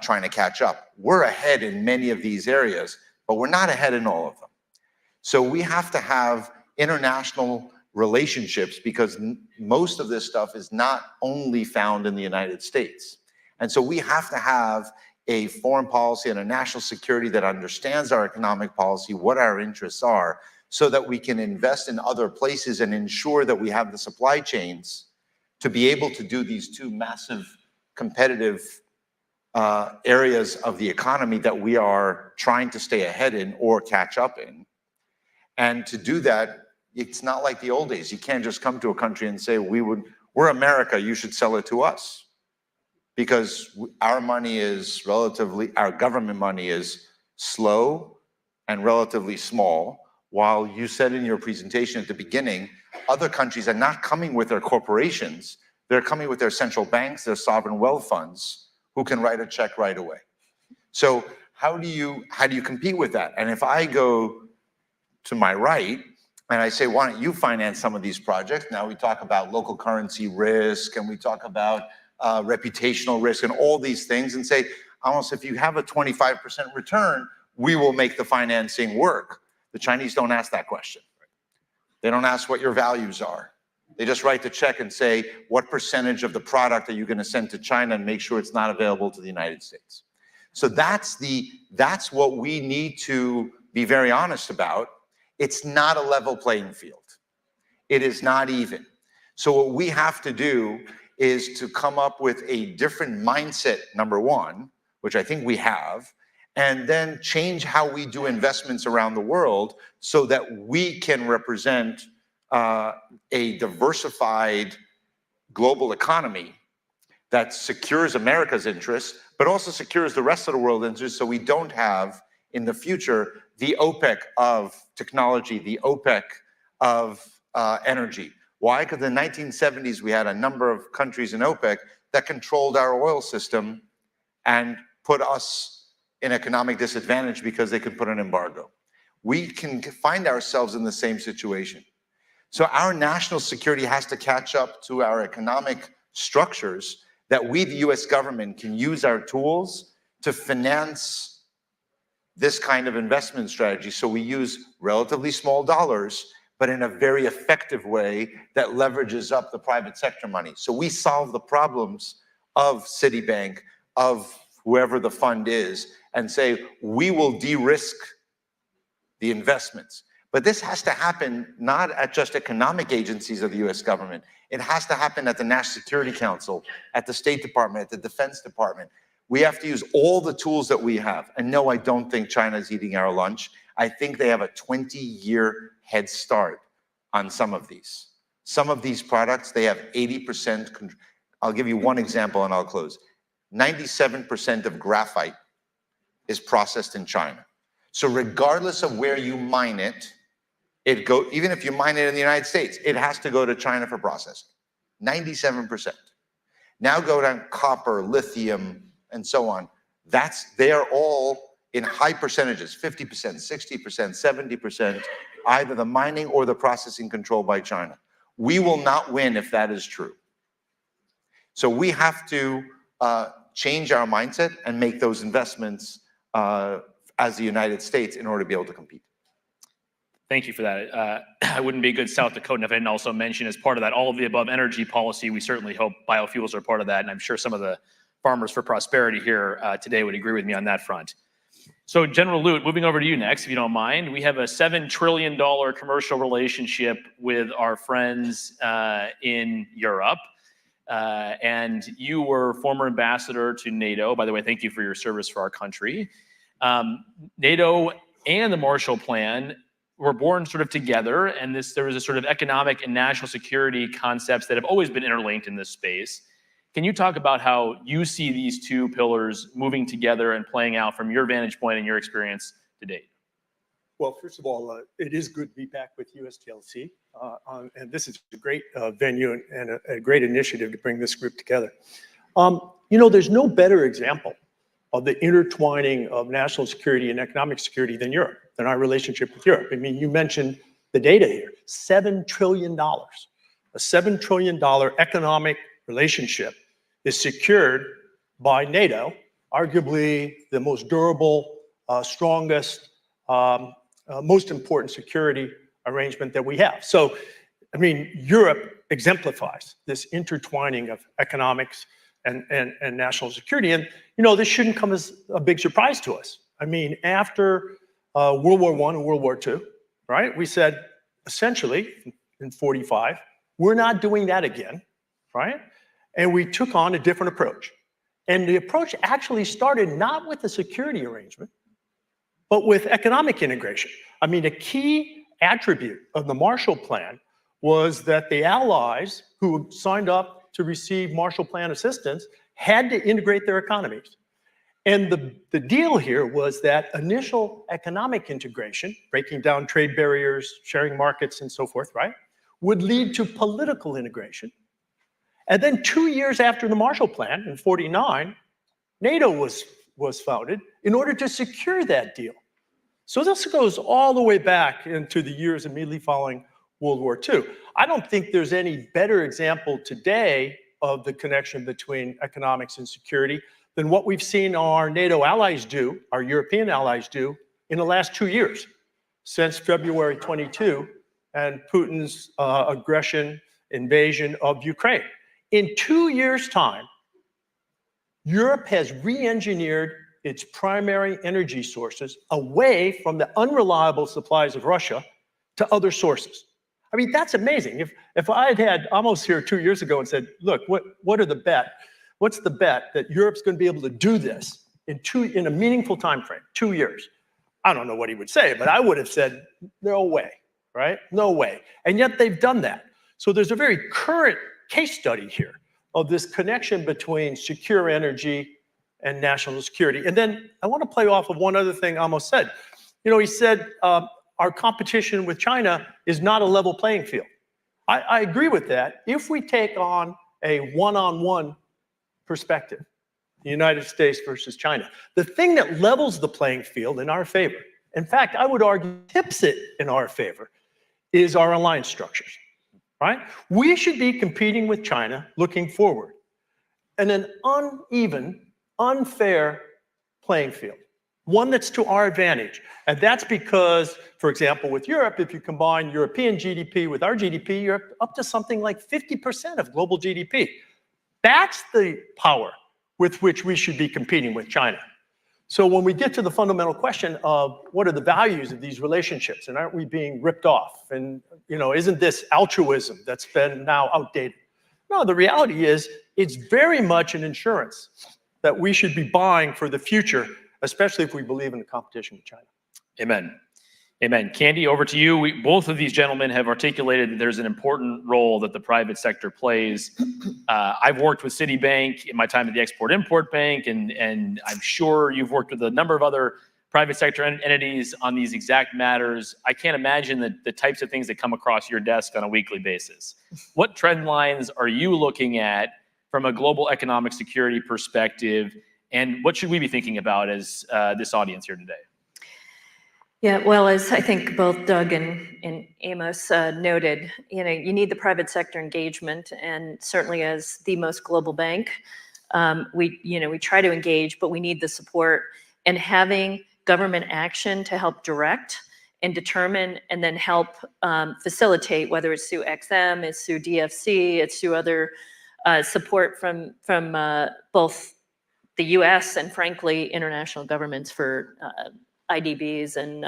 trying to catch up. We're ahead in many of these areas, but we're not ahead in all of them. So we have to have international relationships because most of this stuff is not only found in the United States. And so we have to have a foreign policy and a national security that understands our economic policy, what our interests are, so that we can invest in other places and ensure that we have the supply chains to be able to do these two massive competitive areas of the economy that we are trying to stay ahead in or catch up in. And to do that, it's not like the old days. You can't just come to a country and say, we're America, you should sell it to us. Because our money is our government money is slow and relatively small, while you said in your presentation at the beginning, other countries are not coming with their corporations, they're coming with their central banks, their sovereign wealth funds, who can write a check right away. So how do you compete with that? And if I go to my right and I say, why don't you finance some of these projects? Now we talk about local currency risk and we talk about reputational risk and all these things, and say, almost if you have a 25% return, we will make the financing work. The Chinese don't ask that question. They don't ask what your values are. They just write the check and say, what percentage of the product are you going to send to China and make sure it's not available to the United States? So that's what we need to be very honest about. It's not a level playing field. It is not even. So what we have to do is to come up with a different mindset, number one, which I think we have, and then change how we do investments around the world so that we can represent a diversified global economy that secures America's interests, but also secures the rest of the world's interests, so we don't have in the future the OPEC of technology, the OPEC of energy. Why? Because in the 1970s, we had a number of countries in OPEC that controlled our oil system and put us in economic disadvantage because they could put an embargo. We can find ourselves in the same situation. So our national security has to catch up to our economic structures that we, the US government, can use our tools to finance this kind of investment strategy. So we use relatively small dollars, but in a very effective way that leverages up the private sector money. So we solve the problems of Citibank, of whoever the fund is, and say, we will de-risk the investments. But this has to happen not at just economic agencies of the US government. It has to happen at the National Security Council, at the State Department, at the Defense Department. We have to use all the tools that we have. And no, I don't think China's eating our lunch. I think they have a 20-year head start on some of these. Some of these products, they have 80%. I'll give you one example and I'll close. 97% of graphite is processed in China. So regardless of where you mine it, even if you mine it in the United States, it has to go to China for processing. 97%. Now go down copper, lithium, and so on. They are all in high percentages, 50%, 60%, 70%, either the mining or the processing controlled by China. We will not win if that is true. So we have to change our mindset and make those investments as the United States in order to be able to compete. Thank you for that. I wouldn't be a good South Dakotan if I didn't also mention, as part of that all of the above energy policy, we certainly hope biofuels are part of that, and I'm sure some of the Farmers for Prosperity here today would agree with me on that front. So General Lute, moving over to you next, if you don't mind. We have a $7 trillion commercial relationship with our friends in Europe. And you were former ambassador to NATO. By the way, thank you for your service for our country. NATO and the Marshall Plan were born sort of together, and there was a sort of economic and national security concepts that have always been interlinked in this space. Can you talk about how you see these two pillars moving together and playing out from your vantage point and your experience to date? Well, first of all, it is good to be back with USGLC, and this is a great venue and a great initiative to bring this group together. You know, there's no better example of the intertwining of national security and economic security than Europe, than our relationship with Europe. I mean, you mentioned the data here, $7 trillion. A $7 trillion economic relationship is secured by NATO, arguably the most durable, strongest, most important security arrangement that we have. So, I mean, Europe exemplifies this intertwining of economics and national security. And, you know, this shouldn't come as a big surprise to us. I mean, after World War I and World War II, right, we said, essentially, in 45, we're not doing that again, right? And we took on a different approach. And the approach actually started not with a security arrangement, but with economic integration. I mean, a key attribute of the Marshall Plan was that the allies who signed up to receive Marshall Plan assistance had to integrate their economies. And the deal here was that initial economic integration, breaking down trade barriers, sharing markets, and so forth, right, would lead to political integration. And then 2 years after the Marshall Plan, in 49, NATO was founded in order to secure that deal. So this goes all the way back into the years immediately following World War II. I don't think there's any better example today of the connection between economics and security than what we've seen our NATO allies do, our European allies do, in the last 2 years, since February 22 and Putin's aggression, invasion of Ukraine. In 2 years' time, Europe has re-engineered its primary energy sources away from the unreliable supplies of Russia to other sources. I mean, that's amazing. If I had Amos here 2 years ago and said, look, what are the bet? What's the bet that Europe's going to be able to do this in a meaningful time frame, 2 years? I don't know what he would say, but I would have said, no way, right? No way. And yet they've done that. So there's a very current case study here of this connection between secure energy and national security. And then I want to play off of one other thing Amos said. You know, he said our competition with China is not a level playing field. I agree with that if we take on a one-on-one perspective, the United States versus China. The thing that levels the playing field in our favor, in fact, I would argue tips it in our favor, is our alliance structures, right? We should be competing with China looking forward in an uneven, unfair playing field, one that's to our advantage. And that's because, for example, with Europe, if you combine European GDP with our GDP, you're up to something like 50% of global GDP. That's the power with which we should be competing with China. So when we get to the fundamental question of what are the values of these relationships, and aren't we being ripped off? And, you know, isn't this altruism that's been now outdated? No, the reality is it's very much an insurance that we should be buying for the future, especially if we believe in the competition with China. Amen. Amen. Candy, over to you. Both of these gentlemen have articulated that there's an important role that the private sector plays. I've worked with Citibank in my time at the Export-Import Bank, and I'm sure you've worked with a number of other private sector entities on these exact matters. I can't imagine the types of things that come across your desk on a weekly basis. What trend lines are you looking at from a global economic security perspective, and what should we be thinking about as this audience here today? Yeah, well, as I think both Doug and Amos noted, you know, you need the private sector engagement, and certainly as the most global bank, we try to engage, but we need the support, and having government action to help direct and determine and then help facilitate, whether it's through XM, it's through DFC, it's through other support from both the US and frankly international governments for IDBs and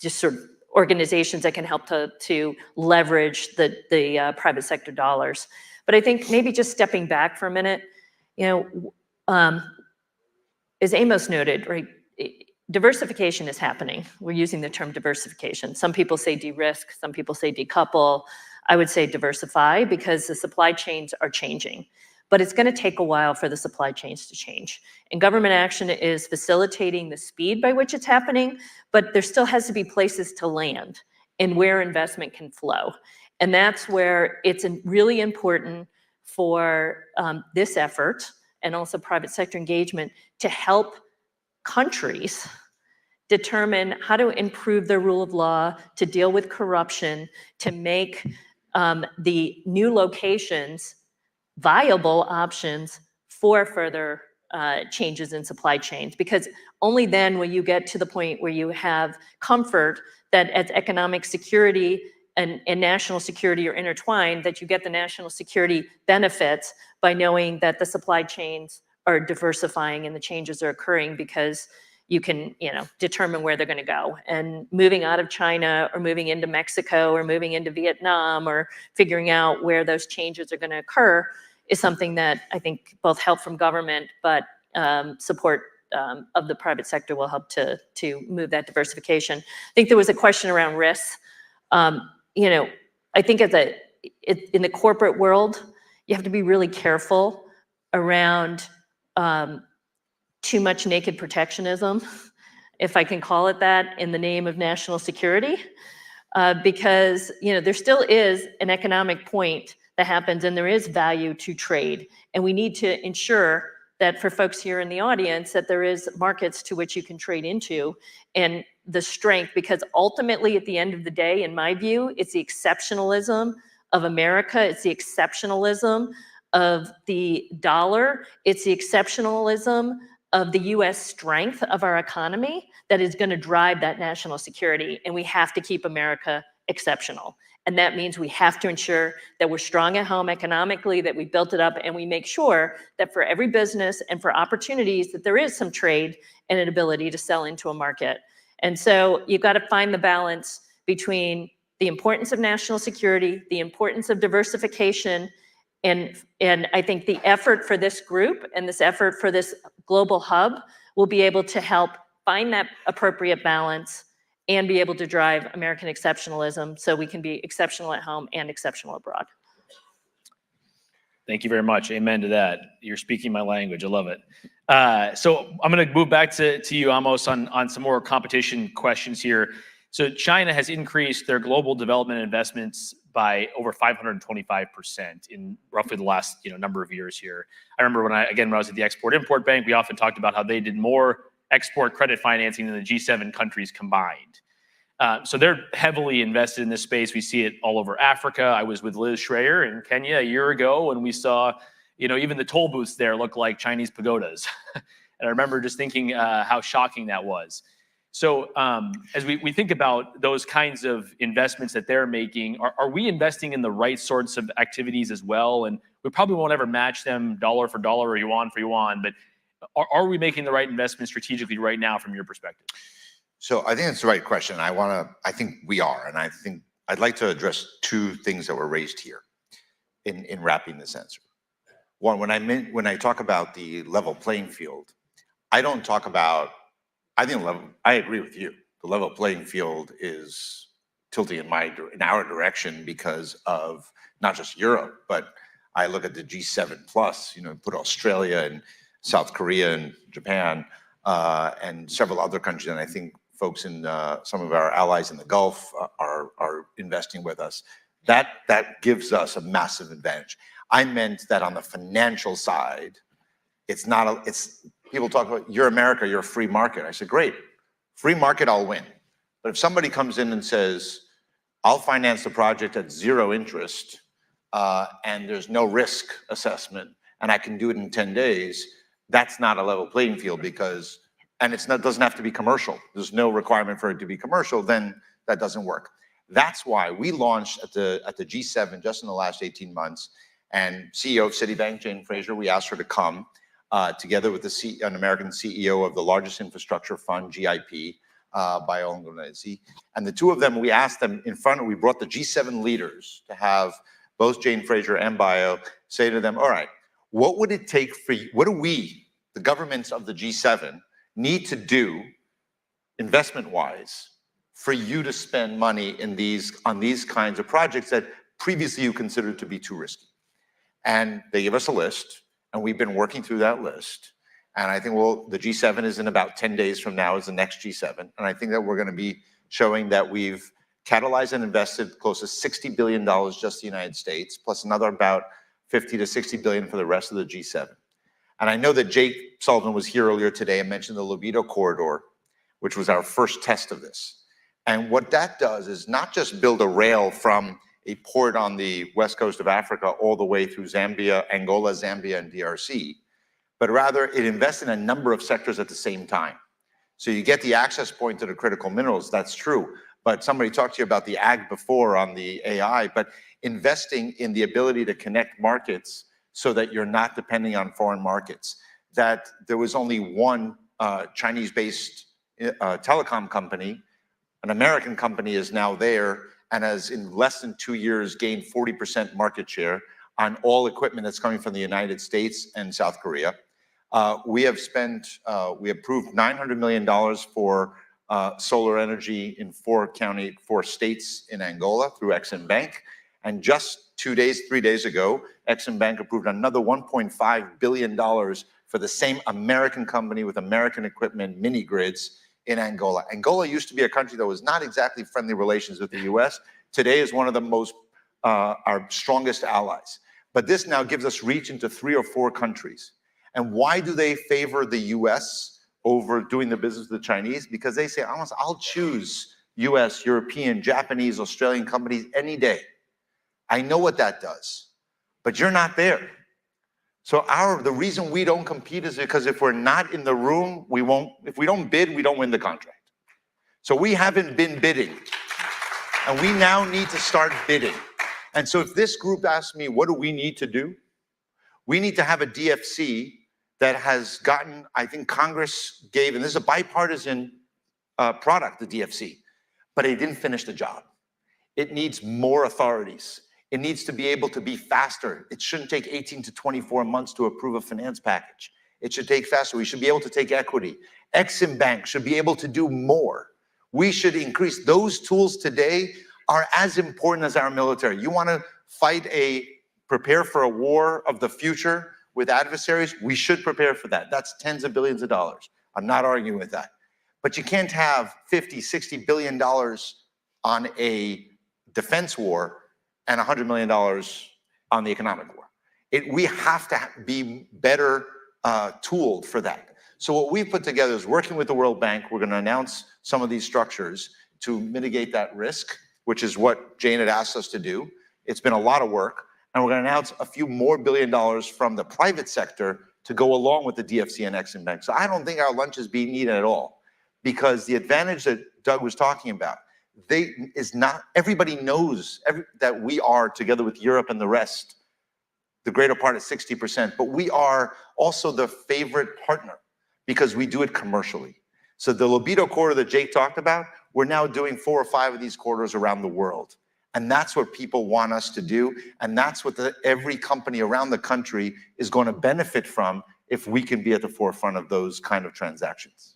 just sort of organizations that can help to leverage the private sector dollars. But I think maybe just stepping back for a minute, you know, as Amos noted, right, diversification is happening. We're using the term diversification. Some people say de-risk, some people say decouple. I would say diversify because the supply chains are changing. But it's going to take a while for the supply chains to change. And government action is facilitating the speed by which it's happening, but there still has to be places to land and where investment can flow. And that's where it's really important for this effort and also private sector engagement to help countries determine how to improve their rule of law, to deal with corruption, to make the new locations viable options for further changes in supply chains, because only then will you get to the point where you have comfort that as economic security and national security are intertwined, that you get the national security benefits by knowing that the supply chains are diversifying and the changes are occurring because you can, determine where they're going to go. And moving out of China or moving into Mexico or moving into Vietnam or figuring out where those changes are going to occur is something that I think both help from government, but support of the private sector will help to move that diversification. I think there was a question around risks. I think in the corporate world, you have to be really careful around too much naked protectionism, if I can call it that, in the name of national security, because there still is an economic point that happens, and there is value to trade, and we need to ensure that for folks here in the audience that there is markets to which you can trade into, and the strength, because ultimately at the end of the day, in my view, it's the exceptionalism of America, it's the exceptionalism of the dollar, it's the exceptionalism of the US strength of our economy that is going to drive that national security. And we have to keep America exceptional. And that means we have to ensure that we're strong at home economically, that we built it up, and we make sure that for every business and for opportunities that there is some trade and an ability to sell into a market. And so you've got to find the balance between the importance of national security, the importance of diversification, and I think the effort for this group and this effort for this global hub will be able to help find that appropriate balance and be able to drive American exceptionalism so we can be exceptional at home and exceptional abroad. Thank you very much. Amen to that. You're speaking my language. I love it. So I'm going to move back to you, Amos, on some more competition questions here. So China has increased their global development investments by over 525% in roughly the last number of years here. I remember when I was at the Export-Import Bank, we often talked about how they did more export credit financing than the G7 countries combined. So they're heavily invested in this space. We see it all over Africa. I was with Liz Schreier in Kenya a year ago, and we saw, even the toll booths there look like Chinese pagodas. And I remember just thinking how shocking that was. So as we think about those kinds of investments that they're making, are we investing in the right sorts of activities as well? And we probably won't ever match them dollar for dollar or yuan for yuan, but are we making the right investment strategically right now from your perspective? So I think it's the right question. I think we are, and I think I'd like to address two things that were raised here in wrapping this answer. One, when I talk about the level playing field, I don't talk about, I agree with you. The level playing field is tilting in our direction because of not just Europe, but I look at the G7 plus, put Australia and South Korea and Japan and several other countries, and I think folks in some of our allies in the Gulf are investing with us. That gives us a massive advantage. I meant that on the financial side, people talk about, you're America, you're a free market. I said, great, free market, I'll win. But if somebody comes in and says, I'll finance the project at zero interest and there's no risk assessment and I can do it in 10 days, that's not a level playing field and doesn't have to be commercial. There's no requirement for it to be commercial, then that doesn't work. That's why we launched at the G7 just in the last 18 months, and CEO of Citibank, Jane Fraser, we asked her to come together with an American CEO of the largest infrastructure fund, GIP, Bioengineering. And the two of them, we asked them we brought the G7 leaders to have both Jane Fraser and Bio say to them, all right, what would it take for you, what do we, the governments of the G7, need to do investment-wise for you to spend money on these kinds of projects that previously you considered to be too risky? And they give us a list, and we've been working through that list. And I think, the G7 is in about 10 days from now is the next G7. And I think that we're going to be showing that we've catalyzed and invested close to $60 billion just the United States, plus another about 50 to 60 billion for the rest of the G7. And I know that Jake Sullivan was here earlier today and mentioned the Libido corridor, which was our first test of this. And what that does is not just build a rail from a port on the west coast of Africa all the way through Zambia, Angola, Zambia, and DRC, but rather it invests in a number of sectors at the same time. So you get the access point to the critical minerals, that's true. But somebody talked to you about the ag before on the AI, but investing in the ability to connect markets so that you're not depending on foreign markets. That there was only one Chinese-based telecom company, an American company is now there and has in less than 2 years gained 40% market share on all equipment that's coming from the United States and South Korea. We approved $900 million for solar energy in 4 states in Angola through Exim Bank. And just 3 days ago, Exim Bank approved another $1.5 billion for the same American company with American equipment, mini grids in Angola. Angola used to be a country that was not exactly friendly relations with the US. Today is one of the most, our strongest allies. But this now gives us reach into 3 or 4 countries. And why do they favor the US over doing the business with the Chinese? Because they say, I'll choose US, European, Japanese, Australian companies any day. I know what that does, but you're not there. So the reason we don't compete is because if we're not in the room, if we don't bid, we don't win the contract. So we haven't been bidding, and we now need to start bidding. And so if this group asks me, what do we need to do? We need to have a DFC that has gotten, I think Congress gave, and this is a bipartisan product, the DFC, but it didn't finish the job. It needs more authorities. It needs to be able to be faster. It shouldn't take 18 to 24 months to approve a finance package. It should take faster. We should be able to take equity. Exim Bank should be able to do more. We should increase. Those tools today are as important as our military. You want to prepare for a war of the future with adversaries? We should prepare for that. That's tens of billions of dollars. I'm not arguing with that. But you can't have $50, $60 billion on a defense war and $100 million on the economic war. We have to be better tooled for that. So what we've put together is working with the World Bank. We're going to announce some of these structures to mitigate that risk, which is what Jane had asked us to do. It's been a lot of work. And we're going to announce a few more $1 billion from the private sector to go along with the DFC and Exim Bank. So I don't think our lunch is being eaten at all, because the advantage that Doug was talking about, everybody knows that we are, together with Europe and the rest, the greater part is 60%, but we are also the favorite partner because we do it commercially. So the Libido corridor that Jake talked about, we're now doing 4 or 5 of these corridors around the world. And that's what people want us to do. And that's what every company around the country is going to benefit from if we can be at the forefront of those kind of transactions.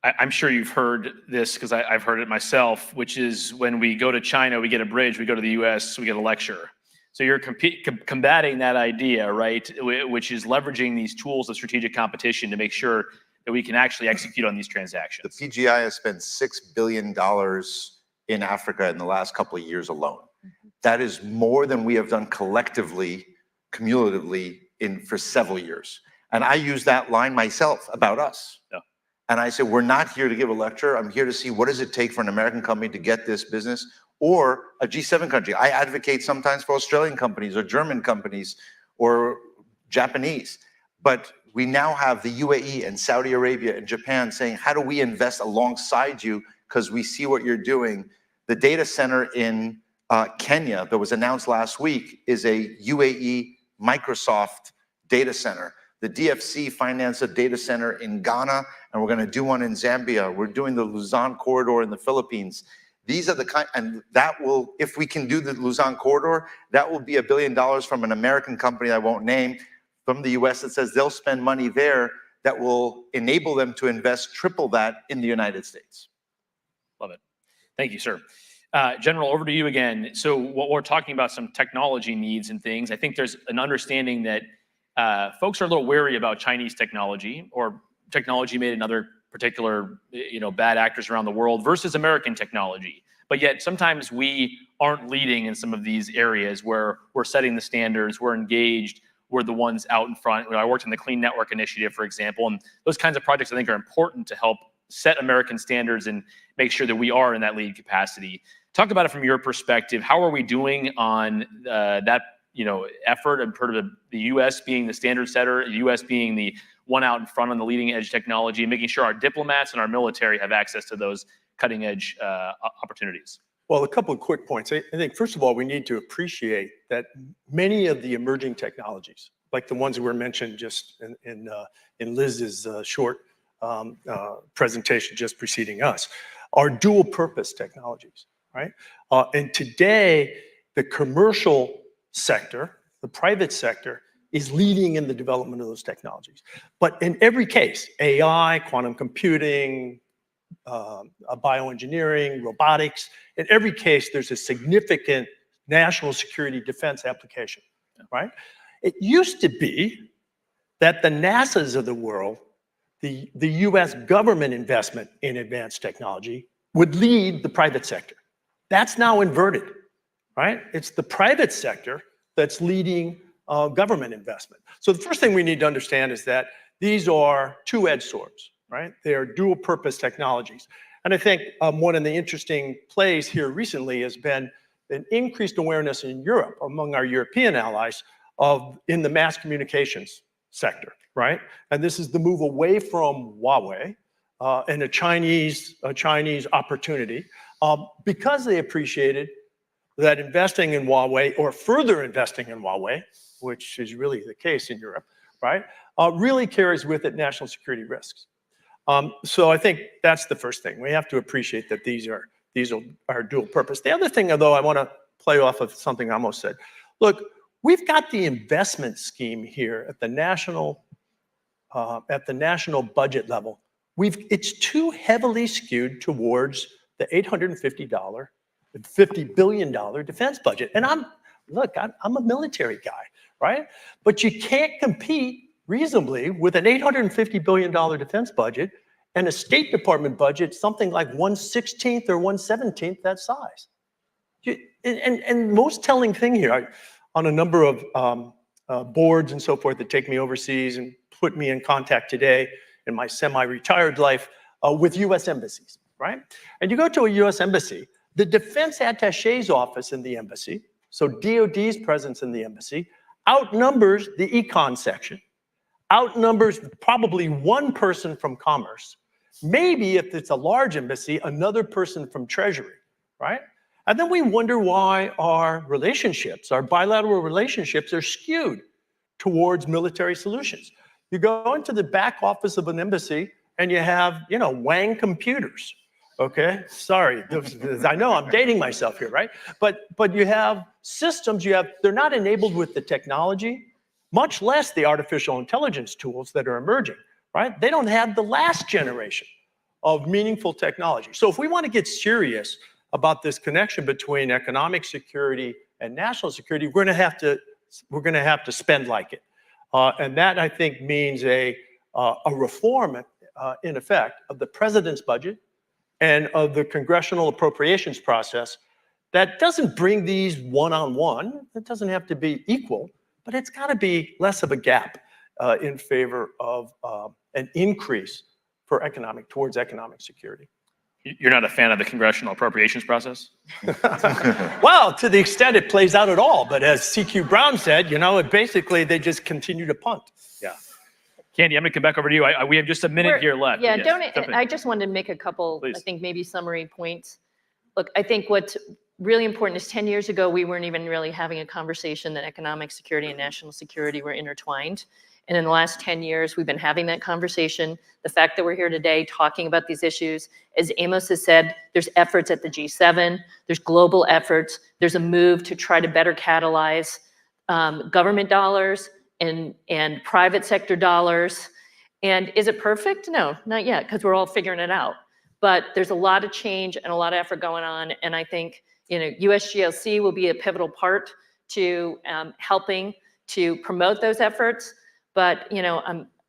I'm sure you've heard this because I've heard it myself, which is when we go to China, we get a bridge, we go to the US, we get a lecture. So you're combating that idea, right? Which is leveraging these tools of strategic competition to make sure that we can actually execute on these transactions. The PGI has spent $6 billion in Africa in the last couple of years alone. That is more than we have done collectively, cumulatively, for several years. And I use that line myself about us. Yeah. And I said, we're not here to give a lecture. I'm here to see what does it take for an American company to get this business, or a G7 country. I advocate sometimes for Australian companies or German companies or Japanese. But we now have the UAE and Saudi Arabia and Japan saying, how do we invest alongside you because we see what you're doing? The data center in Kenya that was announced last week is a UAE Microsoft data center. The DFC financed a data center in Ghana, and we're going to do one in Zambia. We're doing the Luzon corridor in the Philippines. These are the kind, and that will, if we can do the Luzon corridor, that will be $1 billion from an American company I won't name, from the US, that says they'll spend money there that will enable them to invest triple that in the United States. Love it. Thank you, sir. General, over to you again. So what we're talking about, some technology needs and things. I think there's an understanding that folks are a little wary about Chinese technology or technology made in other particular, bad actors around the world versus American technology. But yet sometimes we aren't leading in some of these areas where we're setting the standards, we're engaged. were the ones out in front. I worked in the Clean Network Initiative, for example, and those kinds of projects I think are important to help set American standards and make sure that we are in that lead capacity. Talk about it from your perspective. How are we doing on that effort and part of the U.S. being the standard setter, the U.S. being the one out in front on the leading edge technology, and making sure our diplomats and our military have access to those cutting edge opportunities? Well, a couple of quick points. I think, first of all, we need to appreciate that many of the emerging technologies, like the ones that were mentioned just in Liz's short presentation just preceding us, are dual purpose technologies, right? And today, the commercial sector, the private sector, is leading in the development of those technologies. But in every case, AI, quantum computing, bioengineering, robotics, in every case, there's a significant national security defense application, right? It used to be that the NASAs of the world, the US government investment in advanced technology would lead the private sector. That's now inverted, right? It's the private sector that's leading government investment. So the first thing we need to understand is that these are two-edged swords, right? They are dual purpose technologies. And I think one of the interesting plays here recently has been an increased awareness in Europe among our European allies in the mass communications sector, right? And this is the move away from Huawei and a Chinese opportunity because they appreciated that investing in Huawei or further investing in Huawei, which is really the case in Europe, right, really carries with it national security risks. So I think that's the first thing. We have to appreciate that these are dual purpose. The other thing, though, I want to play off of something I almost said. Look, we've got the investment scheme here at the national budget level. It's too heavily skewed towards the $50 billion defense budget. And I'm a military guy, right? But you can't compete reasonably with an $850 billion defense budget and a State Department budget, something like 1/16 or 1/17 that size. And most telling thing here, on a number of boards and so forth that take me overseas and put me in contact today in my semi-retired life with US embassies, right? And you go to a US embassy, the defense attache's office in the embassy, so DOD's presence in the embassy, outnumbers the econ section, outnumbers probably one person from commerce, maybe if it's a large embassy, another person from treasury, right? And then we wonder why our relationships, our bilateral relationships, are skewed towards military solutions. You go into the back office of an embassy and you have, Wang computers, okay? Sorry, I know I'm dating myself here, right? But you have systems, they're not enabled with the technology, much less the artificial intelligence tools that are emerging, right? They don't have the last generation of meaningful technology. So if we want to get serious about this connection between economic security and national security, we're going to have to spend like it. And that, I think, means a reform, in effect, of the president's budget and of the congressional appropriations process that doesn't bring these one-on-one. It doesn't have to be equal, but it's got to be less of a gap in favor of an increase towards economic security. You're not a fan of the congressional appropriations process? Well, to the extent it plays out at all, but as CQ Brown said, basically they just continue to punt. Yeah. Candy, I'm going to come back over to you. We have just a minute here left. Yeah, Yes, I just wanted to make a couple, Please. I think maybe summary points. Look, I think what's really important is 10 years ago, we weren't even really having a conversation that economic security and national security were intertwined. And in the last 10 years, we've been having that conversation. The fact that we're here today talking about these issues, as Amos has said, there's efforts at the G7, there's global efforts, there's a move to try to better catalyze government dollars and private sector dollars. And is it perfect? No, not yet, because we're all figuring it out. But there's a lot of change and a lot of effort going on. And I think, USGLC will be a pivotal part to helping to promote those efforts. But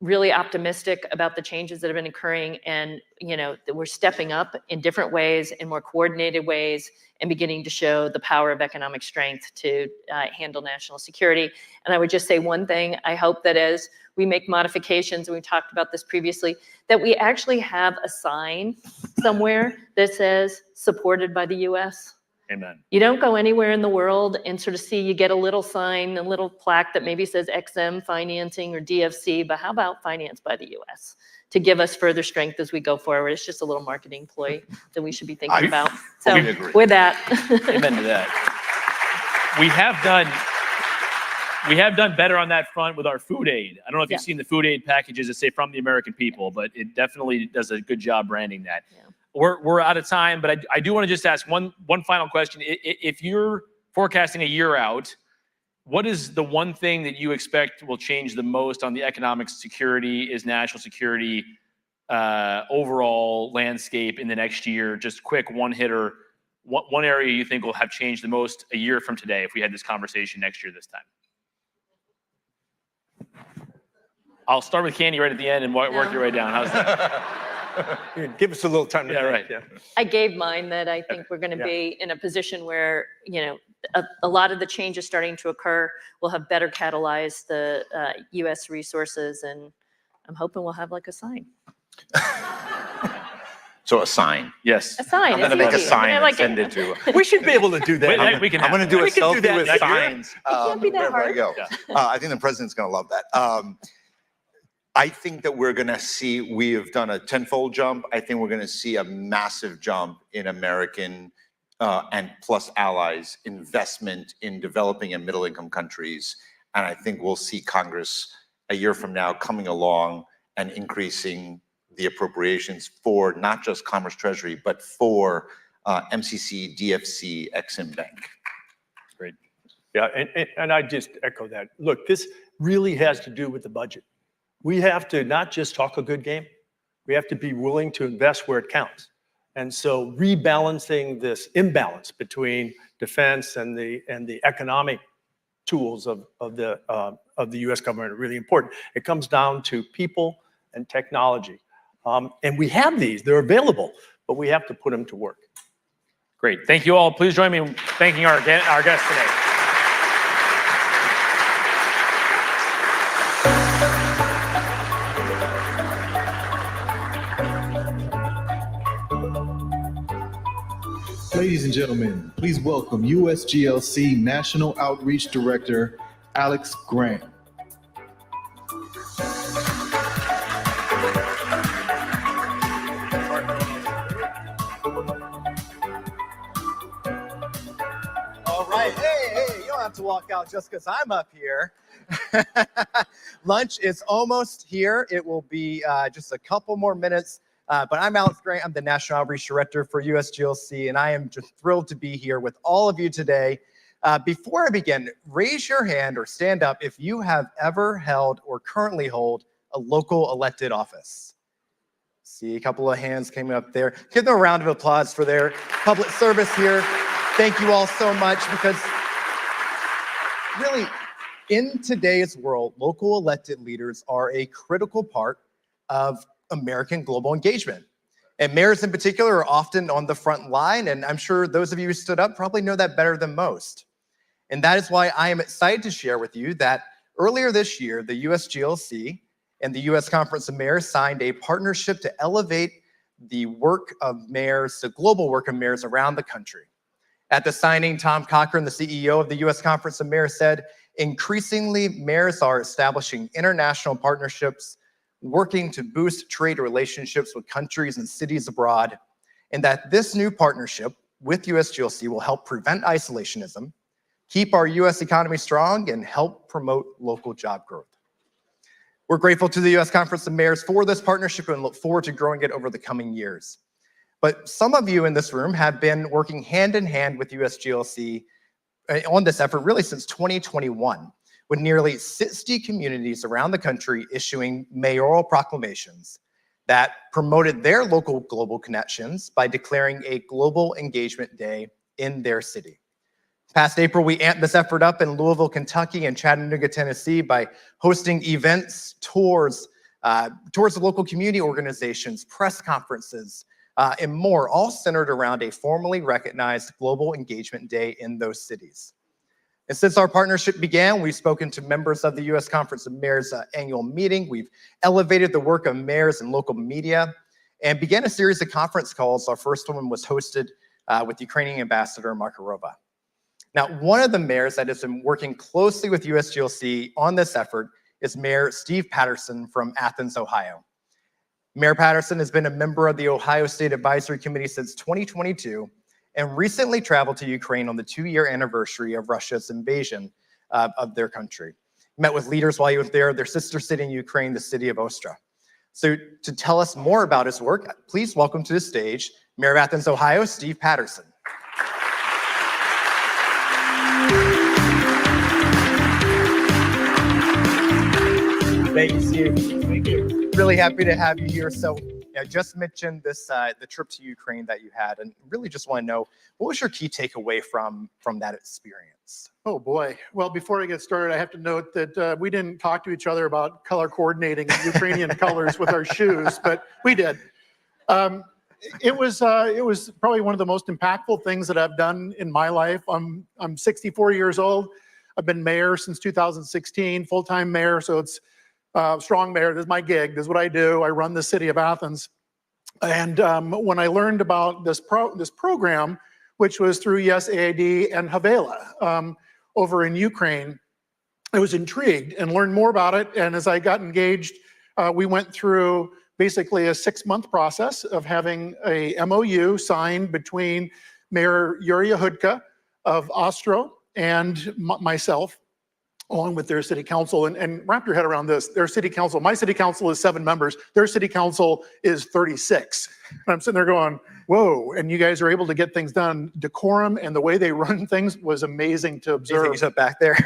really optimistic about the changes that have been occurring, and that we're stepping up in different ways, in more coordinated ways, and beginning to show the power of economic strength to handle national security. And I would just say one thing: I hope that as we make modifications, and we talked about this previously, that we actually have a sign somewhere that says "supported by the U.S." Amen. You don't go anywhere in the world and sort of see, you get a little sign, a little plaque that maybe says XM financing or DFC, but how about financed by the US to give us further strength as we go forward? It's just a little marketing ploy that we should be thinking about. So with that. Amen to that. We have done better on that front with our food aid. I don't know if you've seen the food aid packages that say "from the American people," but it definitely does a good job branding that. Yeah. We're out of time, but I do want to just ask one final question. If you're forecasting a year out, what is the one thing that you expect will change the most on the economic security, is national security, overall landscape in the next year? Just quick one hitter, one area you think will have changed the most a year from today if we had this conversation next year this time. I'll start with Candy right at the end and work your way down. How's that? Give us a little time to think. Right. Yeah. I gave mine that I think we're going to be in a position where, a lot of the changes starting to occur will have better catalyzed the U.S. resources, and I'm hoping we'll have like a sign. So a sign. Yes. A sign. I'm going to make a sign and send it to. We should be able to do that. I'm going to do a selfie with signs. It can't be that hard. Go. I think the president's going to love that. I think that we're going to see, we have done a tenfold jump. I think we're going to see a massive jump in American and plus allies investment in developing and middle income countries. And I think we'll see Congress a year from now coming along and increasing the appropriations for not just Commerce Treasury, but for MCC, DFC, Exim Bank. Great. Yeah, and I just echo that. Look, this really has to do with the budget. We have to not just talk a good game, we have to be willing to invest where it counts. And so rebalancing this imbalance between defense and the economic tools of the US government are really important. It comes down to people and technology. And we have these, they're available, but we have to put them to work. Great. Thank you all. Please join me in thanking our guests today. Ladies and gentlemen, please welcome USGLC National Outreach Director, Alex Grant. All right, hey, you don't have to walk out just because I'm up here. Lunch is almost here. It will be just a couple more minutes. But I'm Alex Grant. I'm the National Outreach Director for USGLC, and I am just thrilled to be here with all of you today. Before I begin, raise your hand or stand up if you have ever held or currently hold a local elected office. See a couple of hands came up there. Give them a round of applause for their public service here. Thank you all so much, because really, in today's world, local elected leaders are a critical part of American global engagement. And mayors in particular are often on the front line, and I'm sure those of you who stood up probably know that better than most. And that is why I am excited to share with you that earlier this year, the USGLC and the US Conference of Mayors signed a partnership to elevate the work of mayors, the global work of mayors around the country. At the signing, Tom Cochran, the CEO of the US Conference of Mayors, said, increasingly, mayors are establishing international partnerships, working to boost trade relationships with countries and cities abroad, and that this new partnership with USGLC will help prevent isolationism, keep our US economy strong, and help promote local job growth. We're grateful to the US Conference of Mayors for this partnership and look forward to growing it over the coming years. But some of you in this room have been working hand in hand with USGLC on this effort really since 2021. With nearly 60 communities around the country issuing mayoral proclamations that promoted their local global connections by declaring a Global Engagement Day in their city. Past April, we amped this effort up in Louisville, Kentucky and Chattanooga, Tennessee by hosting events, tours, towards the local community organizations, press conferences, and more, all centered around a formally recognized Global Engagement Day in those cities. And since our partnership began, we've spoken to members of the U.S. Conference of Mayors annual meeting. We've elevated the work of mayors and local media and began a series of conference calls. Our first one was hosted with Ukrainian Ambassador Makarova. Now, one of the mayors that has been working closely with USGLC on this effort is Mayor Steve Patterson from Athens, Ohio. Mayor Patterson has been a member of the Ohio State Advisory Committee since 2022 and recently traveled to Ukraine on the 2-year anniversary of Russia's invasion of their country. Met with leaders while he was there, their sister city in Ukraine, the city of Ostra. So to tell us more about his work, please welcome to the stage, Mayor of Athens, Ohio, Steve Patterson. Thank you, Steve. Thank you. Really happy to have you here. So I just mentioned this, the trip to Ukraine that you had, and really just want to know, what was your key takeaway from that experience? Oh boy. Well, before I get started, I have to note that we didn't talk to each other about color coordinating Ukrainian colors with our shoes, but we did. It was probably one of the most impactful things that I've done in my life. I'm 64 years old. I've been mayor since 2016, full-time mayor. So it's strong mayor. This is my gig. This is what I do. I run the city of Athens. And when I learned about this program, which was through USAID and Havela over in Ukraine, I was intrigued and learned more about it. And as I got engaged, we went through basically a 6-month process of having a MOU signed between Mayor Yuria Hudka of Ostro and myself, along with their city council. And wrap your head around this. Their city council, my city council is 7 members. Their city council is 36. And I'm sitting there going, whoa, and you guys are able to get things done. Decorum and the way they run things was amazing to observe. You think you back there?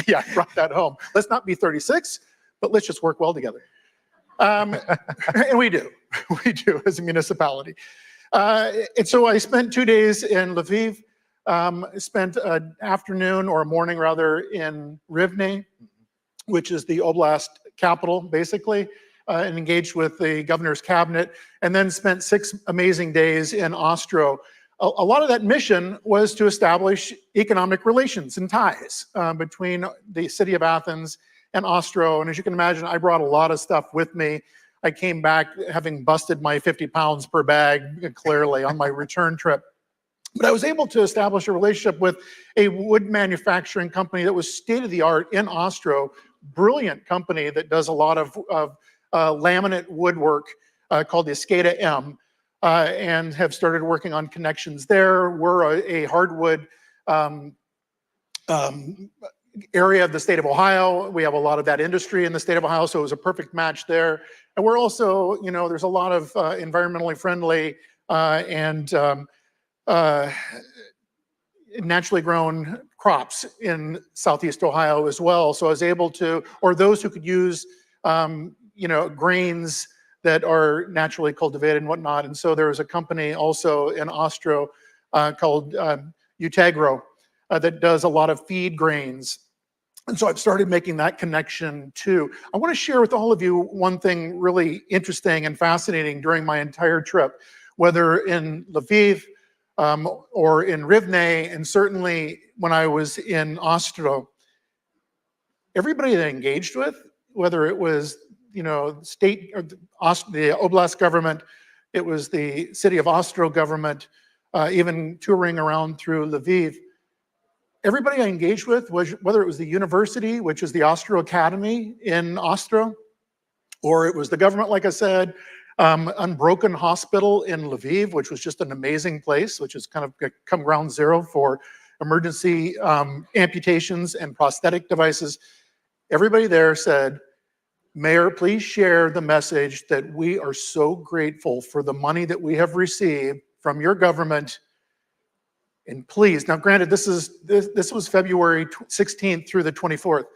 yeah, brought that home. Let's not be 36, but let's just work well together. And we do as a municipality. And so I spent 2 days in Lviv, spent an afternoon or a morning rather in Rivne, which is the oblast capital basically, and engaged with the governor's cabinet, and then spent 6 amazing days in Ostro. A lot of that mission was to establish economic relations and ties between the city of Athens and Ostro. And as you can imagine, I brought a lot of stuff with me. I came back having busted my 50 pounds per bag clearly on my return trip. But I was able to establish a relationship with a wood manufacturing company that was state-of-the-art in Ostro, brilliant company that does a lot of laminate woodwork called the Escada M, and have started working on connections there. We're a hardwood area of the state of Ohio. We have a lot of that industry in the state of Ohio, so it was a perfect match there. And we're also, there's a lot of environmentally friendly and naturally grown crops in Southeast Ohio as well. So I was able to, or those who could use, grains that are naturally cultivated and whatnot. And so there was a company also in Ostro called Utagro that does a lot of feed grains. And so I've started making that connection too. I want to share with all of you one thing really interesting and fascinating during my entire trip, whether in Lviv or in Rivne, and certainly when I was in Ostro. Everybody that I engaged with, whether it was state or the oblast government, it was the city of Ostro government, even touring around through Lviv. Everybody I engaged with, was whether it was the university, which is the Ostro Academy in Ostro, or it was the government, like I said, Unbroken Hospital in Lviv, which was just an amazing place, which has kind of come ground zero for emergency amputations and prosthetic devices. Everybody there said, Mayor, please share the message that we are so grateful for the money that we have received from your government. And please, now granted, this was February 16th through the 24th.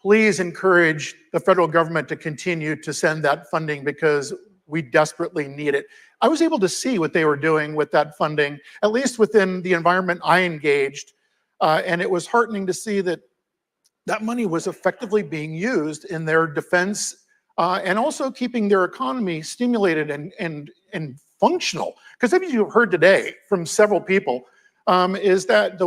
Please encourage the federal government to continue to send that funding because we desperately need it. I was able to see what they were doing with that funding, at least within the environment I engaged. And it was heartening to see that that money was effectively being used in their defense and also keeping their economy stimulated and functional. Because as you've heard today from several people, is that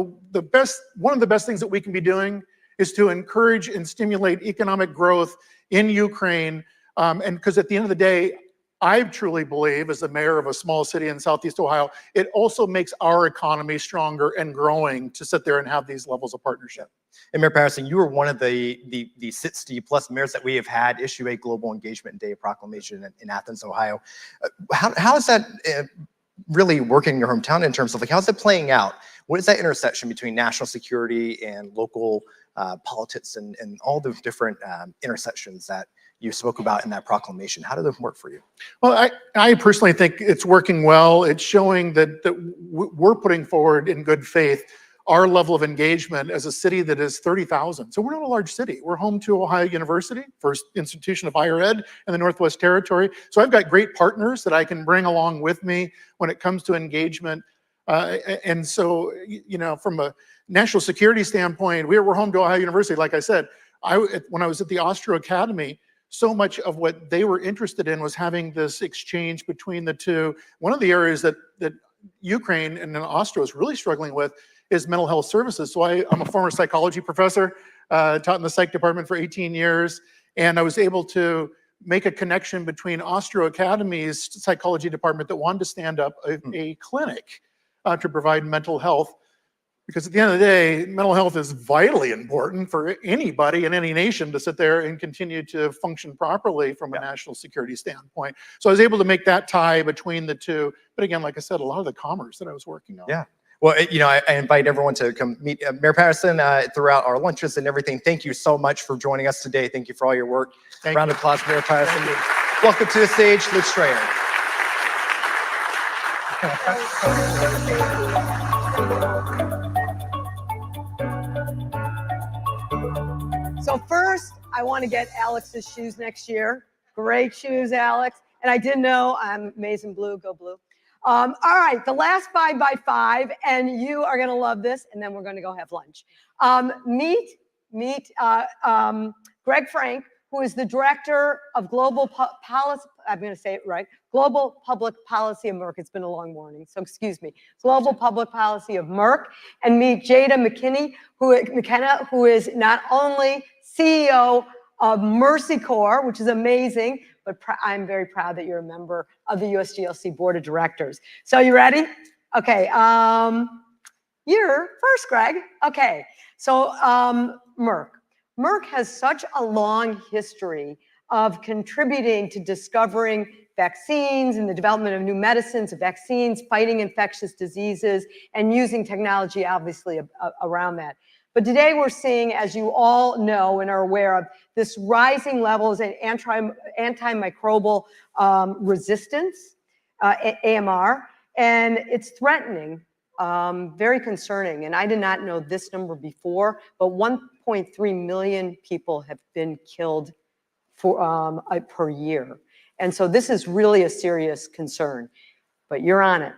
one of the best things that we can be doing is to encourage and stimulate economic growth in Ukraine. And because at the end of the day, I truly believe, as the mayor of a small city in Southeast Ohio, it also makes our economy stronger and growing to sit there and have these levels of partnership. And Mayor Patterson, you were one of the 60 plus mayors that we have had issue a Global Engagement Day proclamation in Athens, Ohio. How is that really working in your hometown in terms of like, how's it playing out? What is that intersection between national security and local politics and all the different intersections that you spoke about in that proclamation? How did it work for you? Well, I personally think it's working well. It's showing that we're putting forward in good faith our level of engagement as a city that is 30,000. So we're not a large city. We're home to Ohio University, first institution of higher ed in the Northwest Territory. So I've got great partners that I can bring along with me when it comes to engagement. And so, you know, from a national security standpoint, we're home to Ohio University. Like I said, when I was at the Austro Academy, so much of what they were interested in was having this exchange between the two. One of the areas that Ukraine and Austria is really struggling with is mental health services. So I'm a former psychology professor, taught in the psych department for 18 years, and I was able to make a connection between Austro Academy's psychology department that wanted to stand up a clinic to provide mental health. Because at the end of the day, mental health is vitally important for anybody in any nation to sit there and continue to function properly from a national security standpoint. So I was able to make that tie between the two. But again, like I said, a lot of the commerce that I was working on. Yeah. Well, you know, I invite everyone to come meet Mayor Patterson throughout our lunches and everything. Thank you so much for joining us today. Thank you for all your work. Round of applause, Mayor Patterson. Welcome to the stage, Liz Strayer. So first, I want to get Alex's shoes next year. Great shoes, Alex. And I didn't know I'm amazing blue, go blue. All right, the last 5x5, and you are going to love this, and then we're going to go have lunch. Meet Greg Frank, who is the director of Global Policy. I'm going to say it right. Global Public Policy of Merck. It's been a long morning, so excuse me. Global Public Policy of Merck, and meet Jada McKenna, who is not only CEO of Mercy Corps, which is amazing, but I'm very proud that you're a member of the USGLC Board of Directors. So you ready? Okay. You're first, Greg. Okay. So Merck. Merck has such a long history of contributing to discovering vaccines and the development of new medicines, vaccines, fighting infectious diseases, and using technology, obviously, around that. But today we're seeing, as you all know and are aware of, this rising levels in antimicrobial resistance, AMR, and it's threatening, very concerning. And I did not know this number before, but 1.3 million people have been killed per year. And so this is really a serious concern, but you're on it.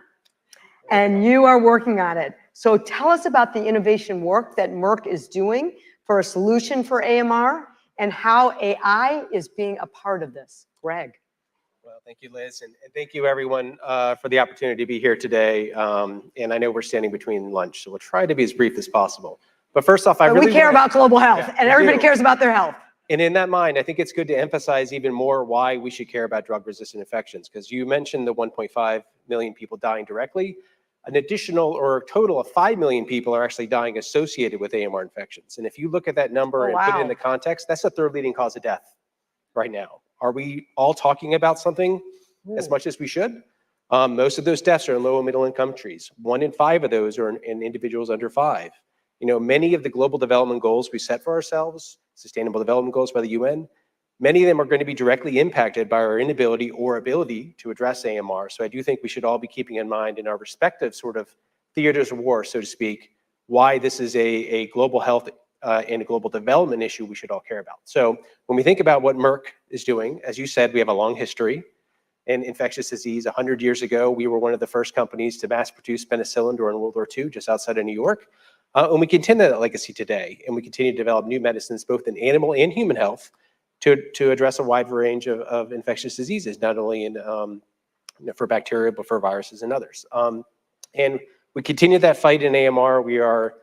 And you are working on it. So tell us about the innovation work that Merck is doing for a solution for AMR and how AI is being a part of this. Greg. Well, thank you, Liz, and thank you, everyone, for the opportunity to be here today. And I know we're standing between lunch, so we'll try to be as brief as possible. But first off, we care about global health, and everybody cares about their health. And in that mind, I think it's good to emphasize even more why we should care about drug-resistant infections, because you mentioned the 1.5 million people dying directly. An additional or a total of 5 million people are actually dying associated with AMR infections. And if you look at that number and put it in the context, that's the third leading cause of death right now. Are we all talking about something as much as we should? Most of those deaths are in low and middle income countries. 1 in 5 of those are in individuals under 5. You know, many of the global development goals we set for ourselves, sustainable development goals by the UN, many of them are going to be directly impacted by our inability or ability to address AMR. So I do think we should all be keeping in mind in our respective sort of theaters of war, so to speak, why this is a global health and a global development issue we should all care about. So when we think about what Merck is doing, as you said, we have a long history in infectious disease. 100 years ago, we were one of the first companies to mass produce penicillin during World War II, just outside of New York. And we continue that legacy today, and we continue to develop new medicines, both in animal and human health, to address a wide range of infectious diseases, not only in for bacteria, but for viruses and others. And we continue that fight in AMR. We are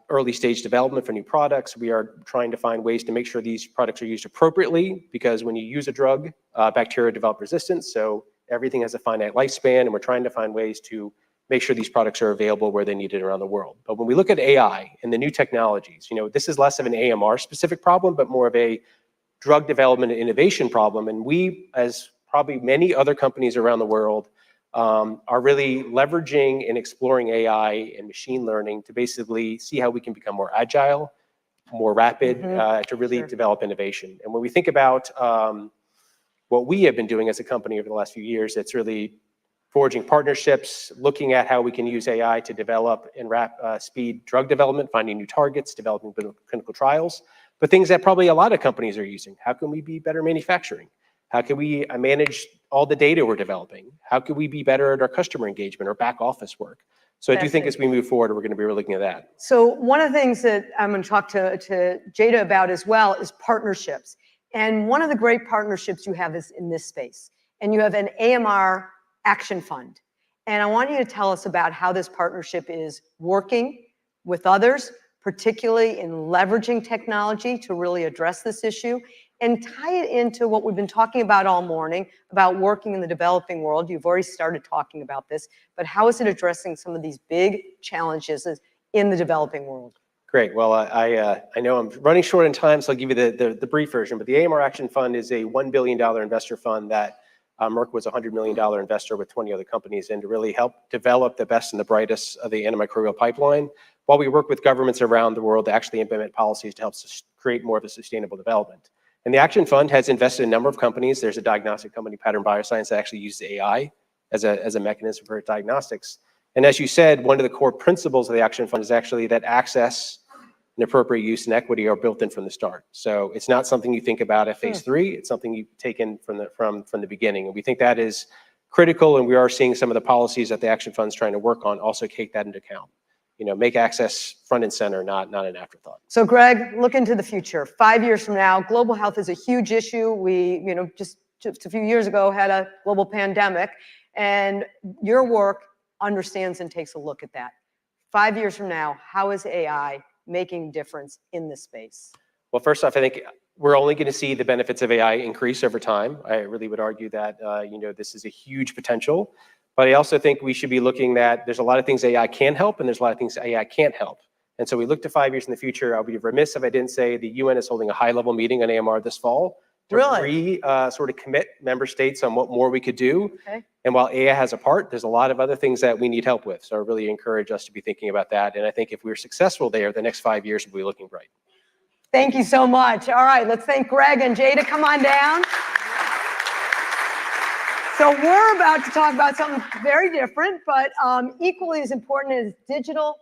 early stage development for new products. We are trying to find ways to make sure these products are used appropriately, because when you use a drug, bacteria develop resistance. So everything has a finite lifespan, and we're trying to find ways to make sure these products are available where they're needed around the world. But when we look at AI and the new technologies, this is less of an AMR specific problem, but more of a drug development and innovation problem. And we, as probably many other companies around the world, are really leveraging and exploring AI and machine learning to basically see how we can become more agile, more rapid, to really develop innovation. And when we think about what we have been doing as a company over the last few years, it's really forging partnerships, looking at how we can use AI to develop and speed drug development, finding new targets, developing clinical trials, but things that probably a lot of companies are using. How can we be better manufacturing? How can we manage all the data we're developing? How can we be better at our customer engagement or back office work? So I do think as we move forward, we're going to be looking at that. So one of the things that I'm going to talk to Jada about as well is partnerships. And one of the great partnerships you have is in this space. And you have an AMR Action Fund. And I want you to tell us about how this partnership is working with others, particularly in leveraging technology to really address this issue, and tie it into what we've been talking about all morning, about working in the developing world. You've already started talking about this, but how is it addressing some of these big challenges in the developing world? Great. Well, I know I'm running short on time, so I'll give you the brief version. But the AMR Action Fund is a $1 billion investor fund that Merck was a $100 million investor with 20 other companies in to really help develop the best and the brightest of the antimicrobial pipeline, while we work with governments around the world to actually implement policies to help create more of a sustainable development. And the Action Fund has invested in a number of companies. There's a diagnostic company, Pattern Bioscience, that actually uses AI as a mechanism for diagnostics. And as you said, one of the core principles of the Action Fund is actually that access and appropriate use and equity are built in from the start. So it's not something you think about at phase 3. It's something you take in from the beginning. And we think that is critical. And we are seeing some of the policies that the Action Fund is trying to work on also take that into account. Make access front and center, not an afterthought. So Greg, look into the future. 5 years from now, global health is a huge issue. We, just a few years ago had a global pandemic, and your work understands and takes a look at that. 5 years from now, how is AI making a difference in this space? Well, first off, I think we're only going to see the benefits of AI increase over time. I really would argue that, this is a huge potential. But I also think we should be looking at, there's a lot of things AI can help, and there's a lot of things AI can't help. And so we look to 5 years in the future. I'll be remiss if I didn't say the UN is holding a high-level meeting on AMR this fall to sort of commit member states on what more we could do. Okay. And while AI has a part, there's a lot of other things that we need help with. So I really encourage us to be thinking about that. And I think if we're successful there, the next 5 years will be looking bright. Thank you so much. All right, let's thank Greg and Jada. Come on down. So we're about to talk about something very different, but equally as important as digital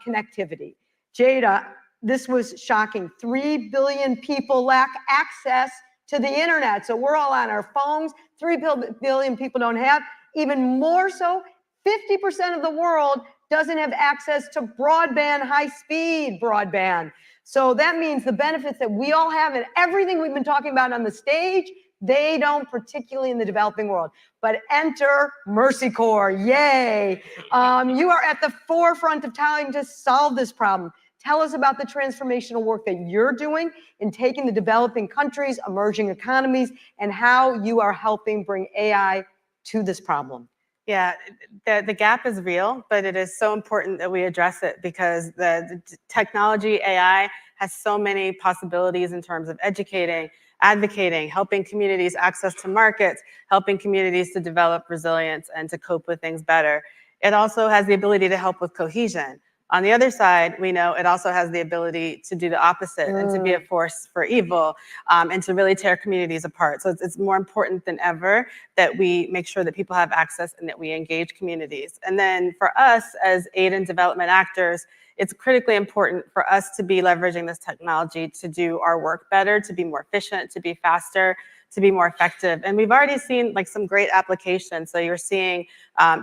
connectivity. Jada, this was shocking. 3 billion people lack access to the internet. So we're all on our phones. 3 billion people don't have. Even more so, 50% of the world doesn't have access to broadband, high-speed broadband. So that means the benefits that we all have and everything we've been talking about on the stage, they don't, particularly in the developing world. But enter Mercy Corps, yay. You are at the forefront of trying to solve this problem. Tell us about the transformational work that you're doing in taking the developing countries, emerging economies, and how you are helping bring AI to this problem. Yeah, the gap is real, but it is so important that we address it because the technology, AI, has so many possibilities in terms of educating, advocating, helping communities access to markets, helping communities to develop resilience and to cope with things better. It also has the ability to help with cohesion. On the other side, we know it also has the ability to do the opposite and to be a force for evil and to really tear communities apart. So it's more important than ever that we make sure that people have access and that we engage communities. And then for us as aid and development actors, it's critically important for us to be leveraging this technology to do our work better, to be more efficient, to be faster, to be more effective. And we've already seen like some great applications. So you're seeing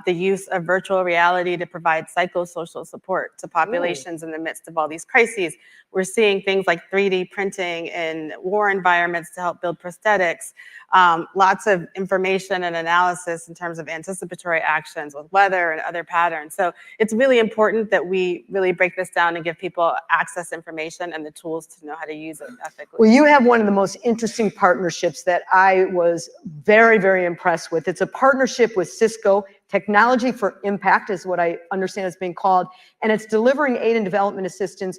the use of virtual reality to provide psychosocial support to populations in the midst of all these crises. We're seeing things like 3D printing in war environments to help build prosthetics. Lots of information and analysis in terms of anticipatory actions with weather and other patterns. So it's really important that we really break this down and give people access information and the tools to know how to use it ethically. Well, you have one of the most interesting partnerships that I was very, very impressed with. It's a partnership with Cisco. Technology for Impact is what I understand it's being called, and it's delivering aid and development assistance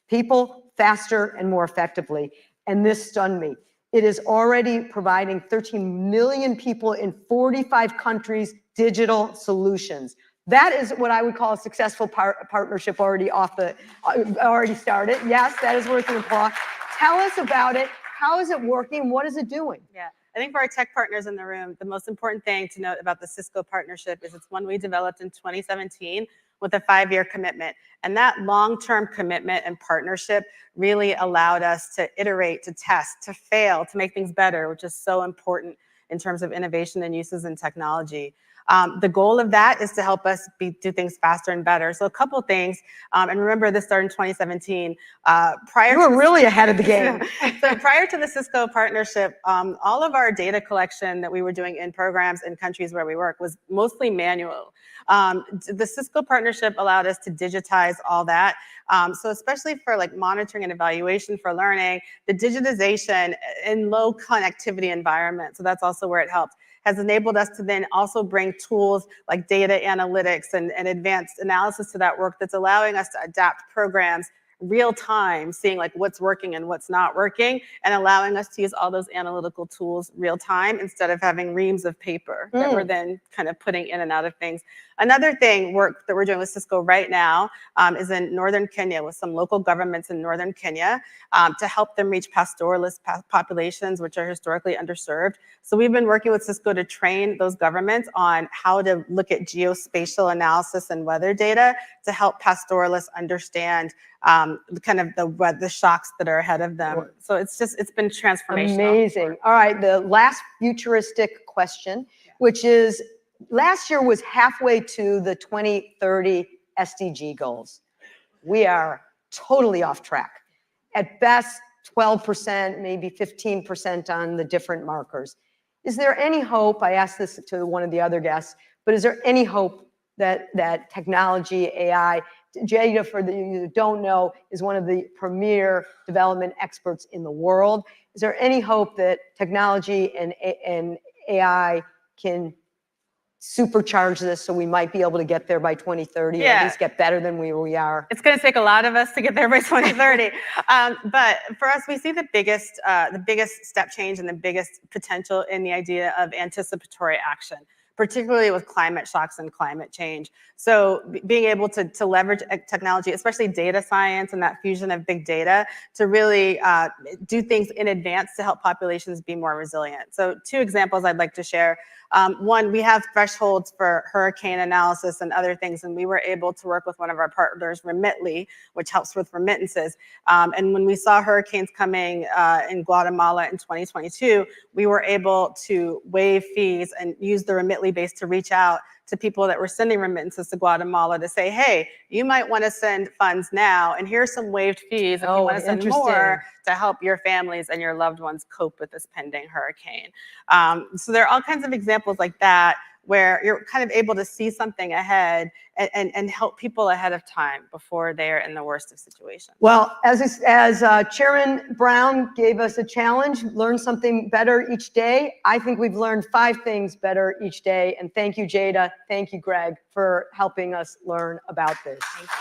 people faster and more effectively. And this stunned me. It is already providing 13 million people in 45 countries digital solutions. That is what I would call a successful partnership already already started. Yes, that is worth an applause. Tell us about it. How is it working? What is it doing? Yeah, I think for our tech partners in the room, the most important thing to note about the Cisco partnership is it's one we developed in 2017 with a 5-year commitment. And that long-term commitment and partnership really allowed us to iterate, to test, to fail, to make things better, which is so important in terms of innovation and uses in technology. The goal of that is to help us do things faster and better. So a couple things, and remember this started in 2017. You were really ahead of the game. So prior to the Cisco partnership, all of our data collection that we were doing in programs in countries where we work was mostly manual. The Cisco partnership allowed us to digitize all that. So especially for like monitoring and evaluation for learning, the digitization in low connectivity environments, so that's also where it helped, has enabled us to then also bring tools like data analytics and advanced analysis to that work that's allowing us to adapt programs real time, seeing like what's working and what's not working, and allowing us to use all those analytical tools real time instead of having reams of paper that we're then kind of putting in and out of things. Another work that we're doing with Cisco right now is in northern Kenya with some local governments in northern Kenya to help them reach pastoralist populations, which are historically underserved. So we've been working with Cisco to train those governments on how to look at geospatial analysis and weather data to help pastoralists understand kind of the shocks that are ahead of them. So it's been transformational. Amazing. All right, the last futuristic question, which is, last year was halfway to the 2030 SDG goals. We are totally off track. At best, 12%, maybe 15% on the different markers. Is there any hope, I asked this to one of the other guests, but is there any hope that technology, AI, Jada, for those who don't know, is one of the premier development experts in the world. Is there any hope that technology and AI can supercharge this so we might be able to get there by 2030, or at least get better than we are? It's going to take a lot of us to get there by 2030. But for us, we see the biggest step change and the biggest potential in the idea of anticipatory action, particularly with climate shocks and climate change. So being able to leverage technology, especially data science and that fusion of big data, to really do things in advance to help populations be more resilient. So 2 examples I'd like to share. One, we have thresholds for hurricane analysis and other things, and we were able to work with one of our partners, Remitly, which helps with remittances. And when we saw hurricanes coming in Guatemala in 2022, we were able to waive fees and use the Remitly base to reach out to people that were sending remittances to Guatemala to say, hey, you might want to send funds now, and here's some waived fees if you want to send more to help your families and your loved ones cope with this pending hurricane. So there are all kinds of examples like that where you're kind of able to see something ahead and help people ahead of time before they're in the worst of situations. Well, as Chairman Brown gave us a challenge, learn something better each day, I think we've learned 5 things better each day. And thank you, Jada. Thank you, Greg, for helping us learn about this. Thank you.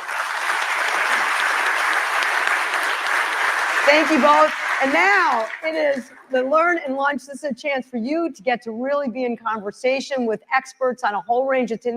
Thank you both. And now it is the Learn and Lunch. This is a chance for you to get to really be in conversation with experts on a whole range of things.